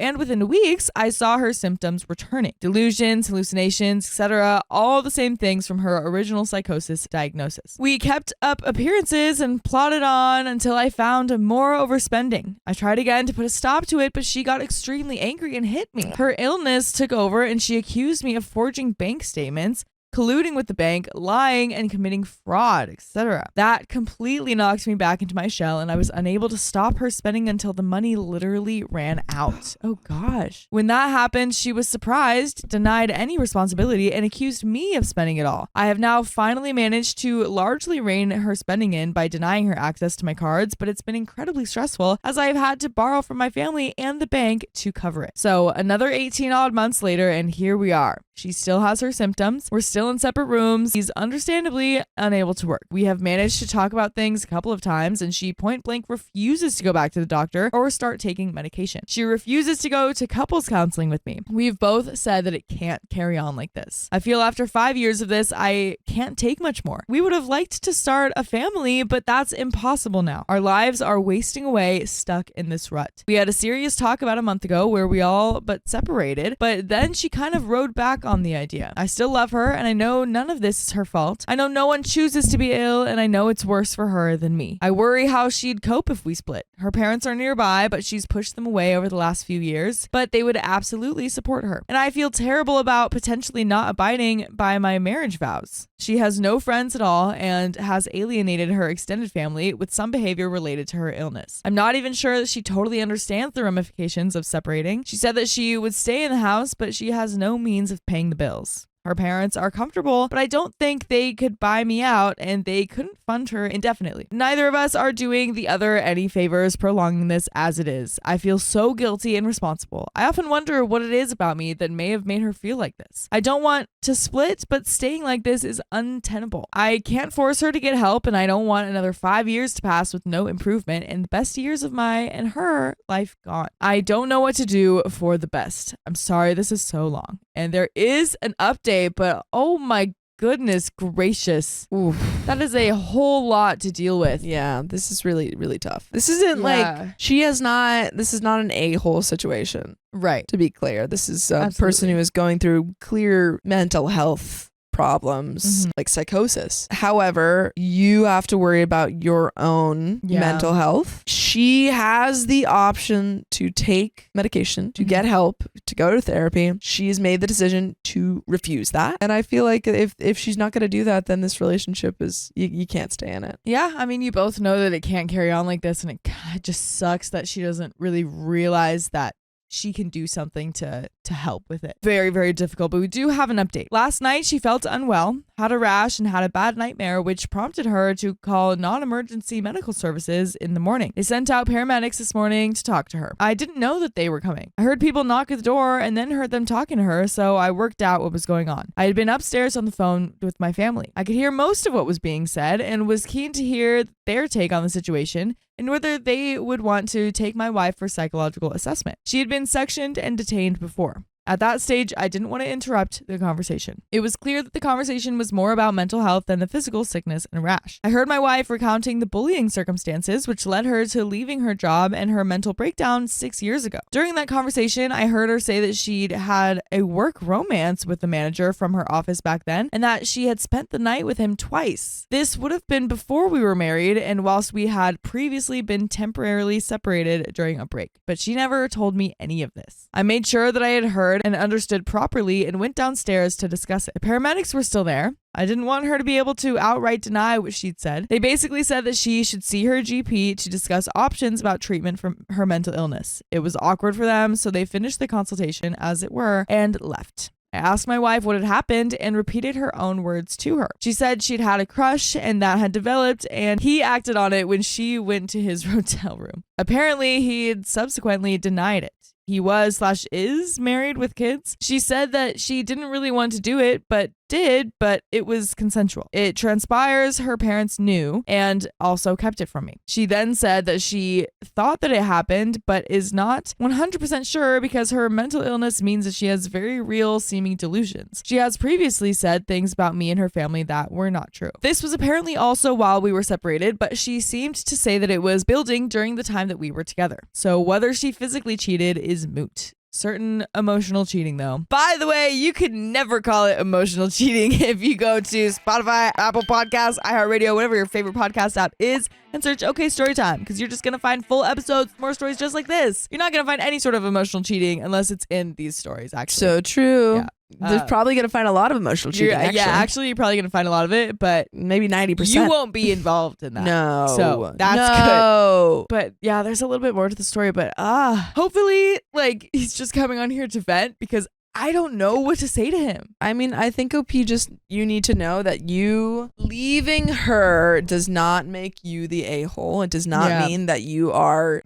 S1: weeks, I saw her symptoms returning. Delusions, hallucinations, etc. All the same things from her original psychosis diagnosis. We kept up appearances and plodded on until I found more overspending. I tried again to put a stop to it, but she got extremely angry and hit me. Her illness took over and she accused me of forging bank statements, colluding with the bank, lying, and committing fraud, etc. That completely knocked me back into my shell, and I was unable to stop her spending until the money literally ran out. Oh gosh. When that happened, she was surprised, denied any responsibility, and accused me of spending it all. I have now finally managed to largely rein her spending in by denying her access to my cards, but it's been incredibly stressful as I have had to borrow from my family and the bank to cover it. So another 18 odd months later, and here we are. She still has her symptoms. We're still in separate rooms. He's understandably unable to work. We have managed to talk about things a couple of times, and she point blank refuses to go back to the doctor or start taking medication. She refuses to go to couples counseling with me. We've both said that it can't carry on like this. I feel after 5 years of this, I can't take much more. We would have liked to start a family, but that's impossible now. Our lives are wasting away, stuck in this rut. We had a serious talk about a month ago where we all but separated, but then she kind of rode back on the idea. I still love her, and I know none of this is her fault. I know no one chooses to be ill, and I know it's worse for her than me. I worry how she'd cope if we split. Her parents are nearby, but she's pushed them away over the last few years, but they would absolutely support her. And I feel terrible about potentially not abiding by my marriage vows. She has no friends at all and has alienated her extended family with some behavior related to her illness. I'm not even sure that she totally understands the ramifications of separating. She said that she would stay in the house, but she has no means of paying the bills. Her parents are comfortable, but I don't think they could buy me out, and they couldn't fund her indefinitely. Neither of us are doing the other any favors prolonging this as it is. I feel so guilty and responsible. I often wonder what it is about me that may have made her feel like this. I don't want to split, but staying like this is untenable. I can't force her to get help, and I don't want another 5 years to pass with no improvement and the best years of my and her life gone. I don't know what to do for the best. I'm sorry this is so long. And there is an update, but oh my goodness gracious.
S2: Oof.
S1: That is a whole lot to deal with.
S2: Yeah, this is really, really tough. This isn't this is not an a-hole situation.
S1: Right.
S2: To be clear, this is a person who is going through clear mental health problems, like psychosis. However, you have to worry about your own mental health. She has the option to take medication, to get help, to go to therapy. She's made the decision to refuse that. And I feel like if she's not going to do that, then this relationship is, you can't stay in it.
S1: Yeah. I mean, you both know that it can't carry on like this, and it just sucks that she doesn't really realize that she can do something to help with it. Very, very difficult, but we do have an update. Last night, she felt unwell, had a rash, and had a bad nightmare, which prompted her to call non-emergency medical services in the morning. They sent out paramedics this morning to talk to her. I didn't know that they were coming. I heard people knock at the door and then heard them talking to her, so I worked out what was going on. I had been upstairs on the phone with my family. I could hear most of what was being said and was keen to hear their take on the situation and whether they would want to take my wife for psychological assessment. She had been sectioned and detained before. At that stage, I didn't want to interrupt the conversation. It was clear that the conversation was more about mental health than the physical sickness and rash. I heard my wife recounting the bullying circumstances, which led her to leaving her job and her mental breakdown 6 years ago. During that conversation, I heard her say that she'd had a work romance with the manager from her office back then, and that she had spent the night with him twice. This would have been before we were married, and whilst we had previously been temporarily separated during a break. But she never told me any of this. I made sure that I had heard and understood properly and went downstairs to discuss it. The paramedics were still there. I didn't want her to be able to outright deny what she'd said. They basically said that she should see her GP to discuss options about treatment for her mental illness. It was awkward for them, so they finished the consultation, as it were, and left. I asked my wife what had happened and repeated her own words to her. She said she'd had a crush and that had developed, and he acted on it when she went to his hotel room. Apparently, he had subsequently denied it. He was/is married with kids. She said that she didn't really want to do it, but it was consensual. It transpires her parents knew and also kept it from me. She then said that she thought that it happened, but is not 100% sure because her mental illness means that she has very real seeming delusions. She has previously said things about me and her family that were not true. This was apparently also while we were separated, but she seemed to say that it was building during the time that we were together. So whether she physically cheated is moot. Certain emotional cheating, though. By the way, you could never call it emotional cheating if you go to Spotify, Apple Podcasts, iHeartRadio, whatever your favorite podcast app is, and search OK Storytime, because you're just going to find full episodes, more stories just like this. You're not going to find any sort of emotional cheating unless it's in these stories, actually.
S2: So true.
S1: Yeah.
S2: There's probably going to find a lot of emotional cheating,
S1: actually, you're probably going to find a lot of it, but
S2: maybe 90%.
S1: You won't be involved in that.
S2: No.
S1: So that's good. But yeah, there's a little bit more to the story, but hopefully, like, he's just coming on here to vent because I don't know what to say to him.
S2: I mean, I think OP you need to know that you leaving her does not make you the a-hole. It does not mean that you are,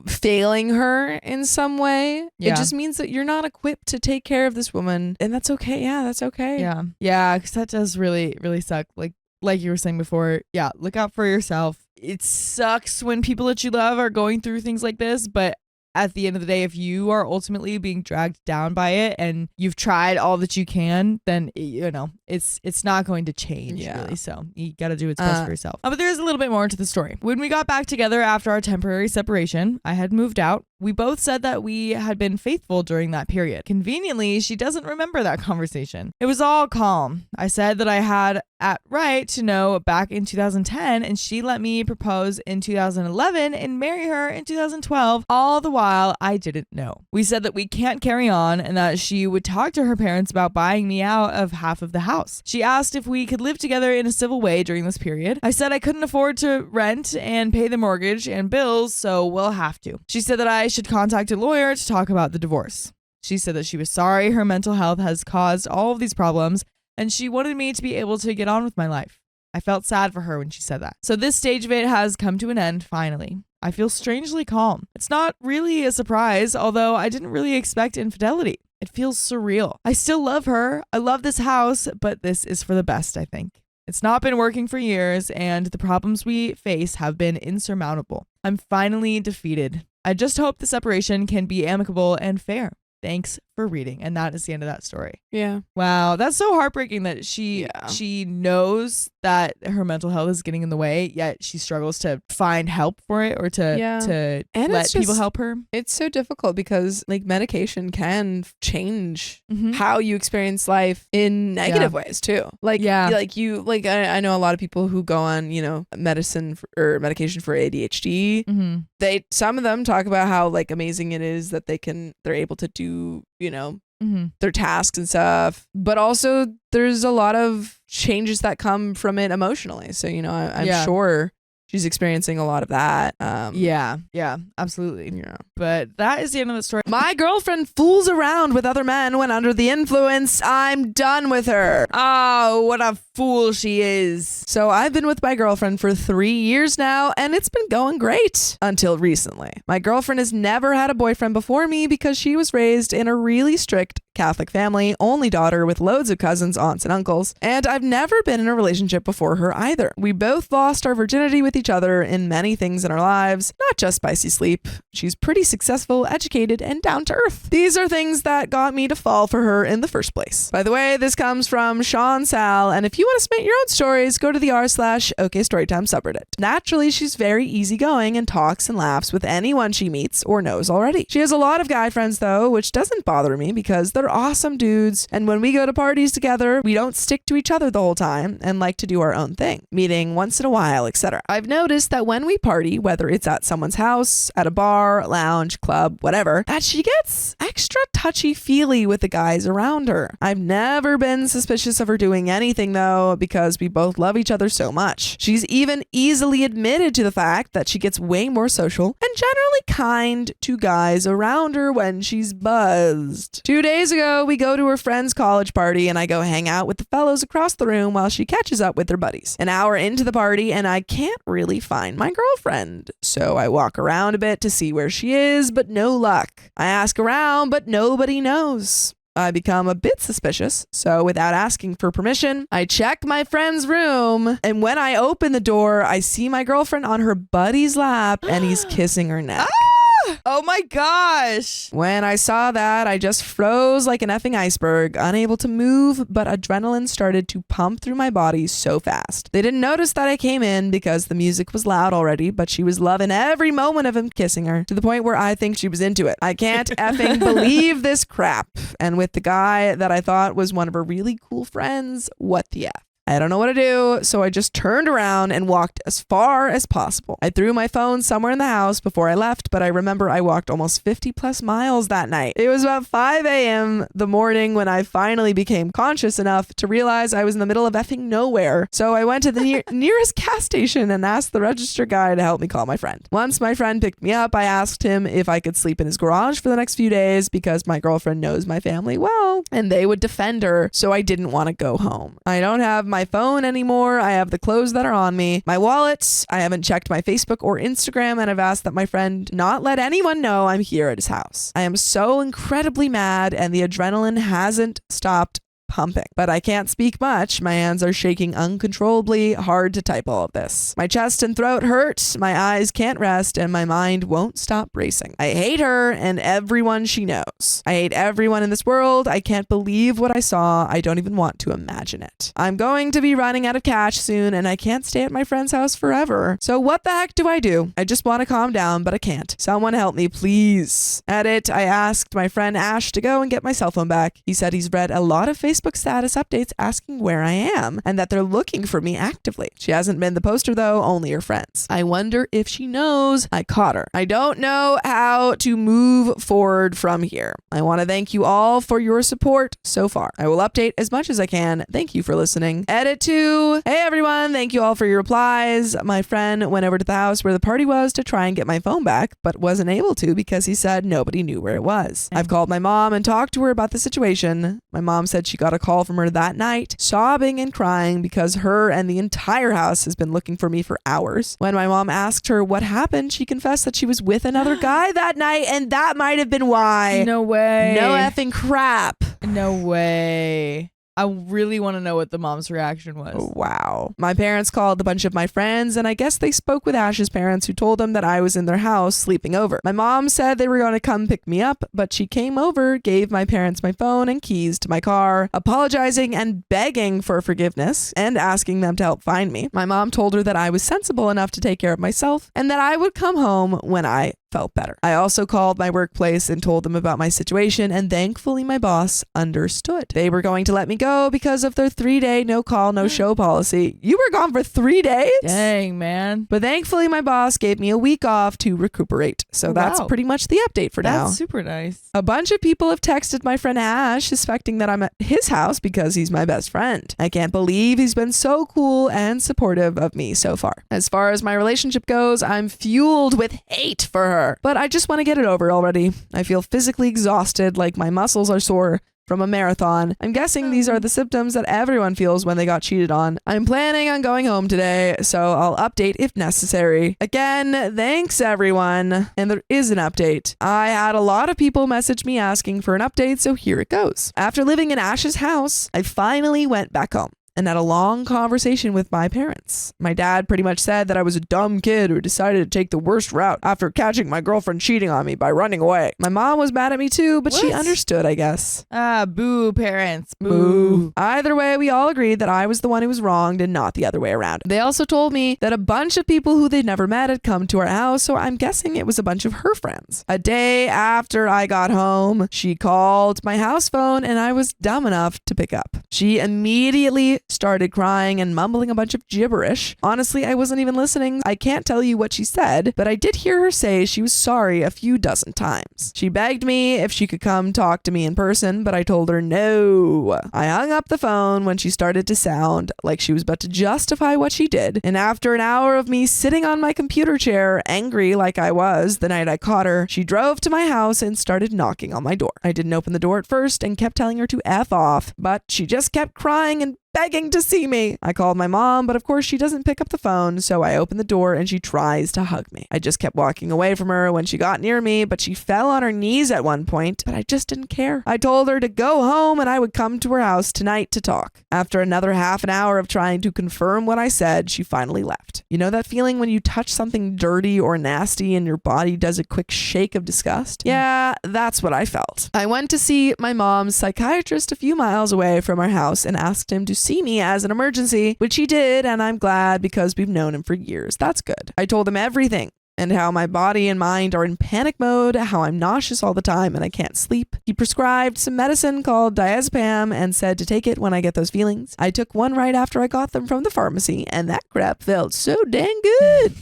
S2: failing her in some way. Yeah. It just means that you're not equipped to take care of this woman. And that's okay. Yeah, that's okay.
S1: Yeah. Yeah, because that does really, really suck. Like you were saying before, yeah, look out for yourself. It sucks when people that you love are going through things like this, but at the end of the day, if you are ultimately being dragged down by it and you've tried all that you can, then it's not going to change really. So you got to do what's best for yourself. But there is a little bit more to the story. When we got back together after our temporary separation, I had moved out. We both said that we had been faithful during that period. Conveniently, she doesn't remember that conversation. It was all calm. I said that I had at right to know back in 2010, and she let me propose in 2011 and marry her in 2012, all the while I didn't know. We said that we can't carry on and that she would talk to her parents about buying me out of half of the house. She asked if we could live together in a civil way during this period. I said I couldn't afford to rent and pay the mortgage and bills, so we'll have to. She said that I should contact a lawyer to talk about the divorce. She said that she was sorry her mental health has caused all of these problems and she wanted me to be able to get on with my life. I felt sad for her when she said that. So this stage of it has come to an end finally. I feel strangely calm. It's not really a surprise, although I didn't really expect infidelity. It feels surreal. I still love her. I love this house, but this is for the best, I think. It's not been working for years, and the problems we face have been insurmountable. I'm finally defeated. I just hope the separation can be amicable and fair. Thanks for reading. And that is the end of that story.
S2: Yeah.
S1: Wow. That's so heartbreaking that she knows that her mental health is getting in the way, yet she struggles to find help for it or to let people help her.
S2: It's so difficult because like medication can change how you experience life in negative ways too. Like, I know a lot of people who go on, medicine or medication for ADHD. Some of them talk about how like amazing it is that they're able to do, their tasks and stuff, but also there's a lot of changes that come from it emotionally. So, I'm sure she's experiencing a lot of that.
S1: Yeah, absolutely. Yeah. But that is the end of the story.
S2: My girlfriend fools around with other men when under the influence. I'm done with her.
S1: Oh, what a fool she is.
S2: So I've been with my girlfriend for 3 years now, and it's been going great until recently. My girlfriend has never had a boyfriend before me because she was raised in a really strict Catholic family, only daughter with loads of cousins, aunts, and uncles, and I've never been in a relationship before her either. We both lost our virginity with each other in many things in our lives, not just spicy sleep. She's pretty successful, educated, and down to earth. These are things that got me to fall for her in the first place. By the way, this comes from Sean Sal, and if you want to submit your own stories, go to the r/OKStorytime subreddit. Naturally, she's very easygoing and talks and laughs with anyone she meets or knows already. She has a lot of guy friends though, which doesn't bother me because they're awesome dudes, and when we go to parties together, we don't stick to each other the whole time and like to do our own thing, meeting once in a while, etc. I've noticed that when we party, whether it's at someone's house, at a bar, lounge, club, whatever, that she gets extra touchy-feely with the guys around her. I've never been suspicious of her doing anything though, because we both love each other so much. She's even easily admitted to the fact that she gets way more social and generally kind to guys around her when she's buzzed. 2 days ago, we go to her friend's college party and I go hang out with the fellows across the room while she catches up with her buddies. An hour into the party and I can't really find my girlfriend. So I walk around a bit to see where she is, but no luck. I ask around, but nobody knows. I become a bit suspicious, so without asking for permission, I check my friend's room, and when I open the door, I see my girlfriend on her buddy's lap, and he's kissing her neck.
S1: Oh my gosh.
S2: When I saw that, I just froze like an effing iceberg, unable to move, but adrenaline started to pump through my body so fast. They didn't notice that I came in because the music was loud already, but she was loving every moment of him kissing her, to the point where I think she was into it. I can't effing believe this crap. And with the guy that I thought was one of her really cool friends, what the F? I don't know what to do, so I just turned around and walked as far as possible. I threw my phone somewhere in the house before I left, but I remember I walked almost 50 plus miles that night. It was about 5 a.m. the morning when I finally became conscious enough to realize I was in the middle of effing nowhere. So I went to the nearest gas station and asked the register guy to help me call my friend. Once my friend picked me up, I asked him if I could sleep in his garage for the next few days because my girlfriend knows my family well and they would defend her, so I didn't want to go home. I don't have my phone anymore. I have the clothes that are on me, my wallet. I haven't checked my Facebook or Instagram, and I've asked that my friend not let anyone know I'm here at his house. I am so incredibly mad, and the adrenaline hasn't stopped pumping, but I can't speak much. My hands are shaking uncontrollably, hard to type all of this. My chest and throat hurt, my eyes can't rest, and my mind won't stop racing. I hate her and everyone she knows. I hate everyone in this world. I can't believe what I saw. I don't even want to imagine it. I'm going to be running out of cash soon, and I can't stay at my friend's house forever. So what the heck do I do? I just want to calm down, but I can't. Someone help me, please. Edit, I asked my friend Ash to go and get my cell phone back. He said he's read a lot of Facebook status updates asking where I am and that they're looking for me actively. She hasn't been the poster though, only her friends. I wonder if she knows I caught her. I don't know how to move forward from here. I want to thank you all for your support so far. I will update as much as I can. Thank you for listening. Edit 2. Hey everyone, thank you all for your replies. My friend went over to the house where the party was to try and get my phone back, but wasn't able to because he said nobody knew where it was. I've called my mom and talked to her about the situation. My mom said she got a call from her that night, sobbing and crying because her and the entire house has been looking for me for hours. When my mom asked her what happened, she confessed that she was with another guy that night, and that might have been why.
S1: No way.
S2: No effing crap.
S1: No way. I really want to know what the mom's reaction was.
S2: Oh, wow. My parents called a bunch of my friends, and I guess they spoke with Ash's parents, who told them that I was in their house sleeping over. My mom said they were going to come pick me up, but she came over, gave my parents my phone and keys to my car, apologizing and begging for forgiveness and asking them to help find me. My mom told her that I was sensible enough to take care of myself and that I would come home when I felt better. I also called my workplace and told them about my situation, and thankfully my boss understood. They were going to let me go because of their 3-day no call, no show policy. You were gone for 3 days?
S1: Dang, man.
S2: But thankfully my boss gave me a week off to recuperate. So that's pretty much the update for now.
S1: That's super nice.
S2: A bunch of people have texted my friend Ash suspecting that I'm at his house because he's my best friend. I can't believe he's been so cool and supportive of me so far. As far as my relationship goes, I'm fueled with hate for her. But I just want to get it over already. I feel physically exhausted, like my muscles are sore from a marathon. I'm guessing these are the symptoms that everyone feels when they got cheated on. I'm planning on going home today, so I'll update if necessary. Again, thanks everyone. And there is an update. I had a lot of people message me asking for an update, so here it goes. After living in Ash's house, I finally went back home and had a long conversation with my parents. My dad pretty much said that I was a dumb kid who decided to take the worst route after catching my girlfriend cheating on me by running away. My mom was mad at me too, but she understood, I guess.
S1: Boo, parents. Boo.
S2: Either way, we all agreed that I was the one who was wronged and not the other way around. They also told me that a bunch of people who they'd never met had come to our house, so I'm guessing it was a bunch of her friends. A day after I got home, she called my house phone and I was dumb enough to pick up. She immediately started crying and mumbling a bunch of gibberish. Honestly, I wasn't even listening. I can't tell you what she said, but I did hear her say she was sorry a few dozen times. She begged me if she could come talk to me in person, but I told her no. I hung up the phone when she started to sound like she was about to justify what she did, and after an hour of me sitting on my computer chair, angry like I was the night I caught her, she drove to my house and started knocking on my door. I didn't open the door at first and kept telling her to F off, but she just kept crying and begging to see me. I called my mom, but of course she doesn't pick up the phone, so I open the door and she tries to hug me. I just kept walking away from her when she got near me, but she fell on her knees at one point, but I just didn't care. I told her to go home and I would come to her house tonight to talk. After another half an hour of trying to confirm what I said, she finally left. You know that feeling when you touch something dirty or nasty and your body does a quick shake of disgust? Yeah, that's what I felt. I went to see my mom's psychiatrist a few miles away from our house and asked him to see me as an emergency, which he did, and I'm glad because we've known him for years. That's good. I told him everything and how my body and mind are in panic mode, how I'm nauseous all the time and I can't sleep. He prescribed some medicine called diazepam and said to take it when I get those feelings. I took one right after I got them from the pharmacy, and that crap felt so dang good.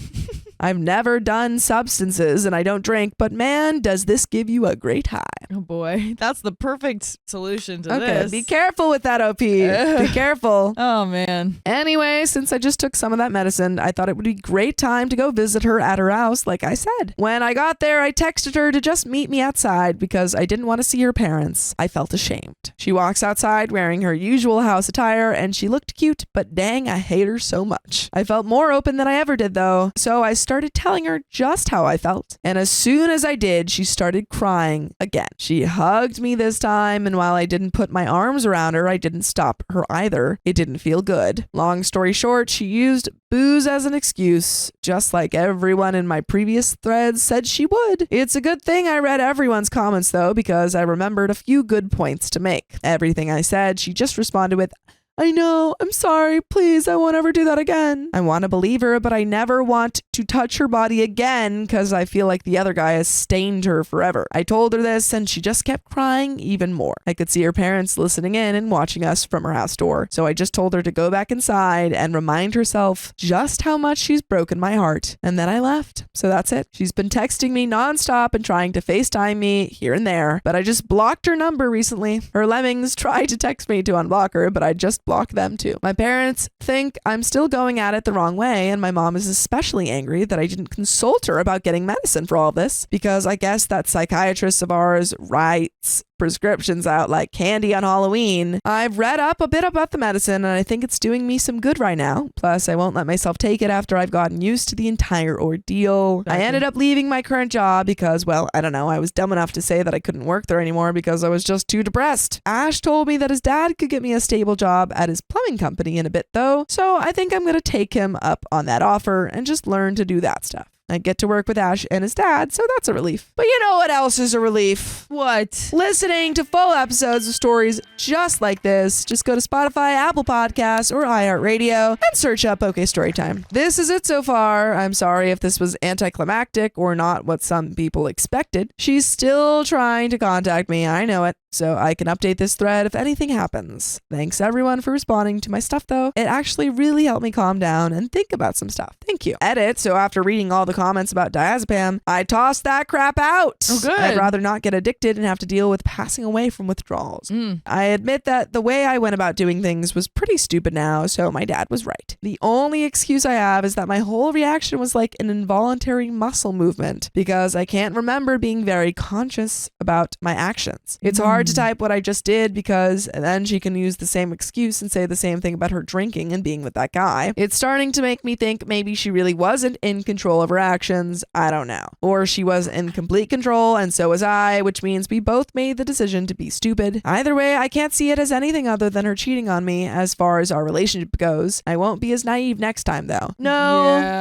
S2: I've never done substances and I don't drink, but man, does this give you a great high.
S1: Oh boy, that's the perfect solution to
S2: Okay,
S1: this.
S2: be careful with that, OP. Be careful.
S1: Oh man.
S2: Anyway, since I just took some of that medicine, I thought it would be a great time to go visit her at her house, like I said. When I got there, I texted her to just meet me outside because I didn't want to see her parents. I felt ashamed. She walks outside wearing her usual house attire and she looked cute, but dang, I hate her so much. I felt more open than I ever did though, so I started telling her just how I felt. And as soon as I did, she started crying again. She hugged me this time, and while I didn't put my arms around her, I didn't stop her either. It didn't feel good. Long story short, she used booze as an excuse, just like everyone in my previous threads said she would. It's a good thing I read everyone's comments though, because I remembered a few good points to make. Everything I said, she just responded with, I know, I'm sorry, please, I won't ever do that again. I want to believe her, but I never want to touch her body again because I feel like the other guy has stained her forever. I told her this and she just kept crying even more. I could see her parents listening in and watching us from her house door, so I just told her to go back inside and remind herself just how much she's broken my heart, and then I left. So that's it. She's been texting me nonstop and trying to FaceTime me here and there, but I just blocked her number recently. Her lemmings tried to text me to unblock her, but I just block them too. My parents think I'm still going at it the wrong way, and my mom is especially angry that I didn't consult her about getting medicine for all of this, because I guess that psychiatrist of ours writes prescriptions out like candy on Halloween. I've read up a bit about the medicine and I think it's doing me some good right now. Plus, I won't let myself take it after I've gotten used to the entire ordeal. I ended up leaving my current job because, well, I don't know, I was dumb enough to say that I couldn't work there anymore because I was just too depressed. Ash told me that his dad could get me a stable job at his plumbing company in a bit though, so I think I'm going to take him up on that offer and just learn to do that stuff. I get to work with Ash and his dad, so that's a relief. But you know what else is a relief?
S1: What?
S2: Listening to full episodes of stories just like this. Just go to Spotify, Apple Podcasts, or iHeartRadio and search up OK Storytime. This is it so far. I'm sorry if this was anticlimactic or not what some people expected. She's still trying to contact me, I know it, so I can update this thread if anything happens. Thanks everyone for responding to my stuff though. It actually really helped me calm down and think about some stuff. Thank you. Edit, so after reading all the comments about diazepam, I tossed that crap out.
S1: Oh, good.
S2: I'd rather not get addicted and have to deal with passing away from withdrawals. I admit that the way I went about doing things was pretty stupid now, so my dad was right. The only excuse I have is that my whole reaction was like an involuntary muscle movement because I can't remember being very conscious about my actions. It's hard to type what I just did because then she can use the same excuse and say the same thing about her drinking and being with that guy. It's starting to make me think maybe she really wasn't in control of her actions. I don't know. Or she was in complete control and so was I, which means we both made the decision to be stupid. Either way, I can't see it as anything other than her cheating on me as far as our relationship goes. I won't be as naive next time though. No.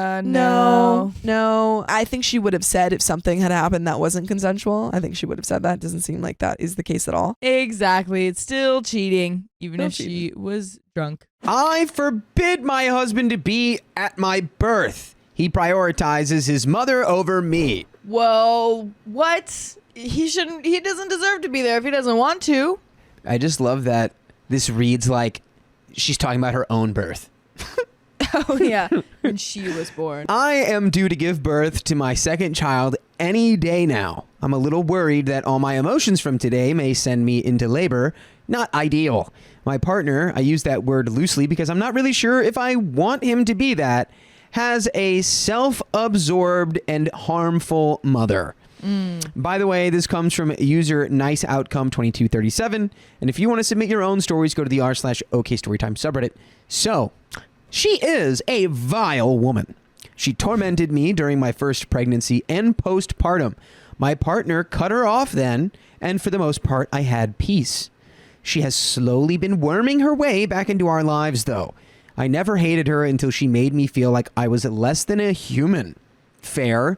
S2: I think she would have said if something had happened that wasn't consensual. I think she would have said that. Doesn't seem like that is the case at all.
S1: Exactly. It's still cheating, even if she was drunk.
S3: I forbid my husband to be at my birth. He prioritizes his mother over me.
S1: Well, what? He doesn't deserve to be there if he doesn't want to.
S3: I just love that this reads like she's talking about her own birth.
S1: Oh, yeah. When she was born.
S3: I am due to give birth to my second child any day now. I'm a little worried that all my emotions from today may send me into labor. Not ideal. My partner, I use that word loosely because I'm not really sure if I want him to be that, has a self-absorbed and harmful mother. By the way, this comes from user niceoutcome2237. And if you want to submit your own stories, go to the r/OK Storytime subreddit. So, she is a vile woman. She tormented me during my first pregnancy and postpartum. My partner cut her off then, and for the most part, I had peace. She has slowly been worming her way back into our lives, though. I never hated her until she made me feel like I was less than a human. Fair.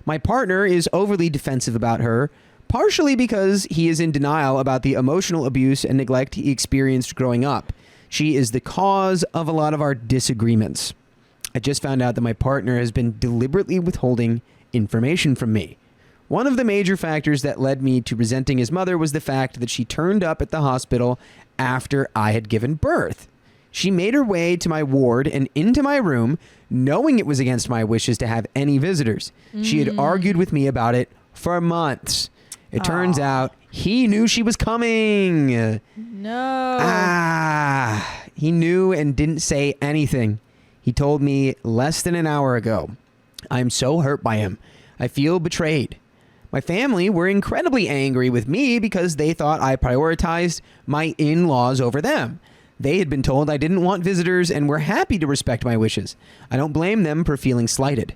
S3: My partner is overly defensive about her, partially because he is in denial about the emotional abuse and neglect he experienced growing up. She is the cause of a lot of our disagreements. I just found out that my partner has been deliberately withholding information from me. One of the major factors that led me to resenting his mother was the fact that she turned up at the hospital after I had given birth. She made her way to my ward and into my room, knowing it was against my wishes to have any visitors. She had argued with me about it for months. It turns out he knew she was coming.
S1: No.
S3: He knew and didn't say anything. He told me less than an hour ago. I'm so hurt by him. I feel betrayed. My family were incredibly angry with me because they thought I prioritized my in-laws over them. They had been told I didn't want visitors and were happy to respect my wishes. I don't blame them for feeling slighted.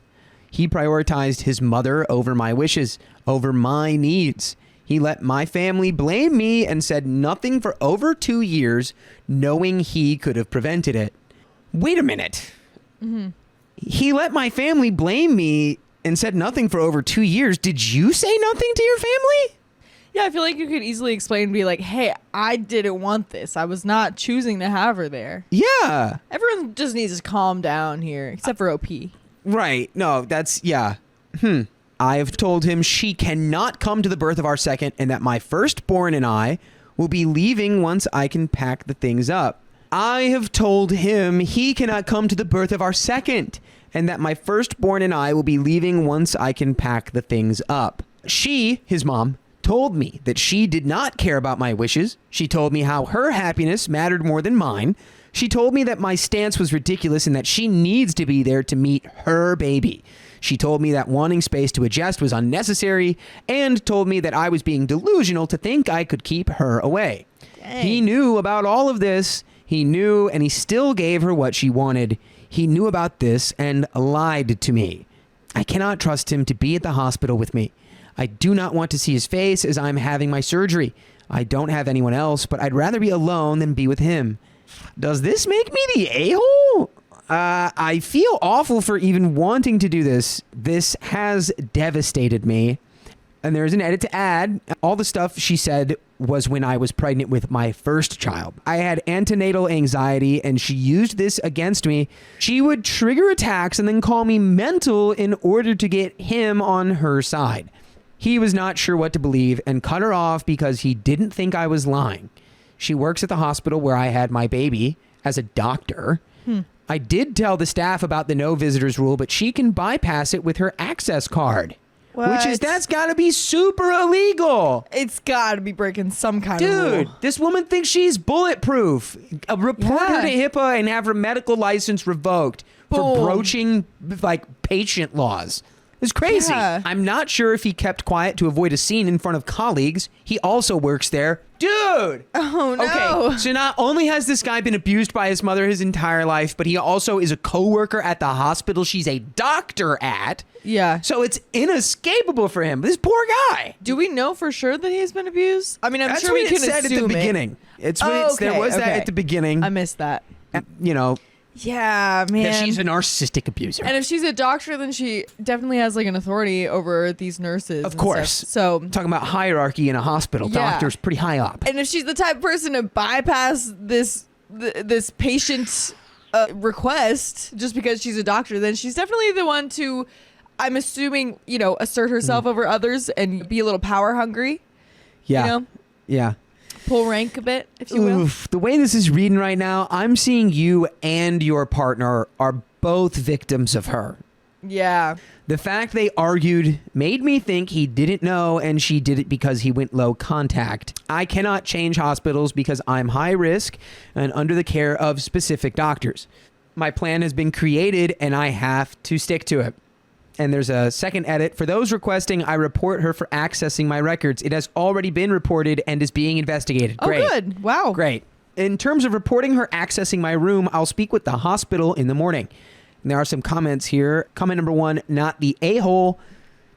S3: He prioritized his mother over my wishes, over my needs. He let my family blame me and said nothing for over 2 years, knowing he could have prevented it. Wait a minute. He let my family blame me and said nothing for over 2 years. Did you say nothing to your family?
S1: Yeah, I feel like you could easily explain and be like, hey, I didn't want this. I was not choosing to have her there.
S3: Yeah.
S1: Everyone just needs to calm down here, except for OP.
S3: Right. No, that's, yeah. I have told him she cannot come to the birth of our second and that my firstborn and I will be leaving once I can pack the things up. I have told him he cannot come to the birth of our second and that my firstborn and I will be leaving once I can pack the things up. She, his mom, told me that she did not care about my wishes. She told me how her happiness mattered more than mine. She told me that my stance was ridiculous and that she needs to be there to meet her baby.
S4: She told me that wanting space to adjust was unnecessary and told me that I was being delusional to think I could keep her away. Dang. He knew about all of this. He knew, and he still gave her what she wanted. He knew about this and lied to me. I cannot trust him to be at the hospital with me. I do not want to see his face as I'm having my surgery. I don't have anyone else, but I'd rather be alone than be with him. Does this make me the a-hole? I feel awful for even wanting to do this. This has devastated me. And there's an edit to add. All the stuff she said was when I was pregnant with my first child. I had antenatal anxiety and she used this against me. She would trigger attacks and then call me mental in order to get him on her side. He was not sure what to believe and cut her off because he didn't think I was lying. She works at the hospital where I had my baby as a doctor. I did tell the staff about the no visitors rule, but she can bypass it with her access card.
S1: What?
S4: That's gotta be super illegal.
S1: It's gotta be breaking some kind
S4: of
S1: rule.
S4: Dude, this woman thinks she's bulletproof. Report her to HIPAA and have her medical license revoked for broaching patient laws. It's crazy. Yeah. I'm not sure if he kept quiet to avoid a scene in front of colleagues. He also works there. Dude!
S1: Oh, no.
S4: Okay, so not only has this guy been abused by his mother his entire life, but he also is a coworker at the hospital she's a doctor at.
S1: Yeah.
S4: So it's inescapable for him. This poor guy.
S1: Do we know for sure that he's been abused? I mean, I'm sure we can assume
S4: at the beginning. It's when there was that at the beginning.
S1: I missed that.
S4: You know.
S1: Yeah, man.
S4: That she's a narcissistic abuser.
S1: And if she's a doctor, then she definitely has an authority over these nurses.
S4: Of course.
S1: So
S4: I'm talking about hierarchy in a hospital. Yeah. Doctor's pretty high up.
S1: And if she's the type of person to bypass this patient request just because she's a doctor, then she's definitely the one to, I'm assuming, assert herself over others and be a little power hungry.
S4: Yeah. Yeah.
S1: Pull rank a bit, if you will.
S4: The way this is reading right now, I'm seeing you and your partner are both victims of her.
S1: Yeah.
S4: The fact they argued made me think he didn't know and she did it because he went low contact. I cannot change hospitals because I'm high risk and under the care of specific doctors. My plan has been created and I have to stick to it. And there's a second edit. For those requesting, I report her for accessing my records. It has already been reported and is being investigated. Great.
S1: Oh, good. Wow.
S4: Great. In terms of reporting her accessing my room, I'll speak with the hospital in the morning. And there are some comments here. Comment number 1, not the a-hole.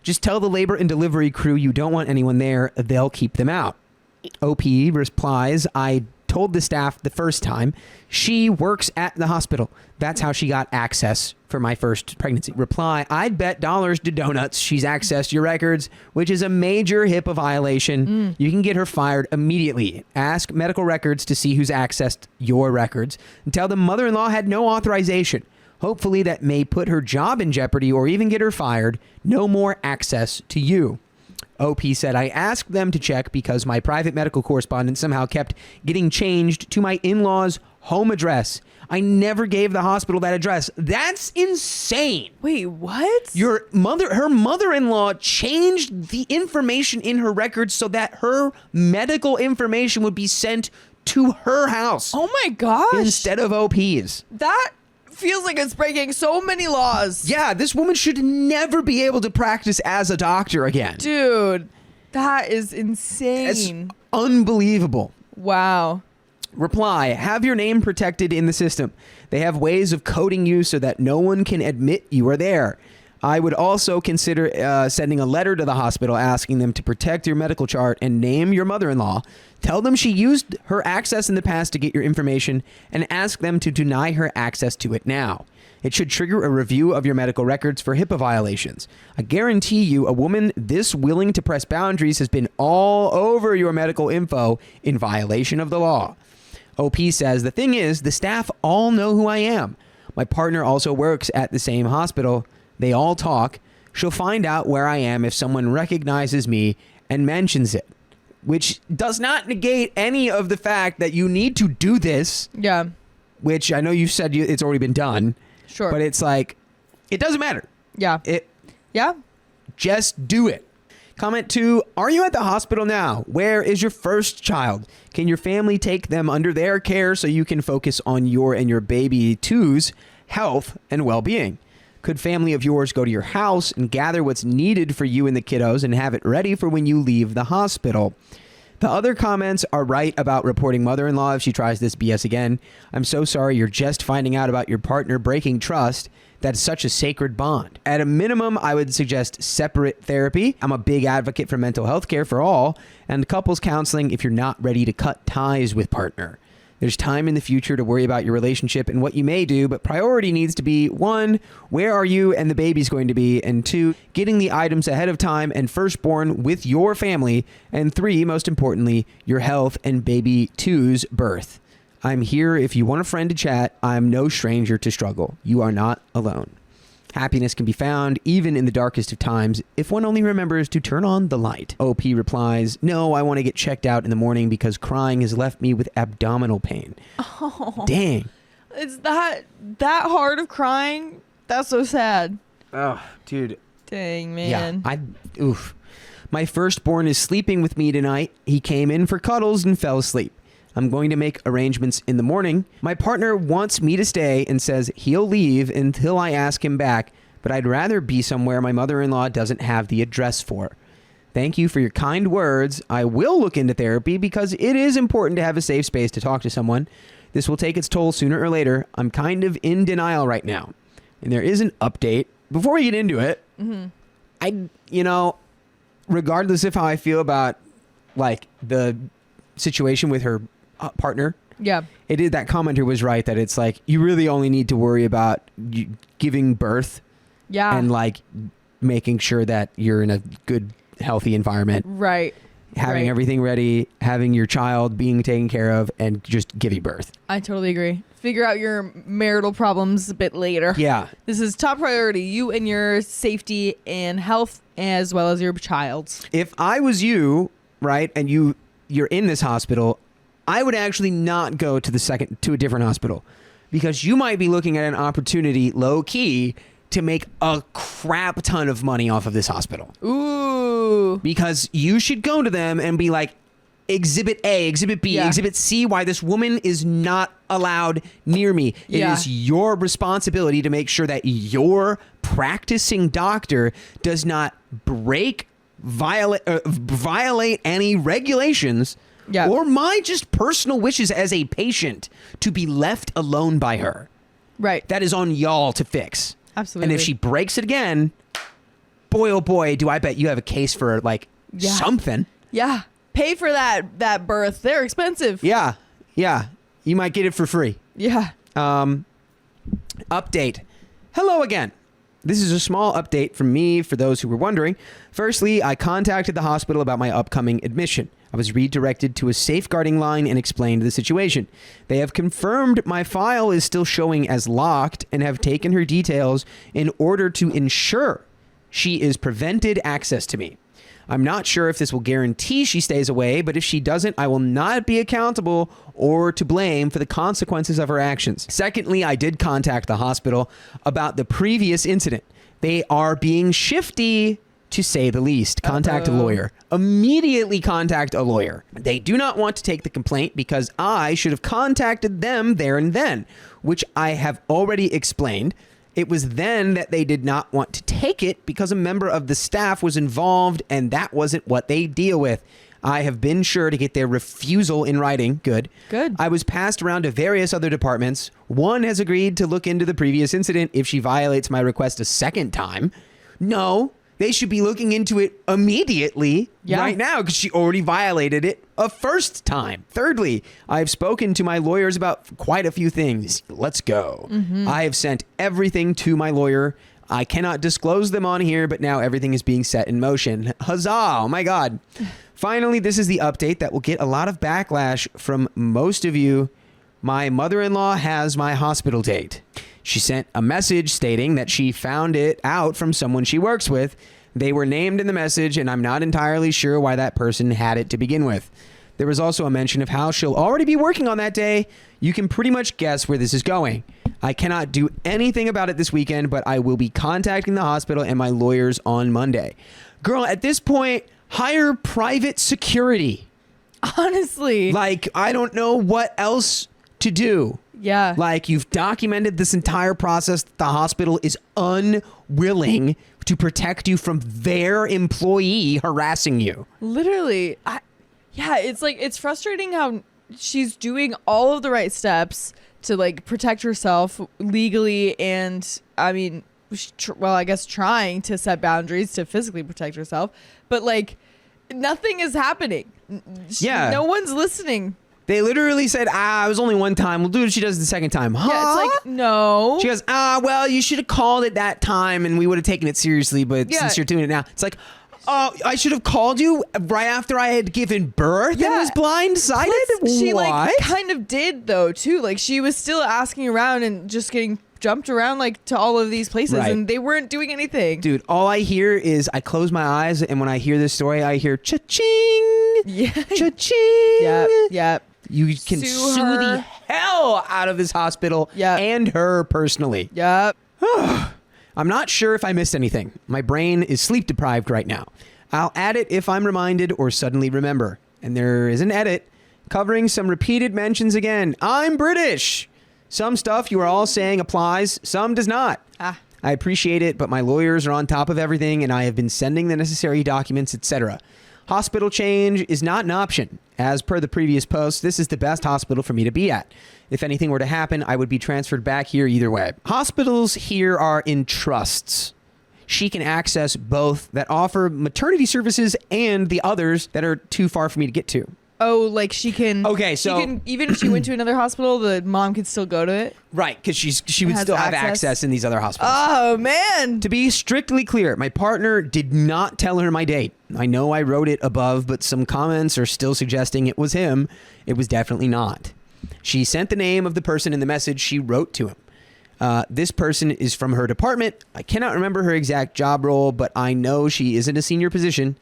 S4: Just tell the labor and delivery crew you don't want anyone there. They'll keep them out. OP replies, I told the staff the first time. She works at the hospital. That's how she got access for my first pregnancy. Reply, I'd bet dollars to donuts she's accessed your records, which is a major HIPAA violation. You can get her fired immediately. Ask medical records to see who's accessed your records and tell them mother-in-law had no authorization. Hopefully that may put her job in jeopardy or even get her fired. No more access to you. OP said, I asked them to check because my private medical correspondence somehow kept getting changed to my in-laws' home address. I never gave the hospital that address. That's insane.
S1: Wait, what?
S4: Her mother-in-law changed the information in her records so that her medical information would be sent to her house.
S1: Oh my gosh.
S4: Instead of OP's.
S1: That feels like it's breaking so many laws.
S4: Yeah, this woman should never be able to practice as a doctor again.
S1: Dude, that is insane.
S4: It's unbelievable.
S1: Wow.
S4: Reply, have your name protected in the system. They have ways of coding you so that no one can admit you are there. I would also consider sending a letter to the hospital asking them to protect your medical chart and name your mother-in-law. Tell them she used her access in the past to get your information and ask them to deny her access to it now. It should trigger a review of your medical records for HIPAA violations. I guarantee you a woman this willing to press boundaries has been all over your medical info in violation of the law. OP says, the thing is, the staff all know who I am. My partner also works at the same hospital. They all talk. She'll find out where I am if someone recognizes me and mentions it, which does not negate any of the fact that you need to do this.
S1: Yeah.
S4: Which I know you said it's already been done.
S1: Sure.
S4: But it's like, it doesn't matter.
S1: Yeah. Yeah.
S4: Just do it. Comment 2, are you at the hospital now? Where is your first child? Can your family take them under their care so you can focus on your and your baby two's health and well-being? Could family of yours go to your house and gather what's needed for you and the kiddos and have it ready for when you leave the hospital? The other comments are right about reporting mother-in-law if she tries this BS again. I'm so sorry you're just finding out about your partner breaking trust. That's such a sacred bond. At a minimum, I would suggest separate therapy. I'm a big advocate for mental health care for all and couples counseling if you're not ready to cut ties with partner. There's time in the future to worry about your relationship and what you may do, but priority needs to be 1, where are you and the baby's going to be? And 2, getting the items ahead of time and firstborn with your family. And 3, most importantly, your health and baby 2's birth. I'm here if you want a friend to chat. I'm no stranger to struggle. You are not alone. Happiness can be found even in the darkest of times if one only remembers to turn on the light. OP replies, no, I want to get checked out in the morning because crying has left me with abdominal pain.
S1: Oh,
S4: dang.
S1: It's that hard of crying? That's so sad.
S4: Oh, dude.
S1: Dang, man.
S4: Yeah, oof. My firstborn is sleeping with me tonight. He came in for cuddles and fell asleep. I'm going to make arrangements in the morning. My partner wants me to stay and says he'll leave until I ask him back, but I'd rather be somewhere my mother-in-law doesn't have the address for. Thank you for your kind words. I will look into therapy because it is important to have a safe space to talk to someone. This will take its toll sooner or later. I'm kind of in denial right now. And there is an update. Before we get into it, regardless of how I feel about like the situation with her partner.
S1: Yeah.
S4: That commenter was right that it's like you really only need to worry about giving birth.
S1: Yeah.
S4: And like making sure that you're in a good, healthy environment.
S1: Right.
S4: Having everything ready, having your child being taken care of, and just giving birth.
S1: I totally agree. Figure out your marital problems a bit later.
S4: Yeah.
S1: This is top priority. You and your safety and health as well as your child's.
S4: If I was you, right, and you're in this hospital, I would actually not go to a different hospital because you might be looking at an opportunity low key to make a crap ton of money off of this hospital.
S1: Ooh.
S4: Because you should go to them and be like, Exhibit A, Exhibit B, Exhibit C, why this woman is not allowed near me. It is your responsibility to make sure that your practicing doctor does not violate any regulations or my just personal wishes as a patient to be left alone by her.
S1: Right.
S4: That is on y'all to fix.
S1: Absolutely.
S4: And if she breaks it again, boy, oh boy, do I bet you have a case for like something.
S1: Yeah. Pay for that birth. They're expensive.
S4: Yeah. Yeah. You might get it for free.
S1: Yeah.
S4: Update. Hello again. This is a small update from me for those who were wondering. Firstly, I contacted the hospital about my upcoming admission. I was redirected to a safeguarding line and explained the situation. They have confirmed my file is still showing as locked and have taken her details in order to ensure she is prevented access to me. I'm not sure if this will guarantee she stays away, but if she doesn't, I will not be accountable or to blame for the consequences of her actions. Secondly, I did contact the hospital about the previous incident. They are being shifty, to say the least. Contact a lawyer. Immediately contact a lawyer. They do not want to take the complaint because I should have contacted them there and then, which I have already explained. It was then that they did not want to take it because a member of the staff was involved and that wasn't what they deal with. I have been sure to get their refusal in writing. Good. I was passed around to various other departments. One has agreed to look into the previous incident if she violates my request a second time. No, they should be looking into it immediately right now because she already violated it a first time. Thirdly, I've spoken to my lawyers about quite a few things. Let's go. I have sent everything to my lawyer. I cannot disclose them on here, but now everything is being set in motion. Huzzah! Oh my God. Finally, this is the update that will get a lot of backlash from most of you. My mother-in-law has my hospital date. She sent a message stating that she found it out from someone she works with. They were named in the message, and I'm not entirely sure why that person had it to begin with. There was also a mention of how she'll already be working on that day. You can pretty much guess where this is going. I cannot do anything about it this weekend, but I will be contacting the hospital and my lawyers on Monday. Girl, at this point, hire private security.
S1: Honestly.
S4: Like, I don't know what else to do.
S1: Yeah.
S4: Like, you've documented this entire process. The hospital is unwilling to protect you from their employee harassing you.
S1: Literally. It's like, it's frustrating how she's doing all of the right steps to like protect herself legally, and I mean, I guess trying to set boundaries to physically protect herself, but like nothing is happening.
S4: Yeah.
S1: No one's listening.
S4: They literally said, it was only one time. We'll do what she does the second time. Huh?
S1: Yeah, it's like, no.
S4: She goes, well, you should have called it that time and we would have taken it seriously, but since you're doing it now, it's like, I should have called you right after I had given birth and was blindsided?
S1: She
S4: what?
S1: like kind of did though too. Like she was still asking around and just getting jumped around like to all of these places, and they weren't doing anything.
S4: Dude, all I hear is I close my eyes, and when I hear this story, I hear cha-ching, cha-ching.
S1: Yep.
S4: You can sue the hell out of this hospital and her personally.
S1: Yep.
S4: I'm not sure if I missed anything. My brain is sleep deprived right now. I'll add it if I'm reminded or suddenly remember. And there is an edit covering some repeated mentions again. I'm British. Some stuff you are all saying applies, some does not. I appreciate it, but my lawyers are on top of everything and I have been sending the necessary documents, etc. Hospital change is not an option. As per the previous post, this is the best hospital for me to be at. If anything were to happen, I would be transferred back here either way. Hospitals here are in trusts. She can access both that offer maternity services and the others that are too far for me to get to.
S1: Oh, like she can.
S4: Okay, so
S1: even if she went to another hospital, the mom could still go to it.
S4: Right, because she would still have access in these other hospitals.
S1: Oh man!
S4: To be strictly clear, my partner did not tell her my date. I know I wrote it above, but some comments are still suggesting it was him. It was definitely not. She sent the name of the person in the message she wrote to him. This person is from her department. I cannot remember her exact job role, but I know she is in a senior position.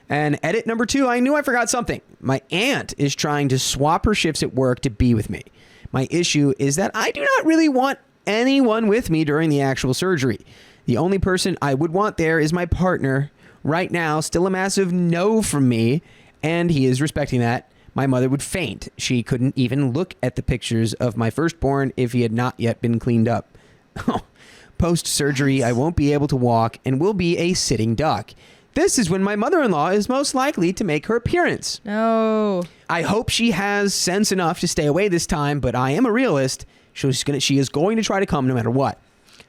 S4: And edit number 2, I knew I forgot something. My aunt is trying to swap her shifts at work to be with me. My issue is that I do not really want anyone with me during the actual surgery. The only person I would want there is my partner. Right now, still a massive no from me, and he is respecting that. My mother would faint. She couldn't even look at the pictures of my firstborn if he had not yet been cleaned up. Post-surgery, I won't be able to walk and will be a sitting duck. This is when my mother-in-law is most likely to make her appearance.
S1: No.
S4: I hope she has sense enough to stay away this time, but I am a realist. She is going to try to come no matter what.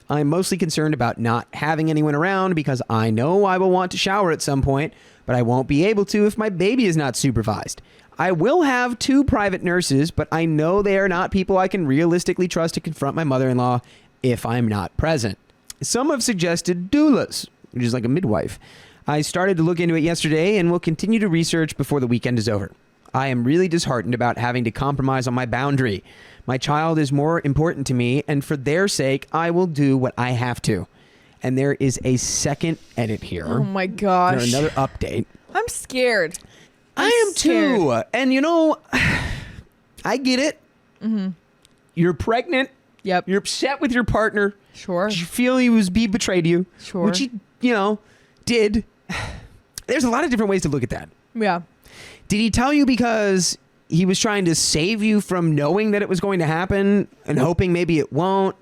S4: I'm mostly concerned about not having anyone around because I know I will want to shower at some point, but I won't be able to if my baby is not supervised. I will have 2 private nurses, but I know they are not people I can realistically trust to confront my mother-in-law if I'm not present. Some have suggested doulas, which is like a midwife. I started to look into it yesterday and will continue to research before the weekend is over. I am really disheartened about having to compromise on my boundary. My child is more important to me, and for their sake, I will do what I have to. And there is a second edit here.
S1: Oh my gosh.
S4: Or another update.
S1: I'm scared.
S4: I am too. And you know, I get it.
S1: Mm-hmm.
S4: You're pregnant.
S1: Yep.
S4: You're upset with your partner.
S1: Sure.
S4: You feel he betrayed you.
S1: Sure.
S4: Which he, did. There's a lot of different ways to look at that.
S1: Yeah.
S4: Did he tell you because he was trying to save you from knowing that it was going to happen and hoping maybe it won't?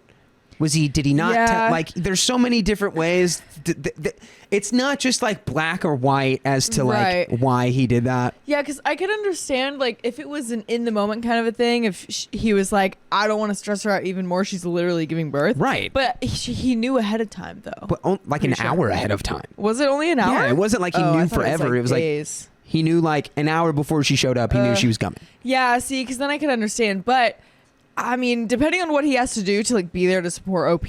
S4: Did he not tell? Like, there's so many different ways. It's not just like black or white as to like why he did that.
S1: Yeah, because I could understand like if it was an in the moment kind of a thing, if he was like, I don't want to stress her out even more. She's literally giving birth.
S4: Right.
S1: But he knew ahead of time though.
S4: But like an hour ahead of time.
S1: Was it only an hour?
S4: Yeah, it wasn't like he knew forever. It was like
S1: days.
S4: He knew like an hour before she showed up. He knew she was coming.
S1: Yeah, see, because then I could understand. But I mean, depending on what he has to do to like be there to support OP,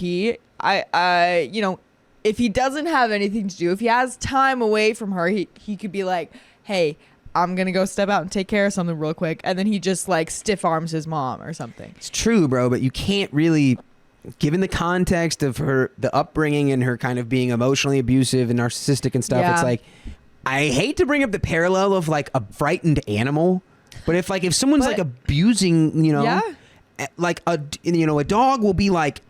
S1: if he doesn't have anything to do, if he has time away from her, he could be like, hey, I'm going to go step out and take care of something real quick. And then he just like stiff arms his mom or something.
S4: It's true, bro. But you can't really, given the context of the upbringing and her kind of being emotionally abusive and narcissistic and stuff, it's like, I hate to bring up the parallel of like a frightened animal, but if someone's like abusing, like a dog will be like,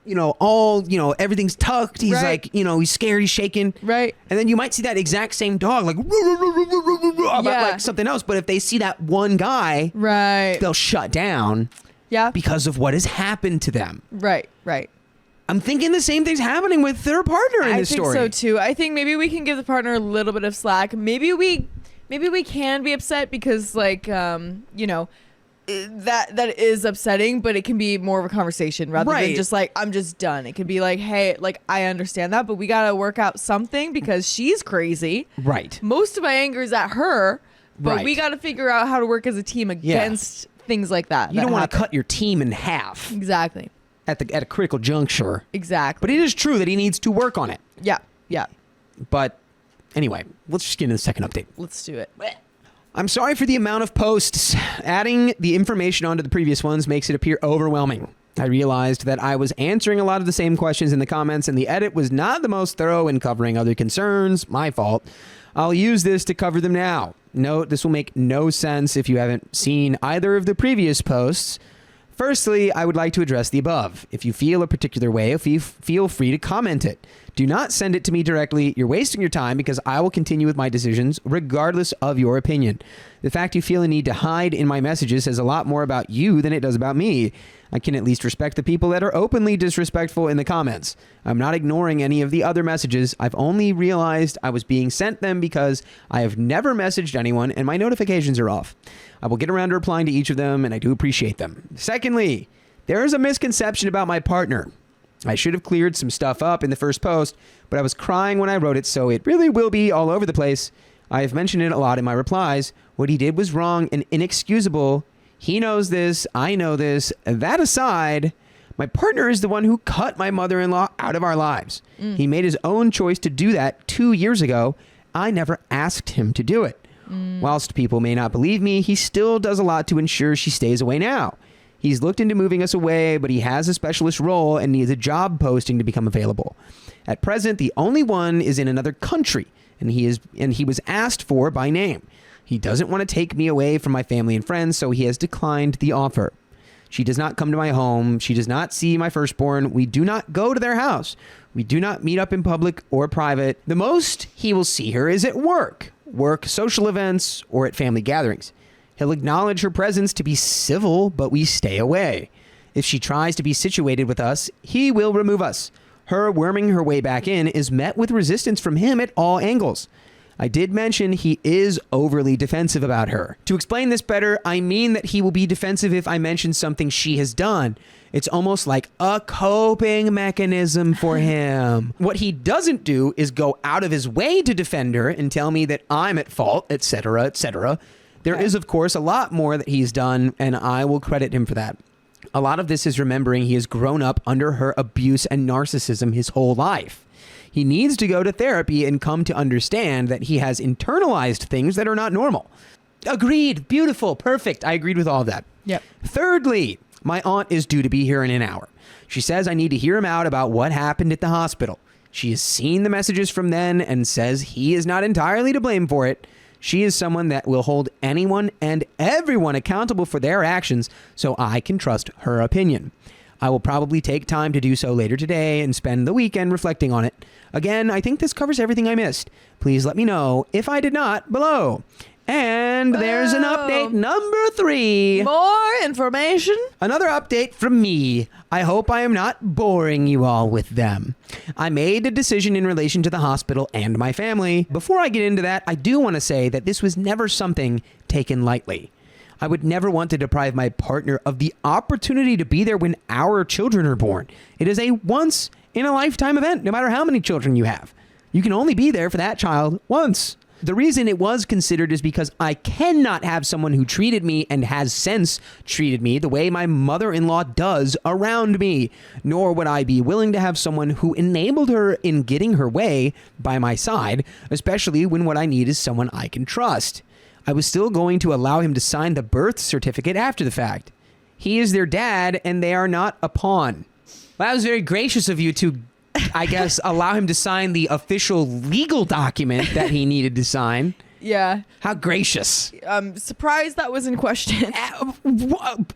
S4: everything's tucked. He's like, he's scared, he's shaking.
S1: Right.
S4: And then you might see that exact same dog like, about like something else. But if they see that one guy,
S1: right,
S4: they'll shut down. because of what has happened to them.
S1: Right.
S4: I'm thinking the same thing's happening with their partner in this story.
S1: I think so too. I think maybe we can give the partner a little bit of slack. Maybe we can be upset because like you know, that is upsetting, but it can be more of a conversation rather than just like, I'm just done. It can be like, hey, like I understand that, but we got to work out something because she's crazy.
S4: Right.
S1: Most of my anger is at her, but we got to figure out how to work as a team against things like that.
S4: You don't want to cut your team in half.
S1: Exactly.
S4: At a critical juncture.
S1: Exactly.
S4: But it is true that he needs to work on it.
S1: Yeah.
S4: But anyway, let's just get into the second update.
S1: Let's do it.
S4: I'm sorry for the amount of posts. Adding the information onto the previous ones makes it appear overwhelming. I realized that I was answering a lot of the same questions in the comments, and the edit was not the most thorough in covering other concerns. My fault. I'll use this to cover them now. Note, this will make no sense if you haven't seen either of the previous posts. Firstly, I would like to address the above. If you feel a particular way, feel free to comment it. Do not send it to me directly. You're wasting your time because I will continue with my decisions regardless of your opinion. The fact you feel a need to hide in my messages says a lot more about you than it does about me. I can at least respect the people that are openly disrespectful in the comments. I'm not ignoring any of the other messages. I've only realized I was being sent them because I have never messaged anyone and my notifications are off. I will get around to replying to each of them, and I do appreciate them. Secondly, there is a misconception about my partner. I should have cleared some stuff up in the first post, but I was crying when I wrote it, so it really will be all over the place. I have mentioned it a lot in my replies. What he did was wrong and inexcusable. He knows this. I know this. That aside, my partner is the one who cut my mother-in-law out of our lives. He made his own choice to do that 2 years ago. I never asked him to do it. Whilst people may not believe me, he still does a lot to ensure she stays away now. He's looked into moving us away, but he has a specialist role and needs a job posting to become available. At present, the only one is in another country, and he was asked for by name. He doesn't want to take me away from my family and friends, so he has declined the offer. She does not come to my home. She does not see my firstborn. We do not go to their house. We do not meet up in public or private. The most he will see her is at work, social events, or at family gatherings. He'll acknowledge her presence to be civil, but we stay away. If she tries to be situated with us, he will remove us. Her worming her way back in is met with resistance from him at all angles. I did mention he is overly defensive about her. To explain this better, I mean that he will be defensive if I mention something she has done. It's almost like a coping mechanism for him. What he doesn't do is go out of his way to defend her and tell me that I'm at fault, etc., etc. There is, of course, a lot more that he's done, and I will credit him for that. A lot of this is remembering he has grown up under her abuse and narcissism his whole life. He needs to go to therapy and come to understand that he has internalized things that are not normal. Agreed. Beautiful. Perfect. I agreed with all of that.
S1: Yep.
S4: Thirdly, my aunt is due to be here in an hour. She says I need to hear him out about what happened at the hospital. She has seen the messages from then and says he is not entirely to blame for it. She is someone that will hold anyone and everyone accountable for their actions, so I can trust her opinion. I will probably take time to do so later today and spend the weekend reflecting on it. Again, I think this covers everything I missed. Please let me know if I did not below. And there's an update number 3.
S1: More information.
S4: Another update from me. I hope I am not boring you all with them. I made a decision in relation to the hospital and my family. Before I get into that, I do want to say that this was never something taken lightly. I would never want to deprive my partner of the opportunity to be there when our children are born. It is a once-in-a-lifetime event, no matter how many children you have. You can only be there for that child once. The reason it was considered is because I cannot have someone who treated me and has since treated me the way my mother-in-law does around me, nor would I be willing to have someone who enabled her in getting her way by my side, especially when what I need is someone I can trust. I was still going to allow him to sign the birth certificate after the fact. He is their dad, and they are not a pawn. Well, that was very gracious of you to, I guess, allow him to sign the official legal document that he needed to sign.
S1: Yeah.
S4: How gracious.
S1: I'm surprised that was in question.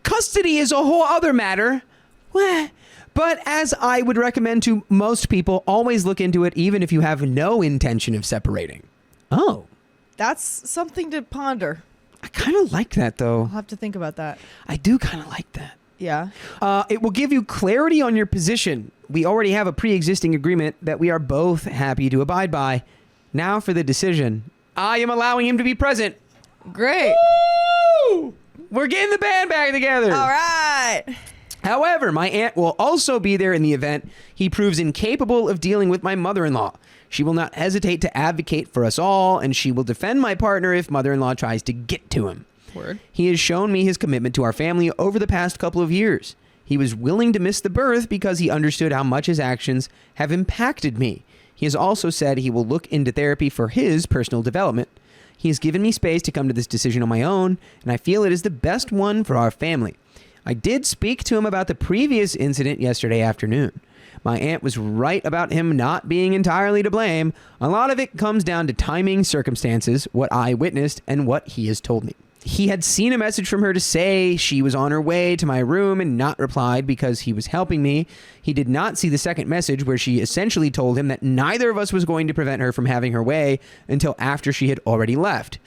S4: Custody is a whole other matter. But as I would recommend to most people, always look into it even if you have no intention of separating. Oh.
S1: That's something to ponder.
S4: I kind of like that, though.
S1: I'll have to think about that.
S4: I do kind of like that.
S1: Yeah.
S4: It will give you clarity on your position. We already have a pre-existing agreement that we are both happy to abide by. Now for the decision. I am allowing him to be present.
S1: Great.
S4: Woo! We're getting the band back together.
S1: All right.
S4: However, my aunt will also be there in the event he proves incapable of dealing with my mother-in-law. She will not hesitate to advocate for us all, and she will defend my partner if mother-in-law tries to get to him.
S1: Word.
S4: He has shown me his commitment to our family over the past couple of years. He was willing to miss the birth because he understood how much his actions have impacted me. He has also said he will look into therapy for his personal development. He has given me space to come to this decision on my own, and I feel it is the best one for our family. I did speak to him about the previous incident yesterday afternoon. My aunt was right about him not being entirely to blame. A lot of it comes down to timing, circumstances, what I witnessed, and what he has told me. He had seen a message from her to say she was on her way to my room and not replied because he was helping me. He did not see the second message where she essentially told him that neither of us was going to prevent her from having her way until after she had already left.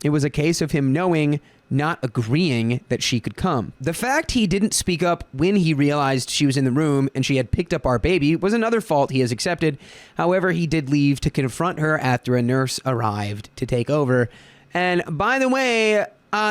S4: It was a case of him knowing, not agreeing that she could come. The fact he didn't speak up when he realized she was in the room and she had picked up our baby was another fault he has accepted. However, he did leave to confront her after a nurse arrived to take over. And by the way,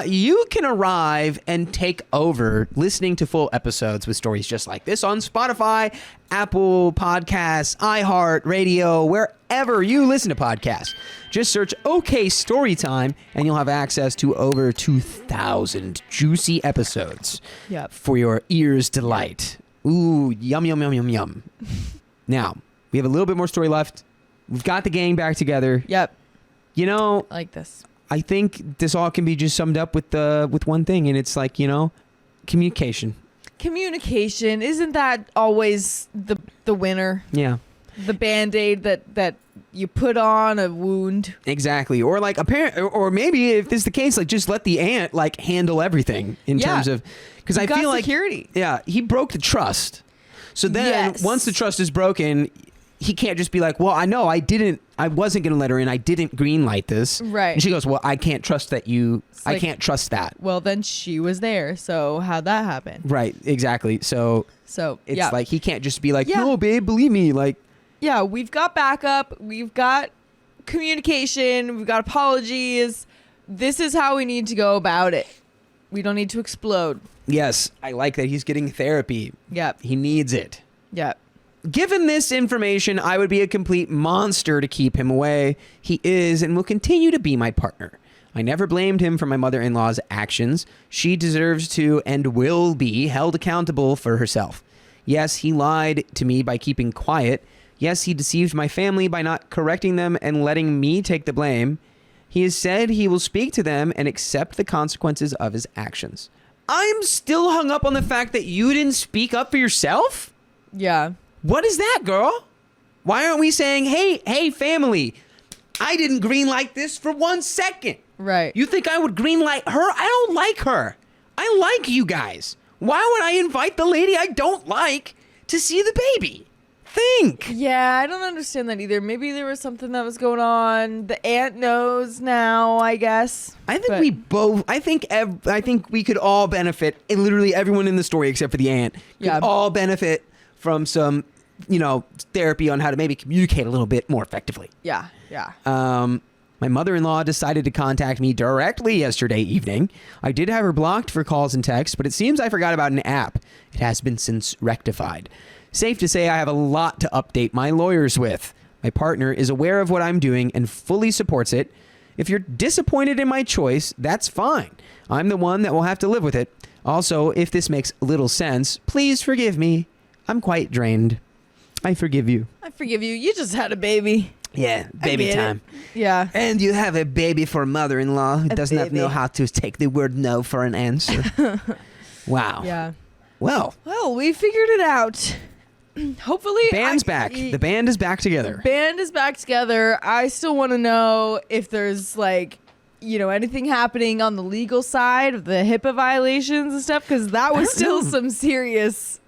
S4: you can arrive and take over listening to full episodes with stories just like this on Spotify, Apple Podcasts, iHeart Radio, wherever you listen to podcasts. Just search OK Storytime and you'll have access to over 2,000 juicy episodes for your ears' delight. Ooh, yum, yum, yum, yum, yum. Now, we have a little bit more story left. We've got the gang back together.
S1: Yep.
S4: You know,
S1: I like this.
S4: I think this all can be just summed up with one thing, and it's like, you know, communication.
S1: Communication, isn't that always the winner?
S4: Yeah.
S1: The Band-Aid that you put on a wound.
S4: Exactly. Or like or maybe if this is the case, like just let the aunt like handle everything in terms of, because I feel like
S1: security.
S4: Yeah, he broke the trust. So then once the trust is broken, he can't just be like, well, I know I wasn't going to let her in. I didn't green light this.
S1: Right.
S4: And she goes, well, I can't trust that I can't trust that.
S1: Well, then she was there. So how'd that happen?
S4: Right. Exactly. So it's like, he can't just be like, no, babe, believe me. Like,
S1: yeah, we've got backup. We've got communication. We've got apologies. This is how we need to go about it. We don't need to explode.
S4: Yes. I like that he's getting therapy.
S1: Yep.
S4: He needs it.
S1: Yep.
S4: Given this information, I would be a complete monster to keep him away. He is and will continue to be my partner. I never blamed him for my mother-in-law's actions. She deserves to and will be held accountable for herself. Yes, he lied to me by keeping quiet. Yes, he deceived my family by not correcting them and letting me take the blame. He has said he will speak to them and accept the consequences of his actions. I'm still hung up on the fact that you didn't speak up for yourself?
S1: Yeah.
S4: What is that, girl? Why aren't we saying, hey, family, I didn't green light this for 1 second.
S1: Right.
S4: You think I would green light her? I don't like her. I like you guys. Why would I invite the lady I don't like to see the baby? Think.
S1: Yeah, I don't understand that either. Maybe there was something that was going on. The aunt knows now, I guess.
S4: I think we could all benefit, and literally everyone in the story except for the aunt could all benefit from some, therapy on how to maybe communicate a little bit more effectively.
S1: Yeah.
S4: My mother-in-law decided to contact me directly yesterday evening. I did have her blocked for calls and texts, but it seems I forgot about an app. It has been since rectified. Safe to say I have a lot to update my lawyers with. My partner is aware of what I'm doing and fully supports it. If you're disappointed in my choice, that's fine. I'm the one that will have to live with it. Also, if this makes little sense, please forgive me. I'm quite drained. I forgive you.
S1: I forgive you. You just had a baby.
S4: Yeah, baby time.
S1: Yeah.
S4: And you have a baby for a mother-in-law who does not know how to take the word no for an answer. Wow.
S1: Yeah.
S4: Well,
S1: we figured it out. Hopefully.
S4: Band's back. The band is back together.
S1: Band is back together. I still want to know if there's anything happening on the legal side of the HIPAA violations and stuff, because that was still some serious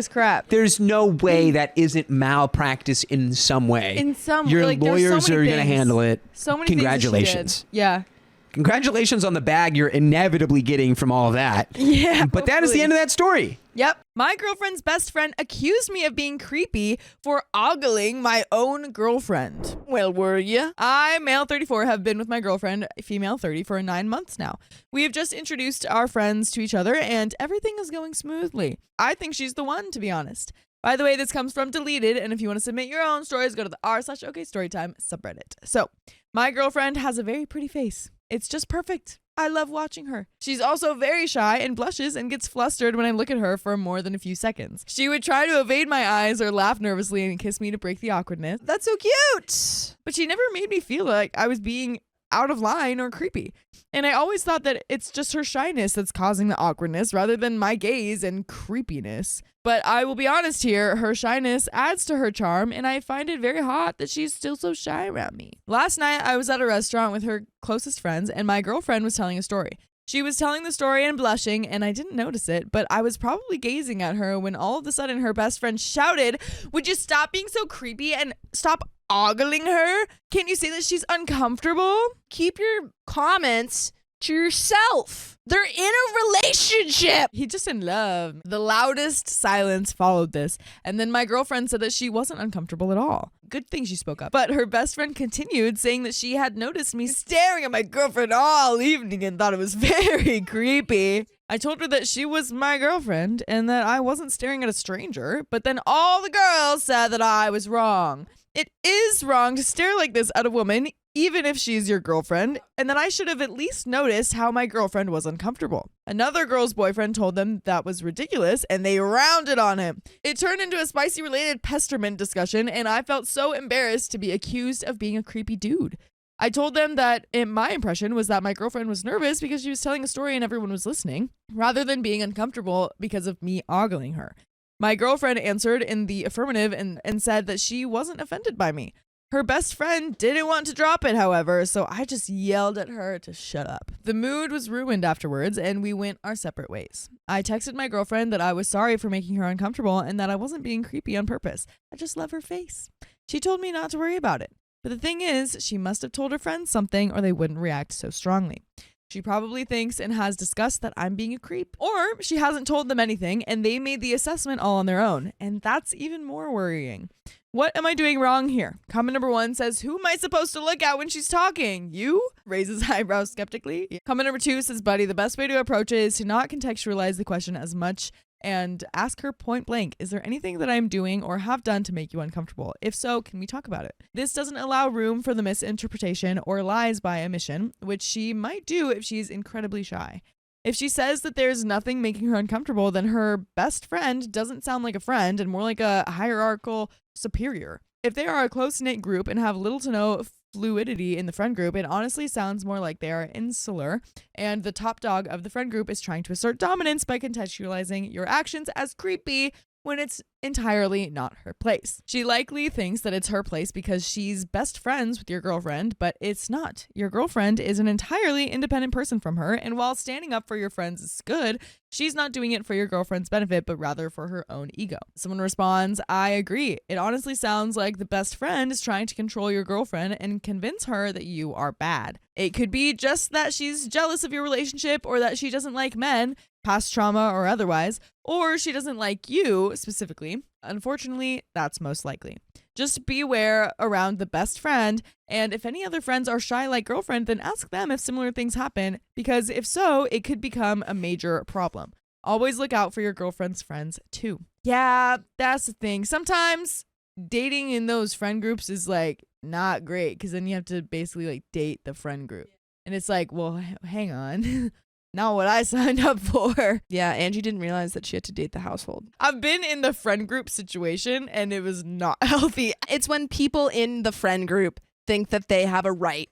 S1: crap.
S4: There's no way that isn't malpractice in some way.
S1: In some
S4: your
S1: like,
S4: lawyers
S1: so
S4: are going to handle it.
S1: So many
S4: Congratulations.
S1: Things yeah.
S4: congratulations on the bag you're inevitably getting from all of that.
S1: Yeah.
S4: But that is the end of that story.
S1: Yep. My girlfriend's best friend accused me of being creepy for ogling my own girlfriend.
S2: Well, were you?
S1: I, male 34, have been with my girlfriend, female 30, for 9 months now. We have just introduced our friends to each other and everything is going smoothly. I think she's the one, to be honest. By the way, this comes from Deleted, and if you want to submit your own stories, go to the r/okstorytime subreddit. So, my girlfriend has a very pretty face. It's just perfect. I love watching her. She's also very shy and blushes and gets flustered when I look at her for more than a few seconds. She would try to evade my eyes or laugh nervously and kiss me to break the awkwardness.
S2: That's so cute.
S1: But she never made me feel like I was being out of line or creepy. And I always thought that it's just her shyness that's causing the awkwardness rather than my gaze and creepiness. But I will be honest here, her shyness adds to her charm, and I find it very hot that she's still so shy around me. Last night, I was at a restaurant with her closest friends, and my girlfriend was telling a story. She was telling the story and blushing, and I didn't notice it, but I was probably gazing at her when all of a sudden her best friend shouted, "Would you stop being so creepy and stop ogling her? Can't you see that she's uncomfortable?"
S2: Keep your comments to yourself. They're in a relationship.
S1: He's just in love. The loudest silence followed this, and then my girlfriend said that she wasn't uncomfortable at all. Good thing she spoke up. But her best friend continued, saying that she had noticed me staring at my girlfriend all evening and thought it was very creepy. I told her that she was my girlfriend and that I wasn't staring at a stranger, but then all the girls said that I was wrong. It is wrong to stare like this at a woman, even if she's your girlfriend, and that I should have at least noticed how my girlfriend was uncomfortable. Another girl's boyfriend told them that was ridiculous, and they rounded on him. It turned into a spicy-related pesterment discussion, and I felt so embarrassed to be accused of being a creepy dude. I told them that my impression was that my girlfriend was nervous because she was telling a story and everyone was listening, rather than being uncomfortable because of me ogling her. My girlfriend answered in the affirmative and said that she wasn't offended by me. Her best friend didn't want to drop it, however, so I just yelled at her to shut up. The mood was ruined afterwards, and we went our separate ways. I texted my girlfriend that I was sorry for making her uncomfortable and that I wasn't being creepy on purpose. I just love her face. She told me not to worry about it. But the thing is, she must have told her friends something or they wouldn't react so strongly. She probably thinks and has discussed that I'm being a creep. Or she hasn't told them anything and they made the assessment all on their own. And that's even more worrying. What am I doing wrong here? Comment number 1 says, who am I supposed to look at when she's talking? You? Raises eyebrows skeptically. Comment number 2 says, buddy, the best way to approach it is to not contextualize the question as much and ask her point blank, is there anything that I'm doing or have done to make you uncomfortable? If so, can we talk about it? This doesn't allow room for the misinterpretation or lies by omission, which she might do if she's incredibly shy. If she says that there's nothing making her uncomfortable, then her best friend doesn't sound like a friend and more like a hierarchical superior. If they are a close-knit group and have little to no fluidity in the friend group, it honestly sounds more like they are insular, and the top dog of the friend group is trying to assert dominance by contextualizing your actions as creepy when it's entirely not her place. She likely thinks that it's her place because she's best friends with your girlfriend, but it's not. Your girlfriend is an entirely independent person from her, and while standing up for your friends is good, she's not doing it for your girlfriend's benefit, but rather for her own ego. Someone responds, I agree. It honestly sounds like the best friend is trying to control your girlfriend and convince her that you are bad. It could be just that she's jealous of your relationship or that she doesn't like men, past trauma or otherwise, or she doesn't like you specifically. Unfortunately, that's most likely. Just be aware around the best friend, and if any other friends are shy like girlfriend, then ask them if similar things happen, because if so, it could become a major problem. Always look out for your girlfriend's friends too. Yeah, that's the thing. Sometimes dating in those friend groups is like not great, because then you have to basically like date the friend group. And it's like, well, hang on. Not what I signed up for.
S2: Yeah, Angie didn't realize that she had to date the household.
S1: I've been in the friend group situation and it was not healthy.
S2: It's when people in the friend group think that they have a right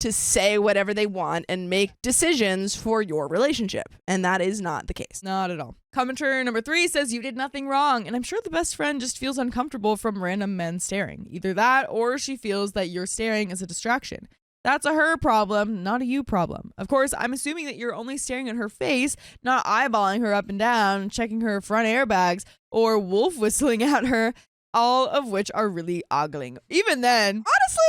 S2: to say whatever they want and make decisions for your relationship. And that is not the case.
S1: Not at all. Commenter number 3 says you did nothing wrong. And I'm sure the best friend just feels uncomfortable from random men staring. Either that or she feels that your staring is a distraction. That's a her problem, not a you problem. Of course, I'm assuming that you're only staring at her face, not eyeballing her up and down, checking her front airbags, or wolf whistling at her. all of which are really ogling. Even then,
S2: honestly,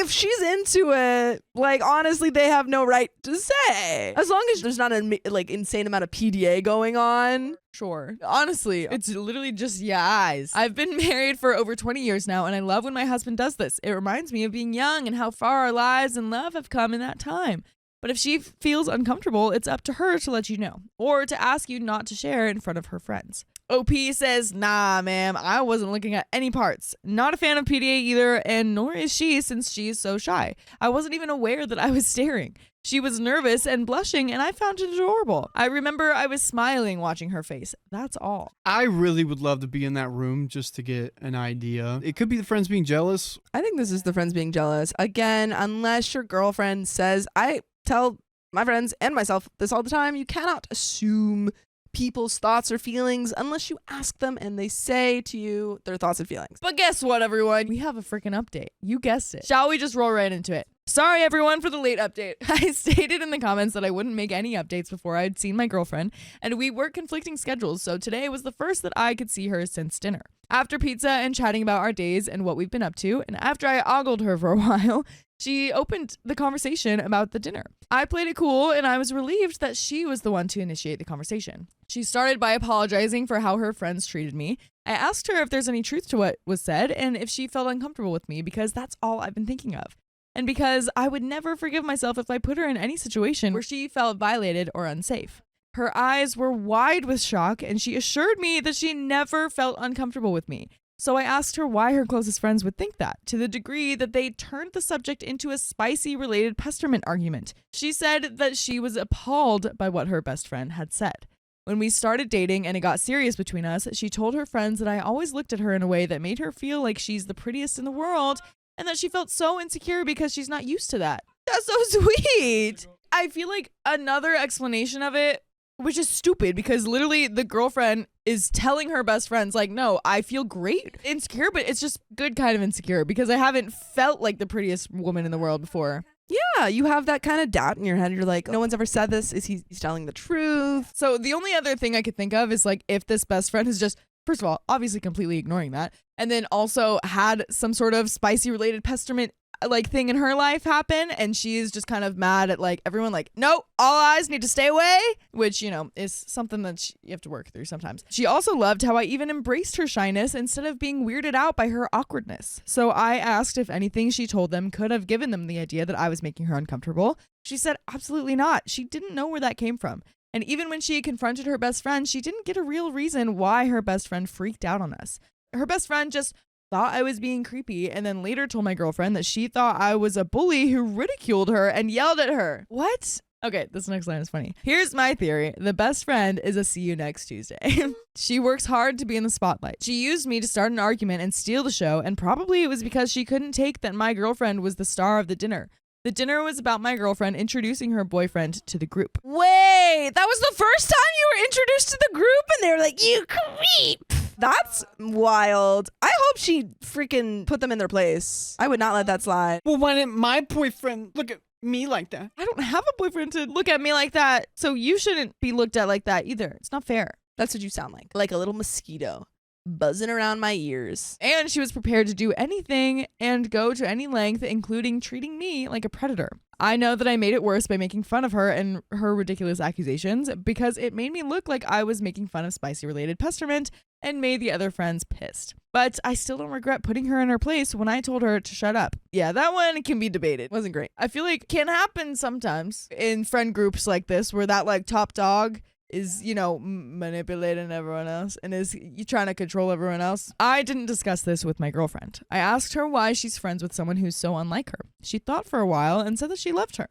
S2: if she's into it, like, honestly, they have no right to say. As long as there's not an like insane amount of PDA going on.
S1: sure. Honestly, it's literally just eyes. I've been married for over 20 years now, and I love when my husband does this. It reminds me of being young and how far our lives and love have come in that time. But if she feels uncomfortable, it's up to her to let you know, or to ask you not to share in front of her friends. OP says, nah, ma'am, I wasn't looking at any parts. Not a fan of PDA either, and nor is she, since she's so shy. I wasn't even aware that I was staring. She was nervous and blushing, and I found it adorable. I remember I was smiling watching her face. That's all.
S5: I really would love to be in that room just to get an idea. It could be the friends being jealous.
S2: I think this is the friends being jealous. Again, unless your girlfriend says, I tell my friends and myself this all the time, you cannot assume people's thoughts or feelings unless you ask them and they say to you their thoughts and feelings.
S1: But guess what, everyone? We have a freaking update. You guessed it. Shall we just roll right into it? Sorry, everyone, for the late update. I stated in the comments that I wouldn't make any updates before I'd seen my girlfriend, and we work conflicting schedules, so today was the first that I could see her since dinner. After pizza and chatting about our days and what we've been up to, and after I ogled her for a while, she opened the conversation about the dinner. I played it cool, and I was relieved that she was the one to initiate the conversation. She started by apologizing for how her friends treated me. I asked her if there's any truth to what was said and if she felt uncomfortable with me, because that's all I've been thinking of. And because I would never forgive myself if I put her in any situation where she felt violated or unsafe. Her eyes were wide with shock, and she assured me that she never felt uncomfortable with me. So I asked her why her closest friends would think that, to the degree that they turned the subject into a spicy-related pesterment argument. She said that she was appalled by what her best friend had said. When we started dating and it got serious between us, she told her friends that I always looked at her in a way that made her feel like she's the prettiest in the world, and that she felt so insecure because she's not used to that. That's so sweet. I feel like another explanation of it, which is stupid, because literally the girlfriend is telling her best friends, like, no, I feel great. Insecure, but it's just good kind of insecure, because I haven't felt like the prettiest woman in the world before.
S2: Yeah, you have that kind of doubt in your head. You're like, no one's ever said this. He's telling the truth?
S1: So the only other thing I could think of is, like, if this best friend is just, first of all, obviously completely ignoring that, and then also had some sort of spicy related pesterment like thing in her life happen, and she's just kind of mad at like everyone, like, no, all eyes need to stay away, which, you know, is something that you have to work through sometimes. She also loved how I even embraced her shyness instead of being weirded out by her awkwardness. So I asked if anything she told them could have given them the idea that I was making her uncomfortable. She said absolutely not. She didn't know where that came from. And even when she confronted her best friend, she didn't get a real reason why her best friend freaked out on us. Her best friend just thought I was being creepy, and then later told my girlfriend that she thought I was a bully who ridiculed her and yelled at her. What? Okay, this next line is funny. Here's my theory. The best friend is a see you next Tuesday. She works hard to be in the spotlight. She used me to start an argument and steal the show, and probably it was because she couldn't take that my girlfriend was the star of the dinner. The dinner was about my girlfriend introducing her boyfriend to the group.
S2: Wait, that was the first time you were introduced to the group and they were like, you creep. That's wild. I hope she freaking put them in their place. I would not let that slide.
S5: Well, why didn't my boyfriend look at me like that?
S1: I don't have a boyfriend to look at me like that, so you shouldn't be looked at like that either. It's not fair.
S2: That's what you sound like a little mosquito buzzing around my ears.
S1: And she was prepared to do anything and go to any length, including treating me like a predator. I know that I made it worse by making fun of her and her ridiculous accusations, because it made me look like I was making fun of spicy-related pesterment and made the other friends pissed. But I still don't regret putting her in her place when I told her to shut up. Yeah, that one can be debated. Wasn't great. I feel like it can happen sometimes in friend groups like this, where that like top dog is, you know, manipulating everyone else and is you trying to control everyone else. I didn't discuss this with my girlfriend. I asked her why she's friends with someone who's so unlike her. She thought for a while and said that she loved her.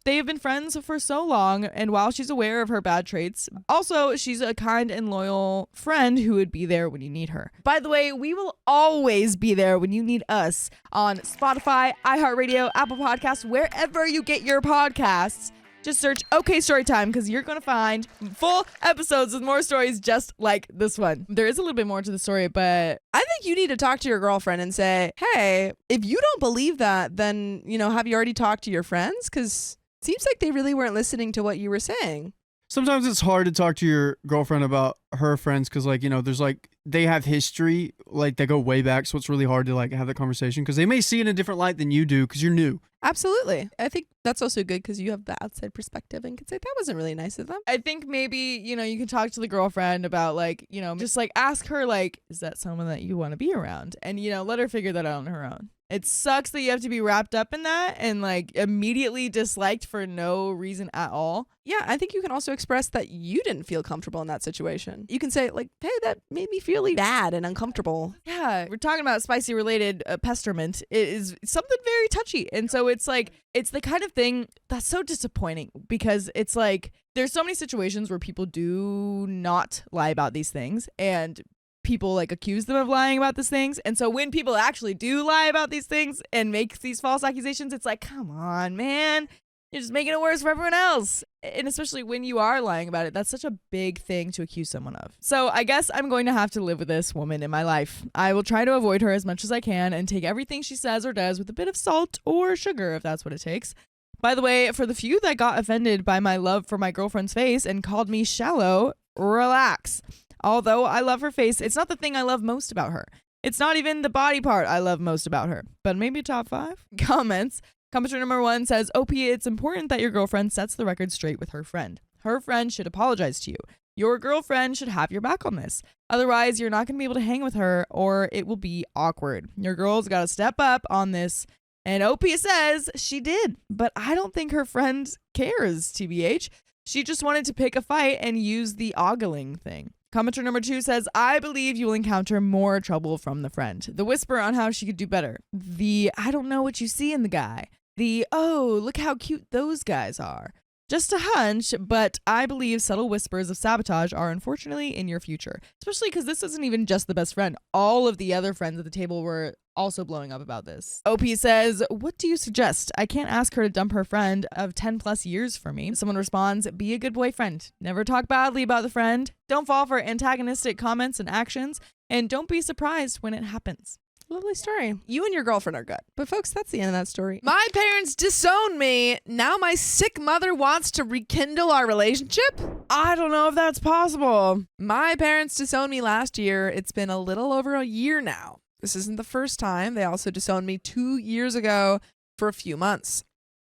S1: They have been friends for so long, and while she's aware of her bad traits, also she's a kind and loyal friend who would be there when you need her. By the way, we will always be there when you need us on Spotify, iHeartRadio, Apple Podcasts, wherever you get your podcasts. Just search OK Storytime, because you're going to find full episodes with more stories just like this one. There is a little bit more to the story, but
S2: I think you need to talk to your girlfriend and say, hey, if you don't believe that, then, you know, have you already talked to your friends? Because it seems like they really weren't listening to what you were saying.
S5: Sometimes it's hard to talk to your girlfriend about her friends because, like, there's like they have history, like they go way back, so it's really hard to like have that conversation because they may see it in a different light than you do because you're new.
S2: Absolutely. I think that's also good because you have the outside perspective and can say that wasn't really nice of them.
S1: I think maybe, you can talk to the girlfriend about like, just like ask her like, is that someone that you want to be around? And, let her figure that out on her own. It sucks that you have to be wrapped up in that and like immediately disliked for no reason at all.
S2: Yeah, I think you can also express that you didn't feel comfortable in that situation. You can say like, hey, that made me feel bad and uncomfortable.
S1: Yeah, we're talking about spicy related pesterment. It is something very touchy. And so it's like, it's the kind of thing that's so disappointing because it's like, there's so many situations where people do not lie about these things and people like accuse them of lying about these things. And so when people actually do lie about these things and make these false accusations, it's like, come on, man. You're just making it worse for everyone else. And especially when you are lying about it, that's such a big thing to accuse someone of. So I guess I'm going to have to live with this woman in my life. I will try to avoid her as much as I can and take everything she says or does with a bit of salt or sugar if that's what it takes. By the way, for the few that got offended by my love for my girlfriend's face and called me shallow, relax. Although I love her face, it's not the thing I love most about her. It's not even the body part I love most about her. But maybe top 5? Comments. Commenter number 1 says, OP, it's important that your girlfriend sets the record straight with her friend. Her friend should apologize to you. Your girlfriend should have your back on this. Otherwise, you're not going to be able to hang with her or it will be awkward. Your girl's got to step up on this. And OP says she did. But I don't think her friend cares, TBH. She just wanted to pick a fight and use the ogling thing. Commenter number 2 says, I believe you will encounter more trouble from the friend. The whisper on how she could do better. The, I don't know what you see in the guy. The, oh, look how cute those guys are. Just a hunch, but I believe subtle whispers of sabotage are unfortunately in your future. Especially because this isn't even just the best friend. All of the other friends at the table were also blowing up about this. OP says, what do you suggest? I can't ask her to dump her friend of 10 plus years for me. Someone responds, be a good boyfriend. Never talk badly about the friend. Don't fall for antagonistic comments and actions. And don't be surprised when it happens.
S2: Lovely story. You and your girlfriend are good. But folks, that's the end of that story. My parents disowned me. Now my sick mother wants to rekindle our relationship?
S1: I don't know if that's possible.
S2: My parents disowned me last year. It's been a little over a year now. This isn't the first time. They also disowned me 2 years ago for a few months.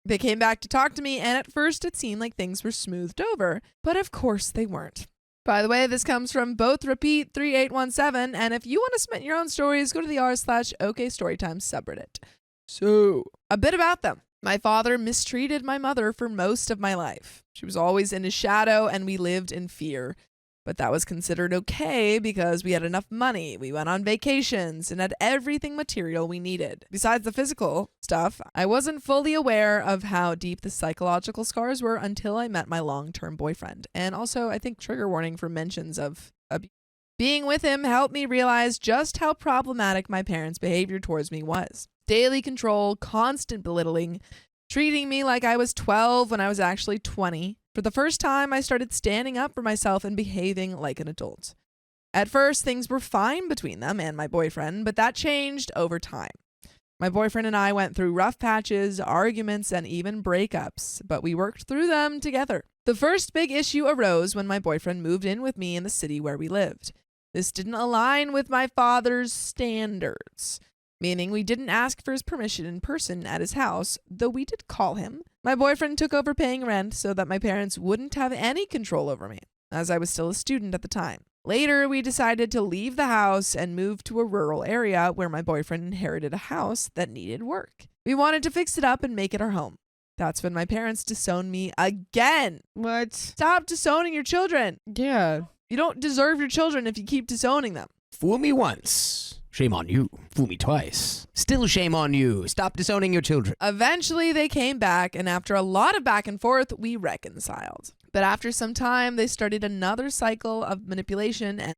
S2: They came back to talk to me, and at first it seemed like things were smoothed over. But of course they weren't. By the way, this comes from both repeat 3817, and if you want to submit your own stories, go to the r/OKStorytime subreddit. So, a bit about them. My father mistreated my mother for most of my life. She was always in his shadow, and we lived in fear. But that was considered okay because we had enough money, we went on vacations, and had everything material we needed. Besides the physical stuff, I wasn't fully aware of how deep the psychological scars were until I met my long-term boyfriend. And also, I think trigger warning for mentions of abuse. Being with him helped me realize just how problematic my parents' behavior towards me was. Daily control, constant belittling, treating me like I was 12 when I was actually 20. For the first time, I started standing up for myself and behaving like an adult. At first, things were fine between them and my boyfriend, but that changed over time. My boyfriend and I went through rough patches, arguments, and even breakups, but we worked through them together. The first big issue arose when my boyfriend moved in with me in the city where we lived. This didn't align with my father's standards, meaning we didn't ask for his permission in person at his house, though we did call him. My boyfriend took over paying rent so that my parents wouldn't have any control over me, as I was still a student at the time. Later, we decided to leave the house and move to a rural area where my boyfriend inherited a house that needed work. We wanted to fix it up and make it our home. That's when my parents disowned me again.
S1: What?
S2: Stop disowning your children.
S1: Yeah.
S2: You don't deserve your children if you keep disowning them.
S3: Fool me once. Shame on you. Fool me twice. Still shame on you. Stop disowning your children.
S2: Eventually, they came back, and after a lot of back and forth, we reconciled. But after some time, they started another cycle of manipulation and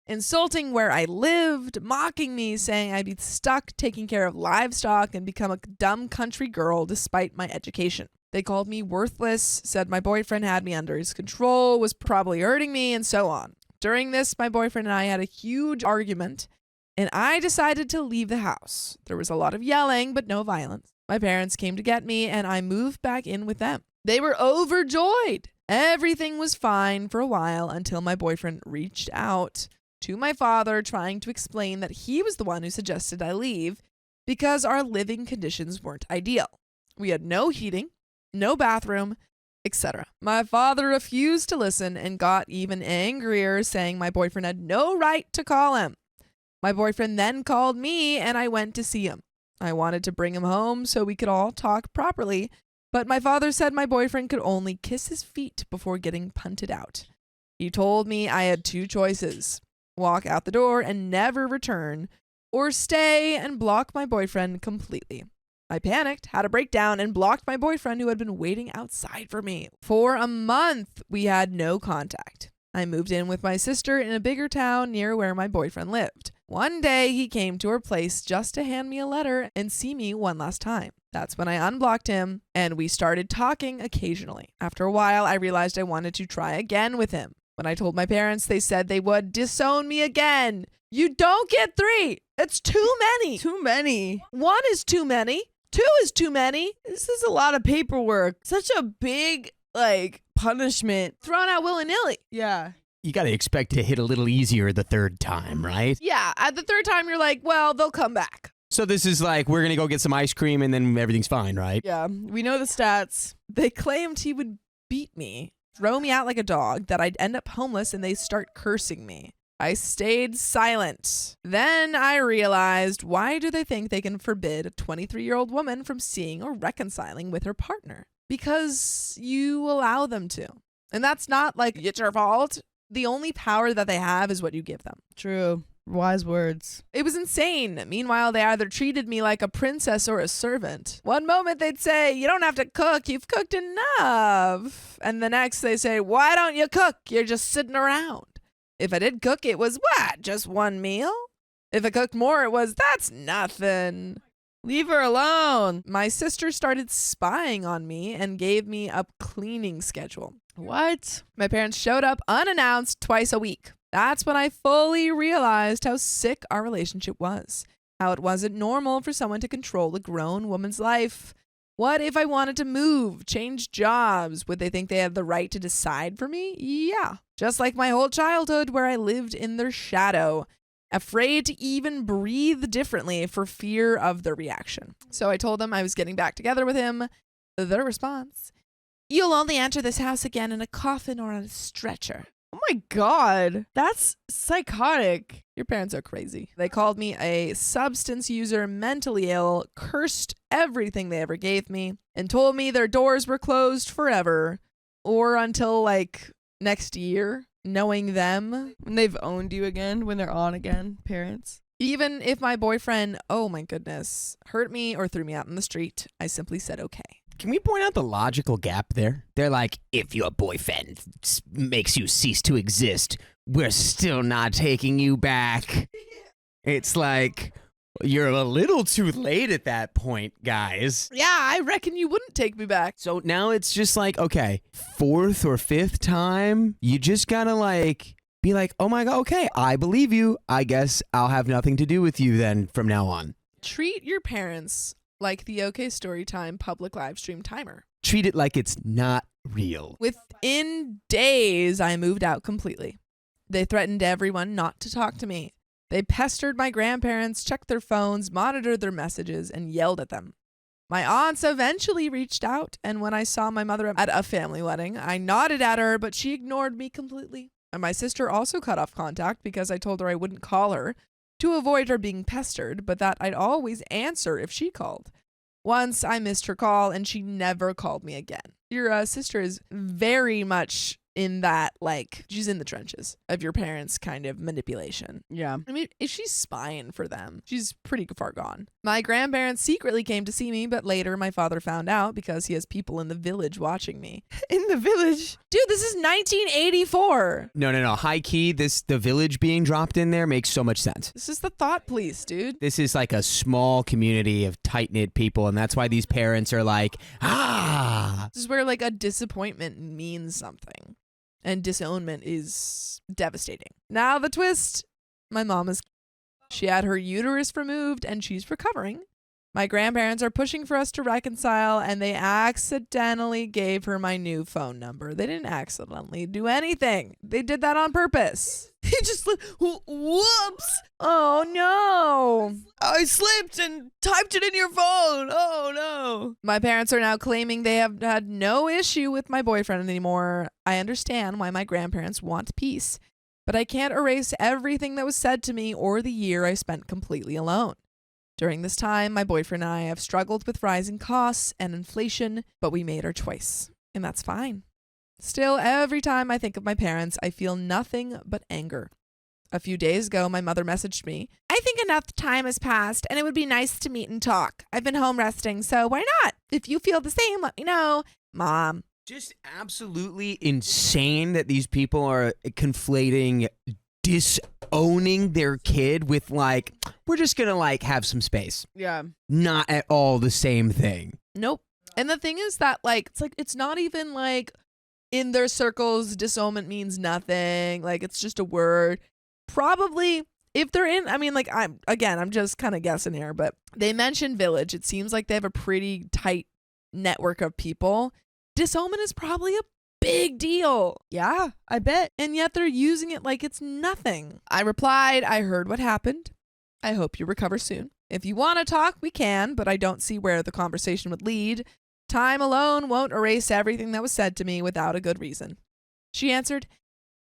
S2: insulting where I lived, mocking me, saying I'd be stuck taking care of livestock and become a dumb country girl despite my education. They called me worthless, said my boyfriend had me under his control, was probably hurting me, and so on. During this, my boyfriend and I had a huge argument, and I decided to leave the house. There was a lot of yelling, but no violence. My parents came to get me, and I moved back in with them. They were overjoyed. Everything was fine for a while until my boyfriend reached out to my father trying to explain that he was the one who suggested I leave because our living conditions weren't ideal. We had no heating, no bathroom, etc. My father refused to listen and got even angrier, saying my boyfriend had no right to call him. My boyfriend then called me and I went to see him. I wanted to bring him home so we could all talk properly, but my father said my boyfriend could only kiss his feet before getting punted out. He told me I had two choices: walk out the door and never return, or stay and block my boyfriend completely. I panicked, had a breakdown, and blocked my boyfriend who had been waiting outside for me. For a month, we had no contact. I moved in with my sister in a bigger town near where my boyfriend lived. One day, he came to her place just to hand me a letter and see me one last time. That's when I unblocked him, and we started talking occasionally. After a while, I realized I wanted to try again with him. When I told my parents, they said they would disown me again. You don't get 3. It's too many.
S1: Too many.
S2: 1 is too many. 2 is too many.
S1: This is a lot of paperwork. Such a big, punishment.
S2: Thrown out willy-nilly.
S1: Yeah.
S3: You got to expect to hit a little easier the third time, right?
S2: Yeah, at the third time, you're like, well, they'll come back.
S3: So this is like, we're going to go get some ice cream and then everything's fine, right?
S1: Yeah. We know the stats.
S2: They claimed he would beat me, throw me out like a dog, that I'd end up homeless, and they start cursing me. I stayed silent. Then I realized, why do they think they can forbid a 23-year-old woman from seeing or reconciling with her partner? Because you allow them to. And that's not like, it's your fault. The only power that they have is what you give them.
S1: True. Wise words.
S2: It was insane. Meanwhile, they either treated me like a princess or a servant. One moment they'd say, you don't have to cook, you've cooked enough. And the next they say, why don't you cook? You're just sitting around. If I did cook, it was what? Just one meal? If I cooked more, it was, that's nothing.
S1: Leave her alone.
S2: My sister started spying on me and gave me a cleaning schedule.
S1: What?
S2: My parents showed up unannounced twice a week. That's when I fully realized how sick our relationship was. How it wasn't normal for someone to control a grown woman's life. What if I wanted to move, change jobs? Would they think they had the right to decide for me? Yeah. Just like my whole childhood where I lived in their shadow, afraid to even breathe differently for fear of their reaction. So I told them I was getting back together with him. Their response: you'll only enter this house again in a coffin or on a stretcher.
S1: Oh my God. That's psychotic.
S2: Your parents are crazy. They called me a substance user, mentally ill, cursed everything they ever gave me, and told me their doors were closed forever or until next year, knowing them.
S1: When they've owned you again, when they're on again, parents.
S2: Even if my boyfriend, oh my goodness, hurt me or threw me out in the street, I simply said okay.
S3: Can we point out the logical gap there? They're like, if your boyfriend makes you cease to exist, we're still not taking you back. It's like, you're a little too late at that point, guys.
S2: Yeah, I reckon you wouldn't take me back.
S3: So now it's just like, okay, 4th or 5th time, you just gotta be like, oh my God, okay, I believe you. I guess I'll have nothing to do with you then from now on.
S2: Treat your parents like the OK Storytime public live stream timer.
S3: Treat it like it's not real.
S2: Within days, I moved out completely. They threatened everyone not to talk to me. They pestered my grandparents, checked their phones, monitored their messages, and yelled at them. My aunts eventually reached out, and when I saw my mother at a family wedding, I nodded at her, but she ignored me completely. And my sister also cut off contact because I told her I wouldn't call her to avoid her being pestered, but that I'd always answer if she called. Once I missed her call, and she never called me again. Your sister is very much in that, she's in the trenches of your parents' kind of manipulation.
S1: Yeah.
S2: I mean, if she's spying for them, she's pretty far gone. My grandparents secretly came to see me, but later my father found out because he has people in the village watching me.
S1: In the village?
S2: Dude, this is 1984.
S3: No. High key, the village being dropped in there makes so much sense.
S2: This is the thought police, dude.
S3: This is like a small community of tight-knit people, and that's why these parents are like,
S2: This is where a disappointment means something. And disownment is devastating. Now the twist. My mom she had her uterus removed and she's recovering. My grandparents are pushing for us to reconcile, and they accidentally gave her my new phone number. They didn't accidentally do anything. They did that on purpose.
S1: He just whoops.
S2: Oh, no.
S1: I slipped and typed it in your phone. Oh, no.
S2: My parents are now claiming they have had no issue with my boyfriend anymore. I understand why my grandparents want peace, but I can't erase everything that was said to me or the year I spent completely alone. During this time, my boyfriend and I have struggled with rising costs and inflation, but we made our choice, and that's fine. Still, every time I think of my parents, I feel nothing but anger. A few days ago, my mother messaged me, "I think enough time has passed, and it would be nice to meet and talk. I've been home resting, so why not? If you feel the same, let me know. Mom."
S3: Just absolutely insane that these people are conflating disowning their kid with like, we're just gonna like have some space.
S1: Yeah.
S3: Not at all the same thing.
S2: Nope. And the thing is that it's not even like in their circles, disownment means nothing. Like it's just a word. Probably if they're in, I'm just kind of guessing here, but they mentioned village. It seems like they have a pretty tight network of people. Disownment is probably a big deal.
S1: Yeah, I bet.
S2: And yet they're using it like it's nothing. I replied, "I heard what happened. I hope you recover soon. If you want to talk, we can, but I don't see where the conversation would lead. Time alone won't erase everything that was said to me without a good reason." She answered,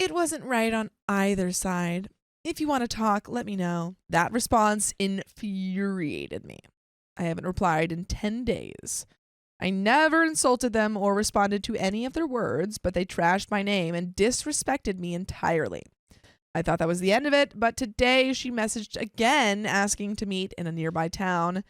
S2: "It wasn't right on either side. If you want to talk, let me know." That response infuriated me. I haven't replied in 10 days. I never insulted them or responded to any of their words, but they trashed my name and disrespected me entirely. I thought that was the end of it, but today she messaged again asking to meet in a nearby town.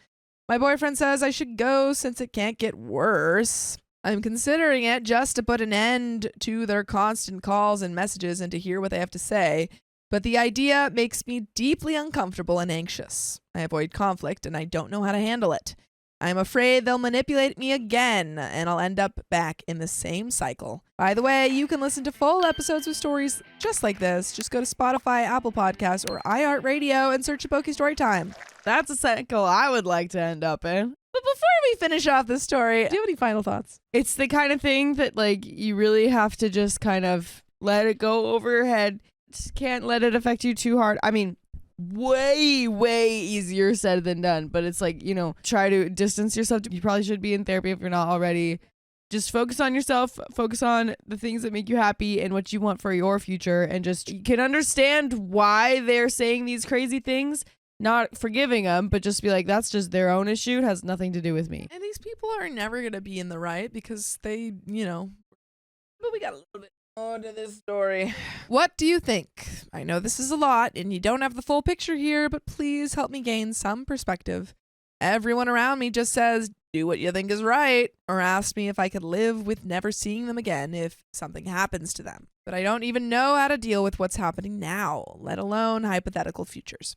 S2: My boyfriend says I should go since it can't get worse. I'm considering it just to put an end to their constant calls and messages and to hear what they have to say, but the idea makes me deeply uncomfortable and anxious. I avoid conflict and I don't know how to handle it. I'm afraid they'll manipulate me again, and I'll end up back in the same cycle. By the way, you can listen to full episodes with stories just like this. Just go to Spotify, Apple Podcasts, or iHeartRadio and search Pokey Storytime.
S1: That's a cycle I would like to end up in.
S2: But before we finish off this story, do you have any final thoughts?
S1: It's the kind of thing that, like, you really have to just kind of let it go over your head. Just can't let it affect you too hard. I mean, way easier said than done, but it's like, try to distance yourself. You probably should be in therapy if you're not already. Just focus on yourself, focus on the things that make you happy and what you want for your future, and just you can understand why they're saying these crazy things, not forgiving them, but just be like, that's just their own issue. It has nothing to do with me.
S2: And these people are never going to be in the right because they, but we got a little bit on to this story. What do you think? I know this is a lot and you don't have the full picture here, but please help me gain some perspective. Everyone around me just says, do what you think is right, or asks me if I could live with never seeing them again if something happens to them. But I don't even know how to deal with what's happening now, let alone hypothetical futures.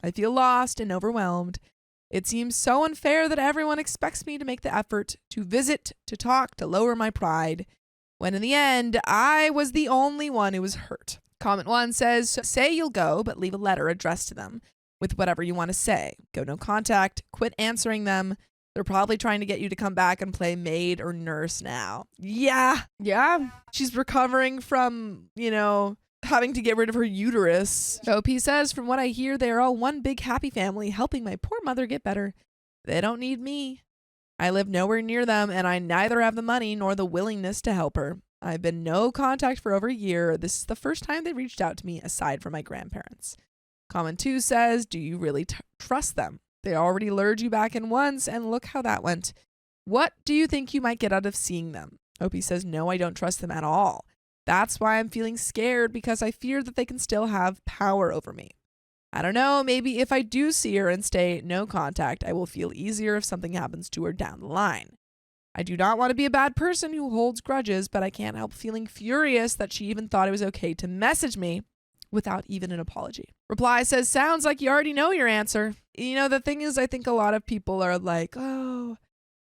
S2: I feel lost and overwhelmed. It seems so unfair that everyone expects me to make the effort to visit, to talk, to lower my pride, when in the end, I was the only one who was hurt. Comment 1 says, say you'll go, but leave a letter addressed to them with whatever you want to say. Go no contact. Quit answering them. They're probably trying to get you to come back and play maid or nurse now. Yeah. She's recovering from, having to get rid of her uterus. OP says, from what I hear, they are all one big happy family helping my poor mother get better. They don't need me. I live nowhere near them, and I neither have the money nor the willingness to help her. I've been no contact for over a year. This is the first time they reached out to me aside from my grandparents. Comment 2 says, do you really trust them? They already lured you back in once, and look how that went. What do you think you might get out of seeing them? OP says, no, I don't trust them at all. That's why I'm feeling scared, because I fear that they can still have power over me. I don't know, maybe if I do see her and stay no contact, I will feel easier if something happens to her down the line. I do not want to be a bad person who holds grudges, but I can't help feeling furious that she even thought it was okay to message me without even an apology. Reply says, sounds like you already know your answer. The thing is, I think a lot of people are like,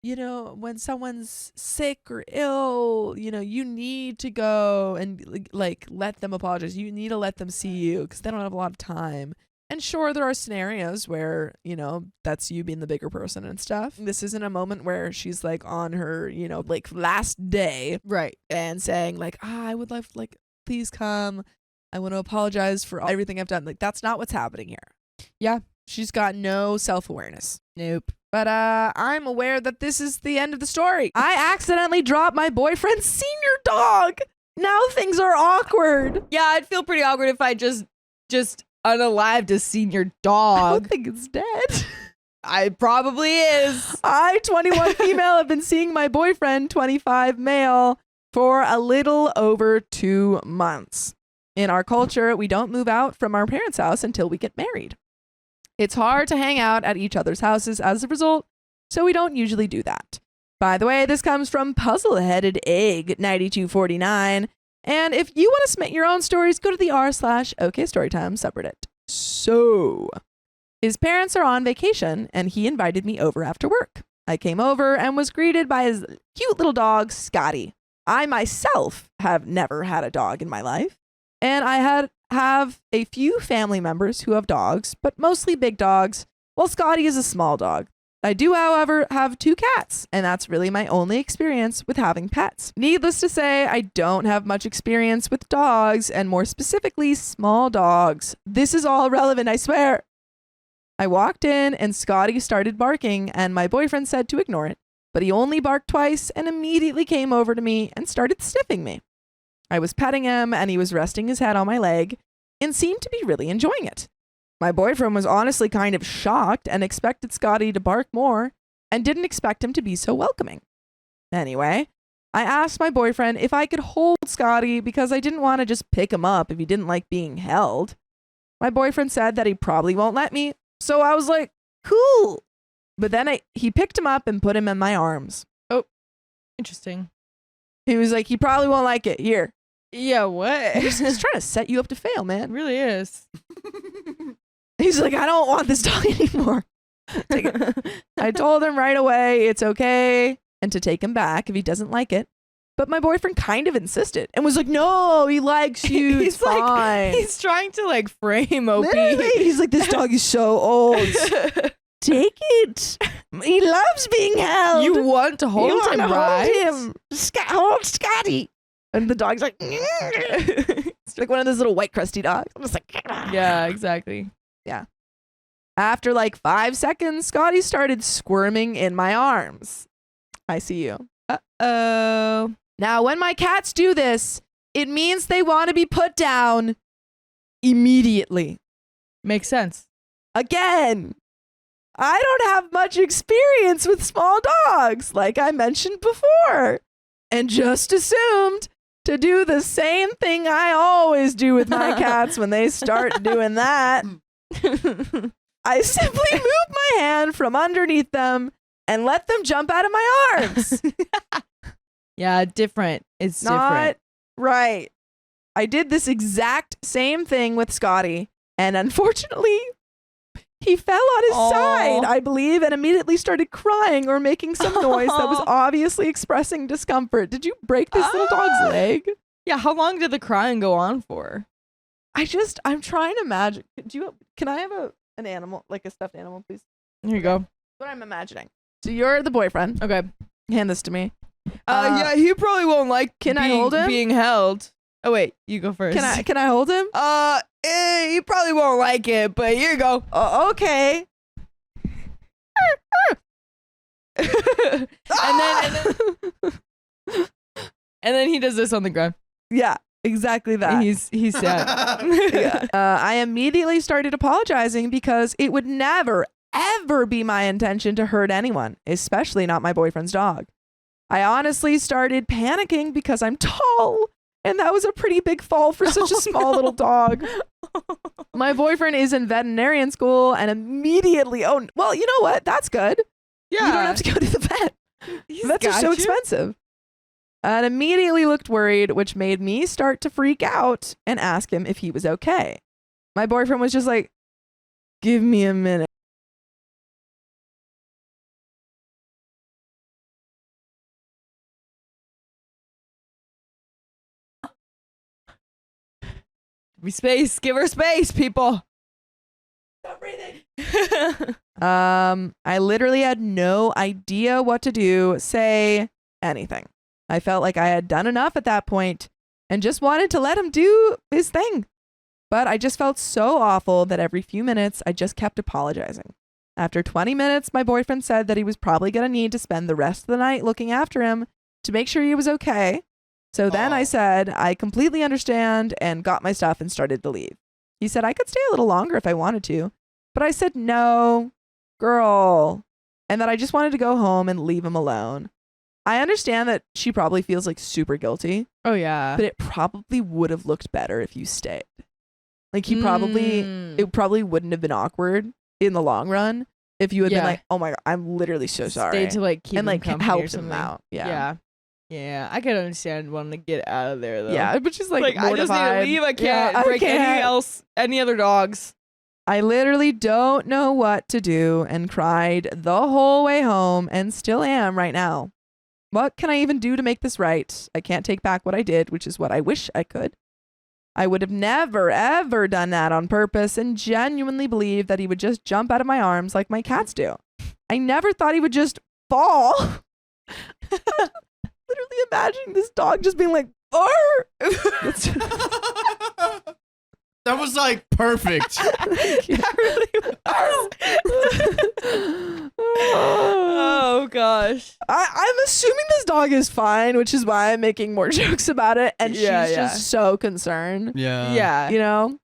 S2: when someone's sick or ill, you need to go and let them apologize. You need to let them see you because they don't have a lot of time. And sure, there are scenarios where, you know, that's you being the bigger person and stuff. This isn't a moment where she's like on her, you know, like last day.
S1: Right.
S2: And saying like, I would love, like, please come. I want to apologize for everything I've done. Like, that's not what's happening here.
S1: Yeah.
S2: She's got no self-awareness.
S1: Nope.
S2: But I'm aware that this is the end of the story. I accidentally dropped my boyfriend's senior dog. Now things are awkward.
S1: Yeah, I'd feel pretty awkward if I just unalived a senior dog.
S2: I don't think it's dead.
S1: I probably is.
S2: I, 21 female, have been seeing my boyfriend, 25 male, for a little over 2 months. In our culture, we don't move out from our parents' house until we get married. It's hard to hang out at each other's houses as a result, so we don't usually do that. By the way, this comes from Puzzle-Headed Egg 9249. And if you want to submit your own stories, go to the r/OKStorytime subreddit. So, his parents are on vacation, and he invited me over after work. I came over and was greeted by his cute little dog, Scotty. I myself have never had a dog in my life, and I have a few family members who have dogs, but mostly big dogs, while Scotty is a small dog. I do, however, have 2 cats, and that's really my only experience with having pets. Needless to say, I don't have much experience with dogs, and more specifically, small dogs. This is all relevant, I swear. I walked in, and Scotty started barking, and my boyfriend said to ignore it, but he only barked twice and immediately came over to me and started sniffing me. I was petting him, and he was resting his head on my leg and seemed to be really enjoying it. My boyfriend was honestly kind of shocked and expected Scotty to bark more and didn't expect him to be so welcoming. Anyway, I asked my boyfriend if I could hold Scotty because I didn't want to just pick him up if he didn't like being held. My boyfriend said that he probably won't let me, so I was like, cool. But then he picked him up and put him in my arms.
S1: Oh, interesting.
S2: He was like, he probably won't like it. Here.
S1: Yeah, what?
S2: He's trying to set you up to fail, man.
S1: It really is.
S2: He's like, I don't want this dog anymore. I told him right away it's okay and to take him back if he doesn't like it. But my boyfriend kind of insisted and was like, no, he likes you. It's fine.
S1: He's trying to like frame OP.
S2: Literally, he's like, this dog is so old. Take it. He loves being held.
S1: You want to hold him, right?
S2: Hold him. Hold Scotty. And the dog's like, it's like one of those little white crusty dogs. I'm just like,
S1: yeah, exactly.
S2: Yeah. After like 5 seconds, Scotty started squirming in my arms. I see you.
S1: Uh-oh.
S2: Now, when my cats do this, it means they want to be put down immediately.
S1: Makes sense.
S2: Again, I don't have much experience with small dogs, like I mentioned before, and just assumed to do the same thing I always do with my cats when they start doing that. I simply moved my hand from underneath them and let them jump out of my arms.
S1: Yeah, different. It's
S2: Not
S1: different.
S2: right. I did this exact same thing with Scotty, and unfortunately, he fell on his side, I believe, and immediately started crying or making some noise that was obviously expressing discomfort. Did you break this little dog's leg?
S1: Yeah, how long did the crying go on for?
S2: I'm trying to imagine. Can I have an animal, like a stuffed animal, please?
S1: Here you go.
S2: That's what I'm imagining. So you're the boyfriend.
S1: Okay.
S2: Hand this to me.
S1: Yeah, he probably won't like
S2: I hold him?
S1: being held. Oh wait, you go first.
S2: Can I hold him?
S1: He probably won't like it, but here you go.
S2: Okay.
S1: and then he does this on the ground.
S2: Yeah, exactly that.
S1: He's sad.
S2: Yeah. I immediately started apologizing because it would never, ever be my intention to hurt anyone, especially not my boyfriend's dog. I honestly started panicking because I'm tall, and that was a pretty big fall for such a small little dog. My boyfriend is in veterinarian school and immediately, you know what? That's good.
S1: Yeah.
S2: You don't have to go to the vet. Vets are so expensive. And immediately looked worried, which made me start to freak out and ask him if he was okay. My boyfriend was just like, give me a minute.
S1: Give her space, people. Stop breathing.
S2: I literally had no idea what to do, say anything. I felt like I had done enough at that point and just wanted to let him do his thing. But I just felt so awful that every few minutes I just kept apologizing. After 20 minutes, my boyfriend said that he was probably going to need to spend the rest of the night looking after him to make sure he was okay. So then I said, I completely understand, and got my stuff and started to leave. He said I could stay a little longer if I wanted to, but I said, no, girl, and that I just wanted to go home and leave him alone. I understand that she probably feels like super guilty.
S1: Oh, yeah.
S2: But it probably would have looked better if you stayed. Like it probably wouldn't have been awkward in the long run if you had been like, oh my God, I'm literally so sorry.
S1: Stayed to like keep
S2: and like
S1: him
S2: help him out. Yeah.
S1: Yeah. I could understand wanting to get out of there though.
S2: Yeah. But she's like
S1: I just need to leave. I can't break any other dogs.
S2: I literally don't know what to do and cried the whole way home and still am right now. What can I even do to make this right? I can't take back what I did, which is what I wish I could. I would have never, ever done that on purpose and genuinely believe that he would just jump out of my arms like my cats do. I never thought he would just fall. Literally imagining this dog just being like,
S5: That was like perfect.
S1: That really was. Oh gosh.
S2: I'm assuming this dog is fine, which is why I'm making more jokes about it. And she's just so concerned.
S5: Yeah.
S1: Yeah.
S2: You know?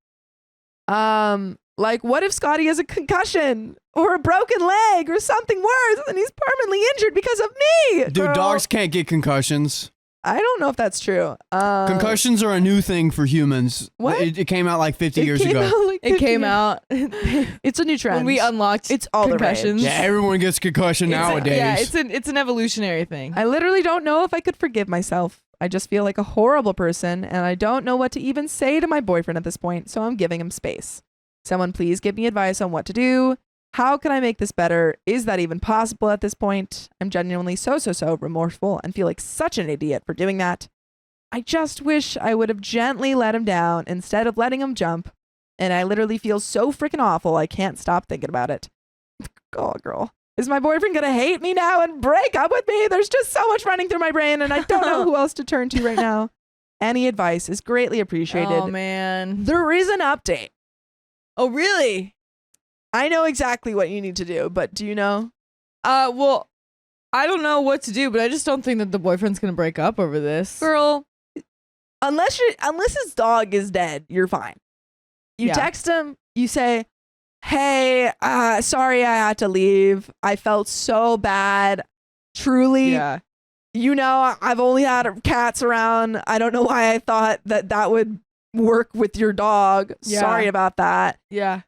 S2: Like what if Scotty has a concussion or a broken leg or something worse and he's permanently injured because of me?
S5: Dude,
S2: girl.
S5: dogs can't get concussions.
S2: I don't know if that's true.
S5: Concussions are a new thing for humans.
S2: What?
S5: It came out like 50 years ago.
S1: It came out.
S2: It's a new trend.
S1: When we unlocked
S2: it's all
S1: concussions.
S2: the rage.
S5: Yeah, everyone gets concussion nowadays.
S1: Yeah, it's an evolutionary thing.
S2: I literally don't know if I could forgive myself. I just feel like a horrible person and I don't know what to even say to my boyfriend at this point, so I'm giving him space. Someone please give me advice on what to do. How can I make this better? Is that even possible at this point? I'm genuinely so remorseful and feel like such an idiot for doing that. I just wish I would have gently let him down instead of letting him jump. And I literally feel so freaking awful. I can't stop thinking about it. Oh, girl. Is my boyfriend going to hate me now and break up with me? There's just so much running through my brain and I don't know who else to turn to right now. Any advice is greatly appreciated.
S1: Oh, man.
S2: There is an update.
S1: Oh, really?
S2: I know exactly what you need to do, but do you know?
S1: Well, I don't know what to do, but I just don't think that the boyfriend's gonna break up over this.
S2: Girl, unless his dog is dead, you're fine. You text him, you say, hey, sorry I had to leave. I felt so bad. Truly.
S1: Yeah.
S2: You know, I've only had cats around. I don't know why I thought that would work with your dog.
S1: Yeah.
S2: Sorry about that.
S1: Yeah.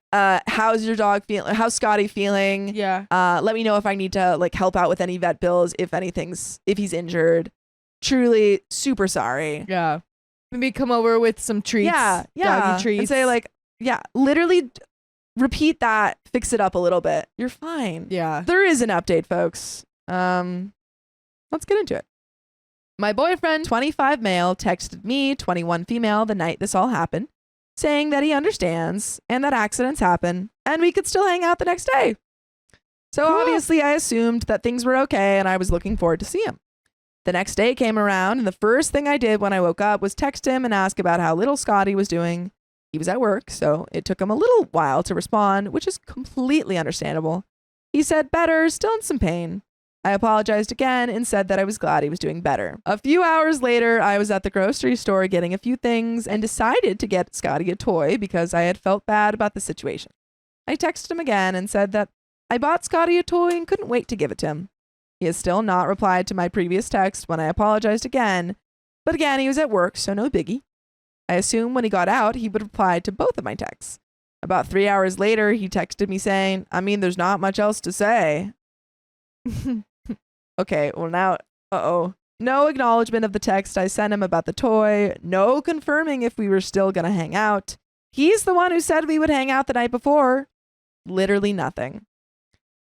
S2: How's your dog feeling? How's Scotty feeling?
S1: Yeah.
S2: Let me know if I need to like help out with any vet bills if he's injured. Truly super sorry.
S1: Yeah. Maybe come over with some treats.
S2: Yeah.
S1: Doggy treats.
S2: And say like, literally repeat that, fix it up a little bit. You're fine.
S1: Yeah.
S2: There is an update, folks. Let's get into it. My boyfriend, 25 male, texted me, 21 female, the night this all happened, saying that he understands and that accidents happen and we could still hang out the next day. So obviously I assumed that things were okay and I was looking forward to see him. The next day came around and the first thing I did when I woke up was text him and ask about how little Scotty was doing. He was at work, so it took him a little while to respond, which is completely understandable. He said better, still in some pain. I apologized again and said that I was glad he was doing better. A few hours later, I was at the grocery store getting a few things and decided to get Scotty a toy because I had felt bad about the situation. I texted him again and said that I bought Scotty a toy and couldn't wait to give it to him. He has still not replied to my previous text when I apologized again, but again, he was at work, so no biggie. I assumed when he got out, he would reply to both of my texts. About 3 hours later, he texted me saying, there's not much else to say. Okay, well now, no acknowledgement of the text I sent him about the toy, no confirming if we were still gonna hang out. He's the one who said we would hang out the night before. Literally nothing.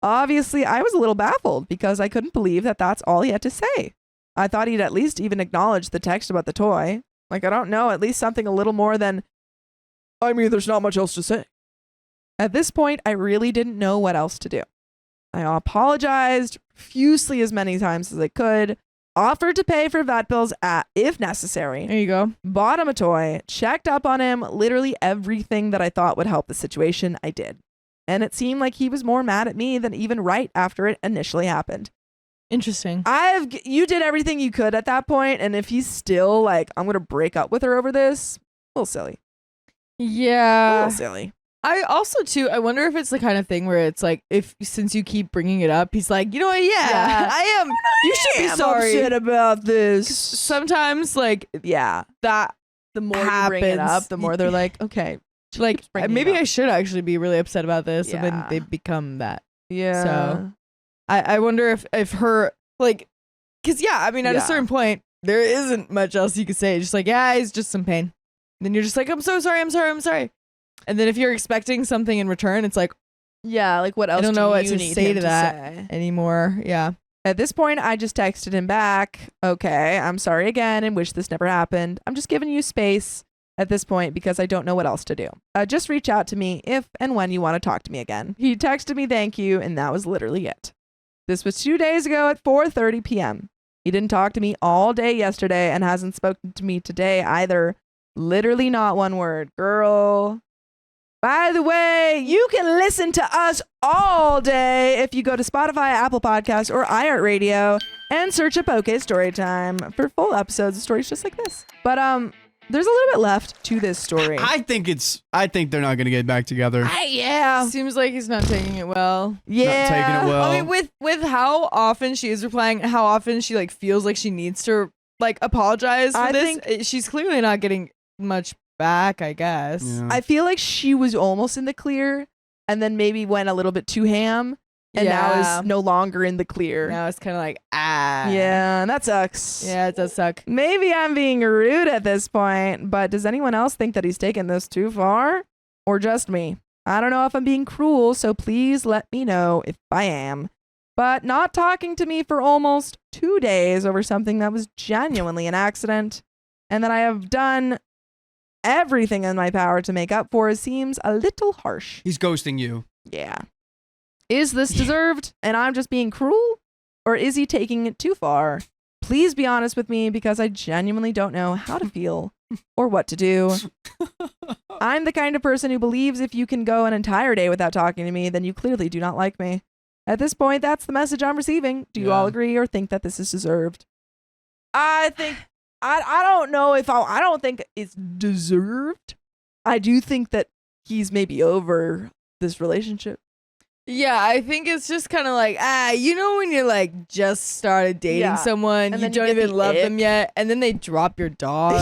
S2: Obviously, I was a little baffled because I couldn't believe that that's all he had to say. I thought he'd at least even acknowledge the text about the toy. Like, I don't know, at least something a little more than, there's not much else to say. At this point, I really didn't know what else to do. I apologized profusely as many times as I could, offered to pay for vet bills if necessary,
S1: There you go.
S2: bought him a toy, checked up on him, literally everything that I thought would help the situation, I did. And it seemed like he was more mad at me than even right after it initially happened.
S1: Interesting.
S2: You did everything you could at that point, and if he's still like, I'm gonna break up with her over this, a little silly. A
S1: Yeah.
S2: little silly.
S1: I also too. I wonder if it's the kind of thing where it's like, if since you keep bringing it up, he's like, you know what? Yeah. I am. You should be sorry
S2: about this.
S1: Sometimes, like,
S2: Yeah.
S1: that
S2: The more you bring it
S1: happens.
S2: up, the more they're like, okay.
S1: like
S2: keeps bringing it
S1: maybe
S2: up.
S1: I should actually be really upset about this, and then
S2: Yeah.
S1: they become that.
S2: Yeah.
S1: So I wonder if her, like, because I mean, at a
S2: Yeah.
S1: certain point, there isn't much else you could say. Just like, yeah, it's just some pain. And then you're just like, I'm so sorry, I'm sorry, I'm sorry. And then if you're expecting something in return, it's like,
S2: Yeah, like what else
S1: don't know
S2: do
S1: what
S2: you
S1: to
S2: need
S1: say
S2: him
S1: to that.
S2: say?
S1: anymore. Yeah.
S2: At this point, I just texted him back, okay, I'm sorry again and wish this never happened. I'm just giving you space at this point because I don't know what else to do. Just reach out to me if and when you want to talk to me again. He texted me thank you, and that was literally it. This was 2 days ago at 4:30 p.m. He didn't talk to me all day yesterday and hasn't spoken to me today either. Literally not one word. Girl. By the way, you can listen to us all day if you go to Spotify, Apple Podcasts, or iHeartRadio and search up OK Storytime for full episodes of stories just like this. But there's a little bit left to this story.
S5: I think they're not gonna get back together.
S2: Yeah.
S1: Seems like he's not taking it well.
S2: Yeah.
S5: Not taking it well.
S1: I mean, with how often she is replying, how often she like feels like she needs to like apologize for
S2: I
S1: this, she's clearly not getting much back, I guess.
S5: Yeah.
S2: I feel like she was almost in the clear and then maybe went a little bit too ham and now
S1: Yeah.
S2: is no longer in the clear.
S1: Now it's kind of like, ah.
S2: Yeah, and that sucks.
S1: Yeah, it does suck.
S2: Maybe I'm being rude at this point, but does anyone else think that he's taken this too far? Or just me? I don't know if I'm being cruel, so please let me know if I am. But not talking to me for almost 2 days over something that was genuinely an accident and that I have done everything in my power to make up for seems a little harsh.
S5: He's ghosting you.
S2: Yeah. Is this deserved and I'm just being cruel? Or is he taking it too far? Please be honest with me because I genuinely don't know how to feel or what to do. I'm the kind of person who believes if you can go an entire day without talking to me, then you clearly do not like me. At this point, that's the message I'm receiving. Do you all agree or think that this is deserved? I think, I don't know if I don't think it's deserved. I do think that he's maybe over this relationship.
S1: Yeah, I think it's just kind of like, you know when you're like just started dating
S2: Yeah.
S1: someone,
S2: And
S1: you
S2: then you
S1: don't
S2: get
S1: even
S2: the
S1: love
S2: ick.
S1: them yet, and then they drop your dog.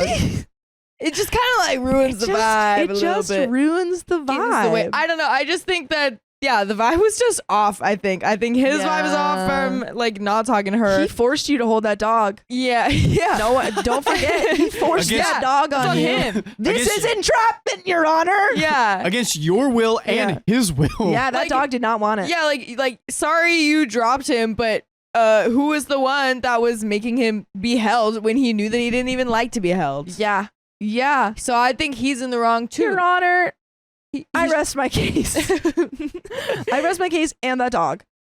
S1: It just kind of like ruins the vibe a
S2: It
S1: little
S2: just
S1: bit.
S2: ruins the
S1: Gives the way-
S2: vibe.
S1: I don't know. I just think that, yeah, the vibe was just off, I think. I think his vibe is off from like not talking to her.
S2: He forced you to hold that dog.
S1: Yeah, yeah.
S2: No, don't forget. He forced
S5: Against-
S2: that dog
S1: It's
S2: on
S1: on
S2: you.
S1: him.
S2: This
S5: Against-
S2: is entrapment, Your Honor.
S1: Yeah.
S5: Against your will and his will.
S2: Yeah, that
S1: Like-
S2: dog did not want it.
S1: Yeah, like sorry you dropped him, but who was the one that was making him be held when he knew that he didn't even like to be held?
S2: Yeah. Yeah.
S1: So I think he's in the wrong too.
S2: Your Honor, I
S1: he's-
S2: rest my case. I rest my case and that dog.